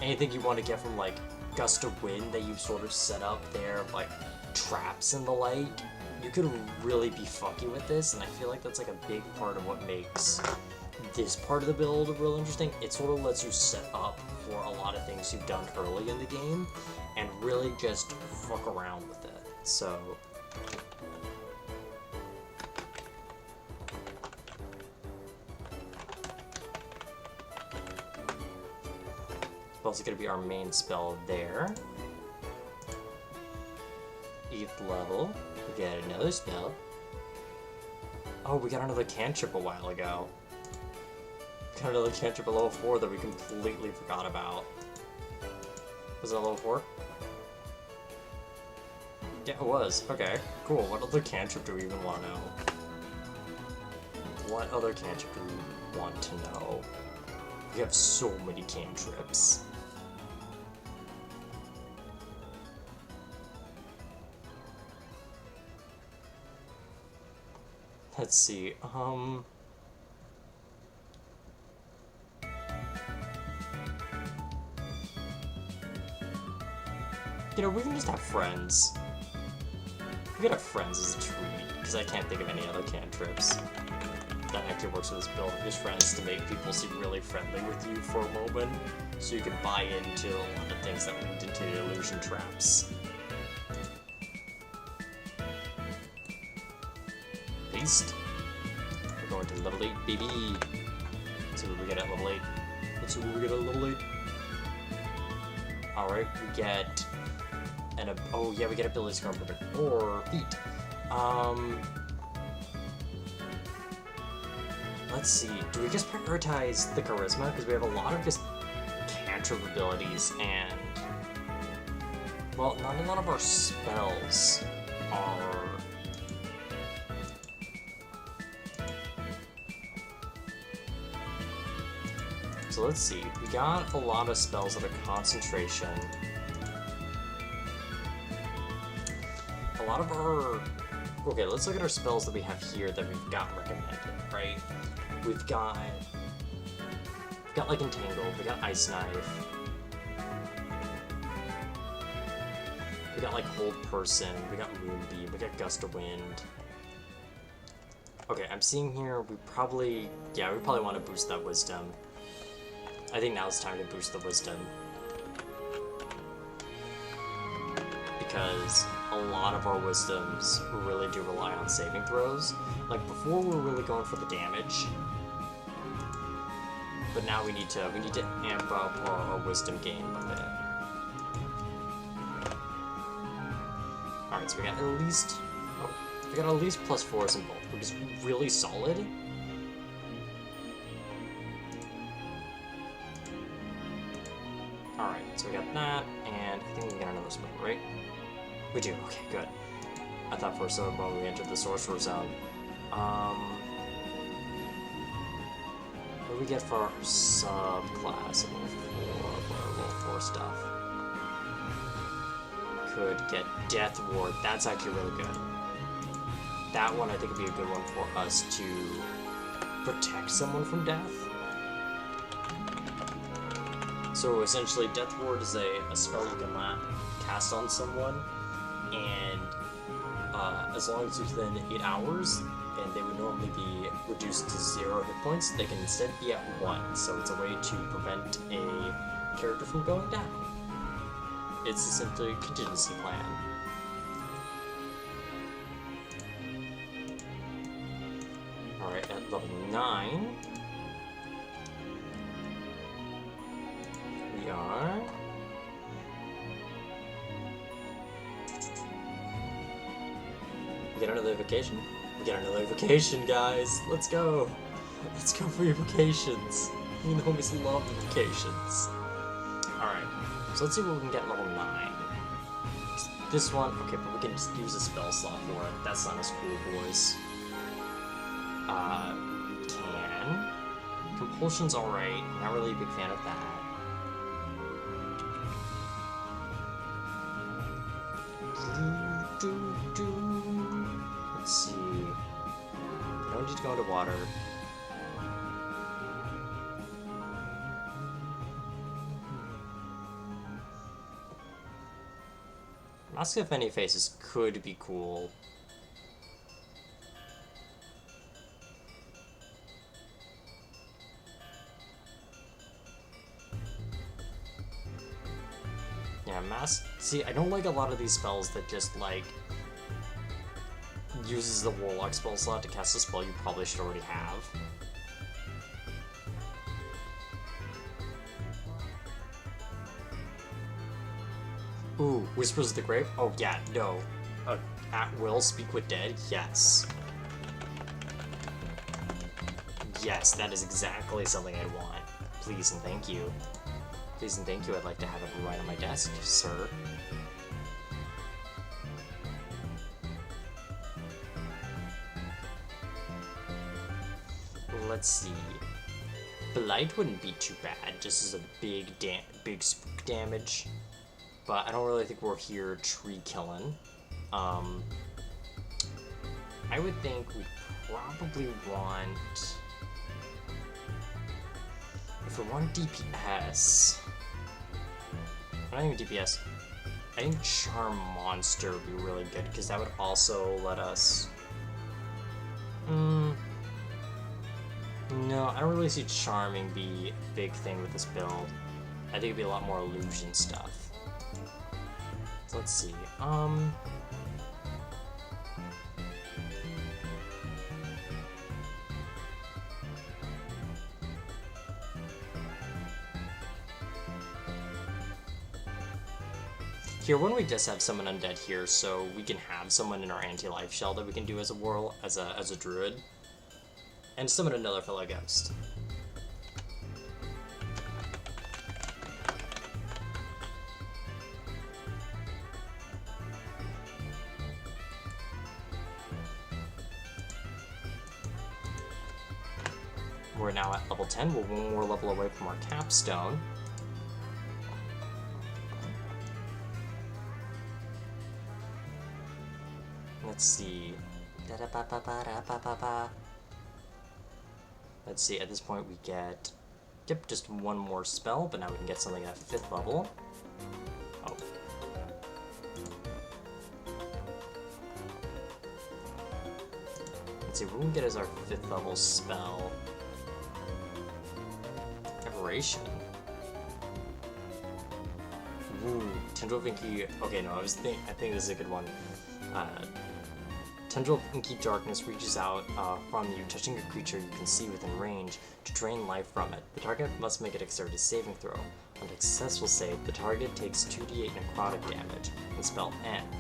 anything you want to get from like Gust of Wind that you've sort of set up there, like traps and the like, you could really be fucky with this, and I feel like that's like a big part of what makes this part of the build real interesting. It sort of lets you set up for a lot of things you've done early in the game, and really just fuck around with it. So spell's gonna be our main spell there. 8th level, we get another spell. Oh, we got another cantrip a while ago. Got another cantrip at level 4 that we completely forgot about. Was that level 4? Yeah, it was. Okay, cool. What other cantrip do we even want to know? What other cantrip do we want to know? We have so many cantrips. Let's see, you know, we can just have friends. We could have friends as a treat, because I can't think of any other cantrips that actually works with this build. Just friends to make people seem really friendly with you for a moment, so you can buy into a lot of things that lead into the illusion traps. Beast. We're going to level 8, baby. Let's see what we get at level 8. Let's see what we get at level 8. Alright, we get oh yeah, we get ability score improvement or feat. Let's see, do we just prioritize the charisma? Because we have a lot of just cantrip abilities, and well, not a lot of our spells are so let's see, we got a lot of spells that are concentration. A lot of our... Okay, let's look at our spells that we have here that we've got recommended, right? We've got like Entangled, we got Ice Knife. We got like Hold Person, we got Moonbeam, we got Gust of Wind. Okay, I'm seeing here we probably want to boost that Wisdom. I think now it's time to boost the Wisdom. Because a lot of our Wisdoms really do rely on saving throws. Like, before we were really going for the damage. But now we need to amp up our Wisdom gain a bit. Alright, so we got at least... Oh, we got at least +4s in both, which is really solid. Alright, so we got that, and I think we got another spell, right? We do, okay, good. I thought for a moment we entered the Sorcerer Zone. What do we get for our subclass of level 4, for our level 4 stuff? Could get Death Ward, that's actually really good. That one I think would be a good one for us to protect someone from death. So essentially, Death Ward is a spell you can cast on someone, and as long as it's within 8 hours, and they would normally be reduced to 0 hit points, they can instead be at 1, so it's a way to prevent a character from going down. It's essentially a contingency plan. Alright, at level 9, we are... We get another vacation. We get another vacation, guys. Let's go. Let's go for your vacations. Me and the homies love the vacations. Alright, so let's see what we can get at level 9. This one, okay, but we can just use a spell slot for it. That's not as cool, boys. Can. Compulsion's alright. Not really a big fan of that. Let's see. I don't need to go into water. I'm Mask of Many Faces could be cool. Yeah, Mask... See, I don't like a lot of these spells that just, like, uses the Warlock spell slot to cast a spell you probably should already have. Ooh, Whispers of the Grave? Oh, yeah, no. At will, speak with dead? Yes. Yes, that is exactly something I want. Please and thank you. Please and thank you, I'd like to have it right on my desk, sir. Let's see. Blight wouldn't be too bad, just as a big spook damage. But I don't really think we're here tree killing. I would think we probably want... If we want DPS... Not even DPS. I think Charm Monster would be really good, because that would also let us... No, I don't really see Charming be a big thing with this build. I think it'd be a lot more illusion stuff. So let's see. Here, when we just have someone undead here, so we can have someone in our anti-life shell that we can do as a as a druid, and summon another fellow ghost. We're now at level 10. We're one more level away from our capstone. Let's see. Let's see, at this point we get, yep, just one more spell, but now we can get something at 5th level. Oh. Let's see, what we can get as our 5th level spell. Aberration. Ooh, Tendril of Inky, okay, no, I think this is a good one. Tendril of Inky Darkness reaches out from you, touching a creature you can see within range to drain life from it. The target must make a dexterity saving throw. On a successful save, the target takes 2d8 necrotic damage, and the spell ends.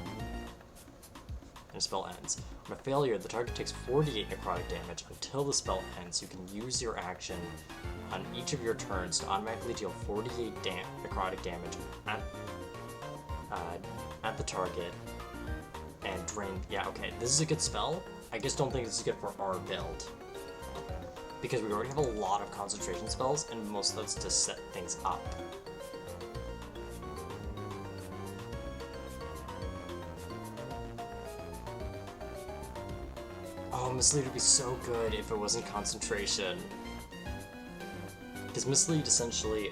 On a failure, the target takes 4d8 necrotic damage until the spell ends. You can use your action on each of your turns to automatically deal 48 necrotic damage at the target. And drain, yeah, okay, this is a good spell. I just don't think this is good for our build. Because we already have a lot of concentration spells, and most of those to set things up. Oh, Mislead would be so good if it wasn't concentration. Because Mislead essentially,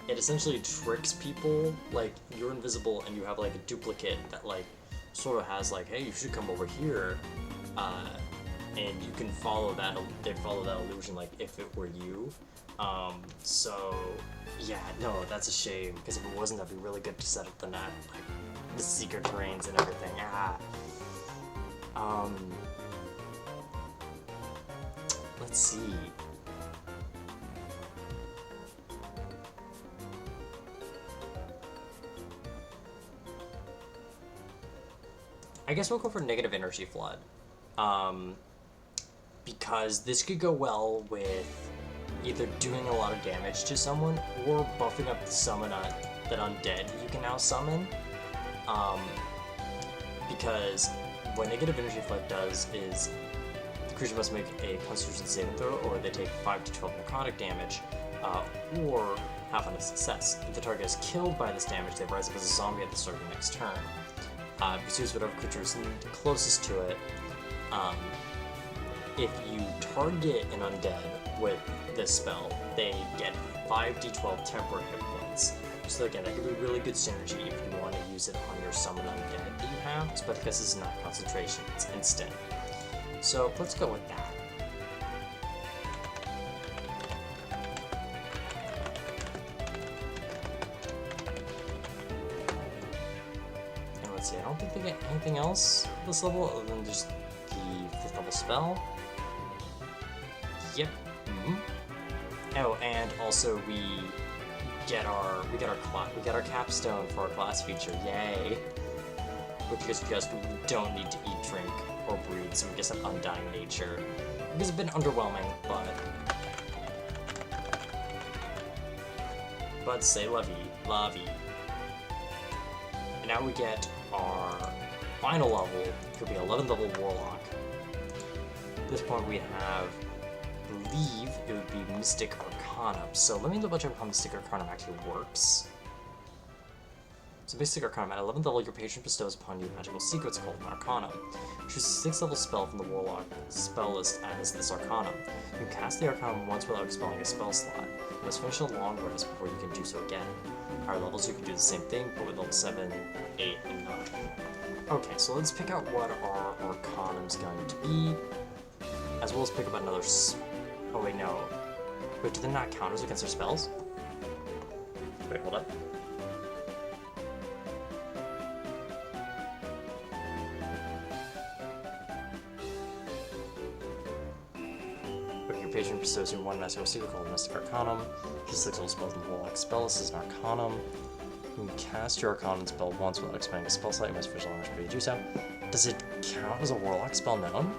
it essentially tricks people, like, you're invisible and you have, like, a duplicate that, like, sort of has, like, hey, you should come over here, and you can follow that, they follow that illusion, like, if it were you. So, yeah, no, that's a shame, because if it wasn't, that'd be really good to set up the net, like, the secret terrains and everything, let's see. I guess we'll go for Negative Energy Flood, because this could go well with either doing a lot of damage to someone or buffing up the summon that undead you can now summon, because what Negative Energy Flood does is the creature must make a Constitution saving throw, or they take 5 to 12 necrotic damage, or half on a success. If the target is killed by this damage, they rise up as a zombie at the start of the next turn. Pursues whatever creature is closest to it. If you target an undead with this spell, they get 5d12 temporary hit points. So again, that could be really good synergy if you want to use it on your summon undead that you have, but because this is not concentration, it's instant. So let's go with that. And let's see, I don't think they get anything else at this level other than just the 5th level spell. Yep. Oh, and also we get our capstone for our class feature. Yay! Which is just we don't need to eat, drink, or breed, so we get some undying nature. It was a bit underwhelming, but say la vie. And now we get our final level. It could be 11th level Warlock. At this point we have, I believe it would be Mystic Arcanum. So let me double check how Mystic Arcanum actually works. So Mystic Arcanum, at 11th level, your patron bestows upon you a magical secrets called an Arcanum. Choose a 6th level spell from the Warlock spell list as this Arcanum. You can cast the Arcanum once without expelling a spell slot. You must finish a long rest before you can do so again. Higher levels you can do the same thing, but with level 7, 8, and 9. Okay, so let's pick out what our Arcanum's going to be, as well as pick up another oh wait, no. Wait, do they not counters against their spells? Wait, hold up. Your patron bestows you one magical secret called Mystic Arcanum. Choose 6 level spells in the Warlock spell list as an Arcanum. You can cast your Arcanum spell once without expending a spell slot. You must finish a long rest before you do so. Does it count as a Warlock spell known?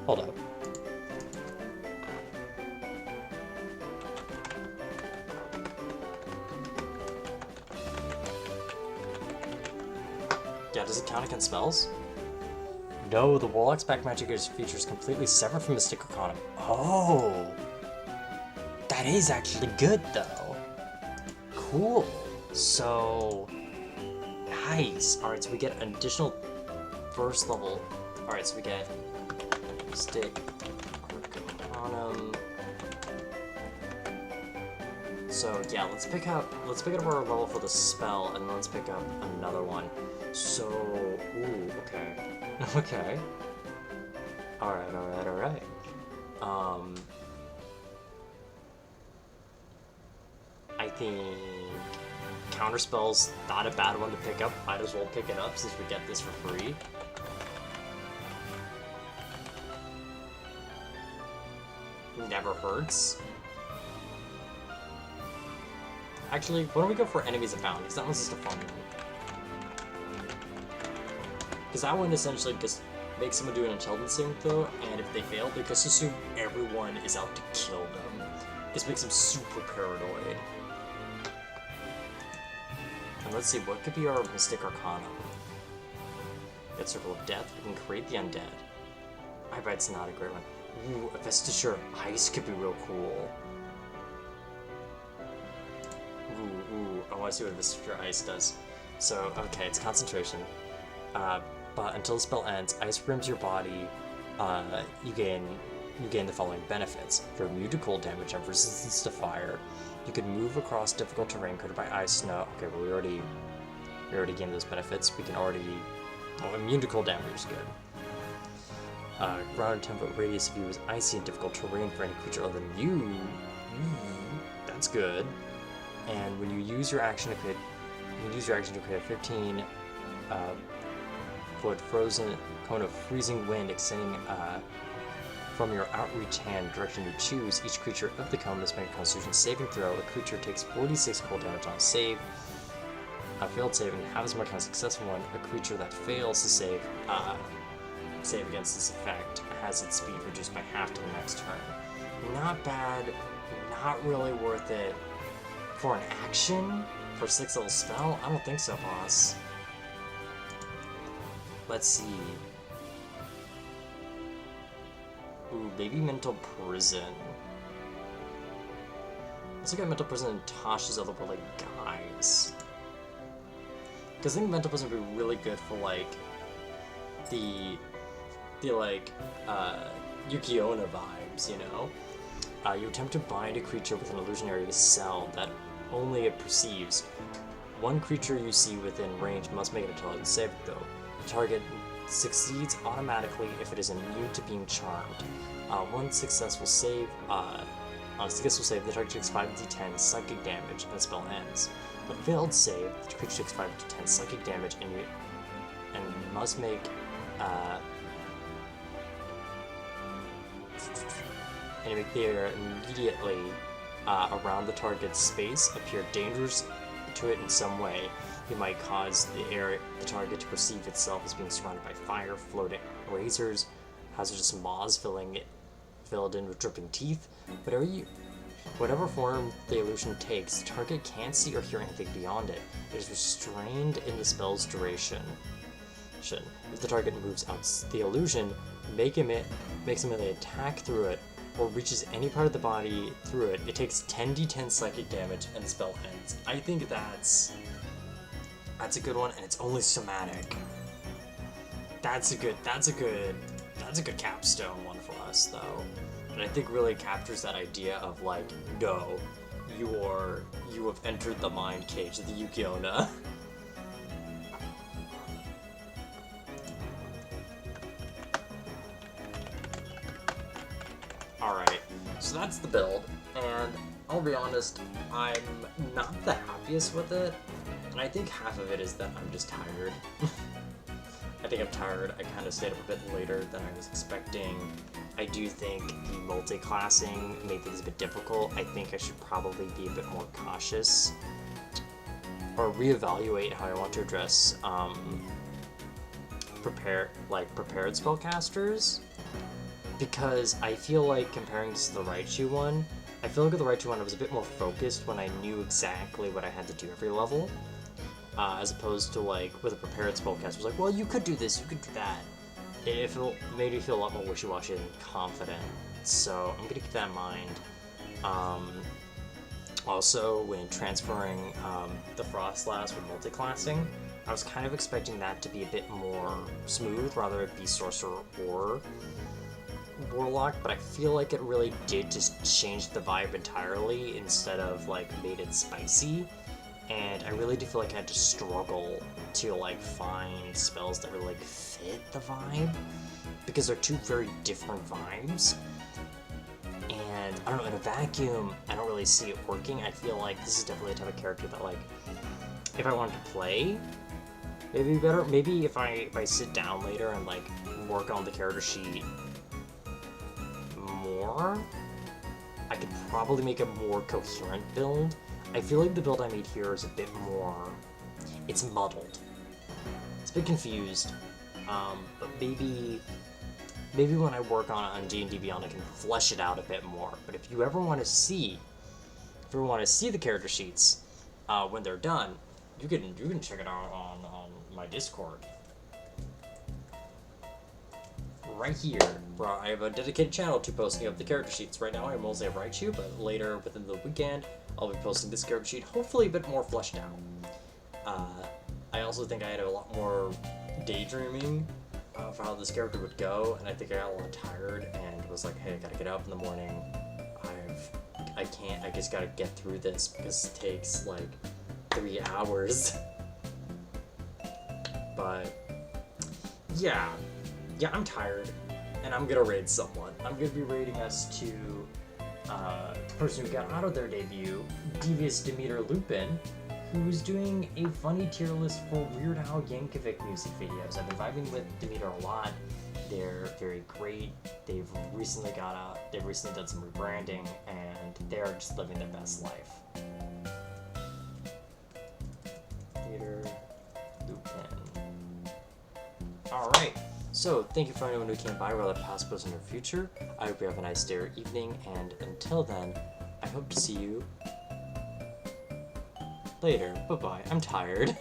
Hold up. Yeah, does it count against spells? No, the Warlock's back magic features completely separate from Mystic Arcanum. Oh! That is actually good, though. Cool. So... nice. Alright, so we get an additional first level. Alright, so we get Mystic Arcanum. So yeah, let's pick up our level for the spell, and let's pick up another one. So, ooh, okay. Okay. Alright. I think Counterspell's not a bad one to pick up. Might as well pick it up since we get this for free. Never hurts. Actually, why don't we go for Enemies Abound, because that one's just a fun one. Because that one essentially just makes someone do an intelligence saving throw, and if they fail, they just assume everyone is out to kill them. This makes them super paranoid. And let's see, what could be our Mystic Arcanum? Get Circle of Death, we can create the Undead. I bet it's not a great one. Ooh, a Vestiture Ice could be real cool. Ooh, I want to see what Vestiture Ice does. So, okay, it's concentration. But until the spell ends, ice rims your body. You gain the following benefits: you're immune to cold damage and resistance to fire. You can move across difficult terrain created by ice, snow. Okay, but we already gained those benefits. We can already immune to cold damage is good. Ground 10-foot radius of you is icy and difficult terrain for any creature other than you. That's good. And when you use your action to create, a 15 foot frozen cone of freezing wind extending from your outreach hand direction you choose. Each creature of the cone must make a Constitution saving throw. A creature takes 46 cold damage on a save. A failed save and half as much on a successful one. A creature that fails to save against this effect has its speed reduced by half to the next turn. Not bad, not really worth it for an action for 6th level spell. I don't think so, boss. Let's see. Ooh, maybe Mental Prison. Let's look at Mental Prison and Tasha's other like guys. Because I think Mental Prison would be really good for like the Yukiona vibes, you know? You attempt to bind a creature with an illusionary cell that only it perceives. One creature you see within range must make an intelligence save, though. The target succeeds automatically if it is immune to being charmed. One successful save, on a successful save, the target takes 5d10 psychic damage and the spell ends. On a failed save, the creature takes 5d10 psychic damage and you must make and make the area immediately around the target's space appear dangerous to it in some way. You might cause the target to perceive itself as being surrounded by fire, floating razors, hazardous moths filled in with dripping teeth. Whatever form the illusion takes, the target can't see or hear anything beyond it. It is restrained in the spell's duration. If the target moves out the illusion, makes a melee attack through it, or reaches any part of the body through it, it takes 10d10 psychic damage and the spell ends. I think that's a good one, and it's only somatic. That's a good capstone one for us, though. And I think really captures that idea of like, no, you have entered the mind cage of the Yukiona. Alright, so that's the build, and I'll be honest, I'm not the happiest with it, and I think half of it is that I'm just tired. I think I'm tired. I kind of stayed up a bit later than I was expecting. I do think the multi-classing made things a bit difficult. I think I should probably be a bit more cautious, or reevaluate how I want to address prepared spellcasters. Because I feel like comparing this to the Raichu one, I feel like with the Raichu one I was a bit more focused when I knew exactly what I had to do every level, as opposed to like with a prepared spellcaster, it was like, well, you could do this, you could do that. It made me feel a lot more wishy-washy and confident, so I'm gonna keep that in mind. Also, when transferring the Frosslass with multiclassing, I was kind of expecting that to be a bit more smooth, rather it be Sorcerer or Warlock, but I feel like it really did just change the vibe entirely instead of like made it spicy, and I really do feel like I had to struggle to like find spells that really like fit the vibe, because they're two very different vibes, and I don't know, in a vacuum I don't really see it working. I feel like this is definitely a type of character that like, if I wanted to play, maybe if I sit down later and like work on the character sheet more, I could probably make a more coherent build. I feel like the build I made here is a bit more, it's muddled. It's a bit confused, but maybe when I work on D&D Beyond I can flesh it out a bit more. But if you ever want to see the character sheets when they're done, you can check it out on my Discord. Right here, where I have a dedicated channel to posting up the character sheets. Right now I mostly have Raichu, but later within the weekend I'll be posting this character sheet, hopefully a bit more fleshed out. I also think I had a lot more daydreaming for how this character would go, and I think I got a lot tired and was like, hey, I gotta get up in the morning. I just gotta get through this because it takes like 3 hours. But yeah, I'm tired, and I'm gonna raid someone. I'm gonna be raiding us to the person who got out of their debut, Devious Demeter Lupin, who's doing a funny tier list for Weird Al Yankovic music videos. I've been vibing with Demeter a lot. They're very great. They've recently done some rebranding, and they're just living their best life. Demeter Lupin. Alright. So, thank you for anyone who came by, whether past, present, or future. I hope you have a nice day or evening, and until then, I hope to see you later. Bye-bye. I'm tired.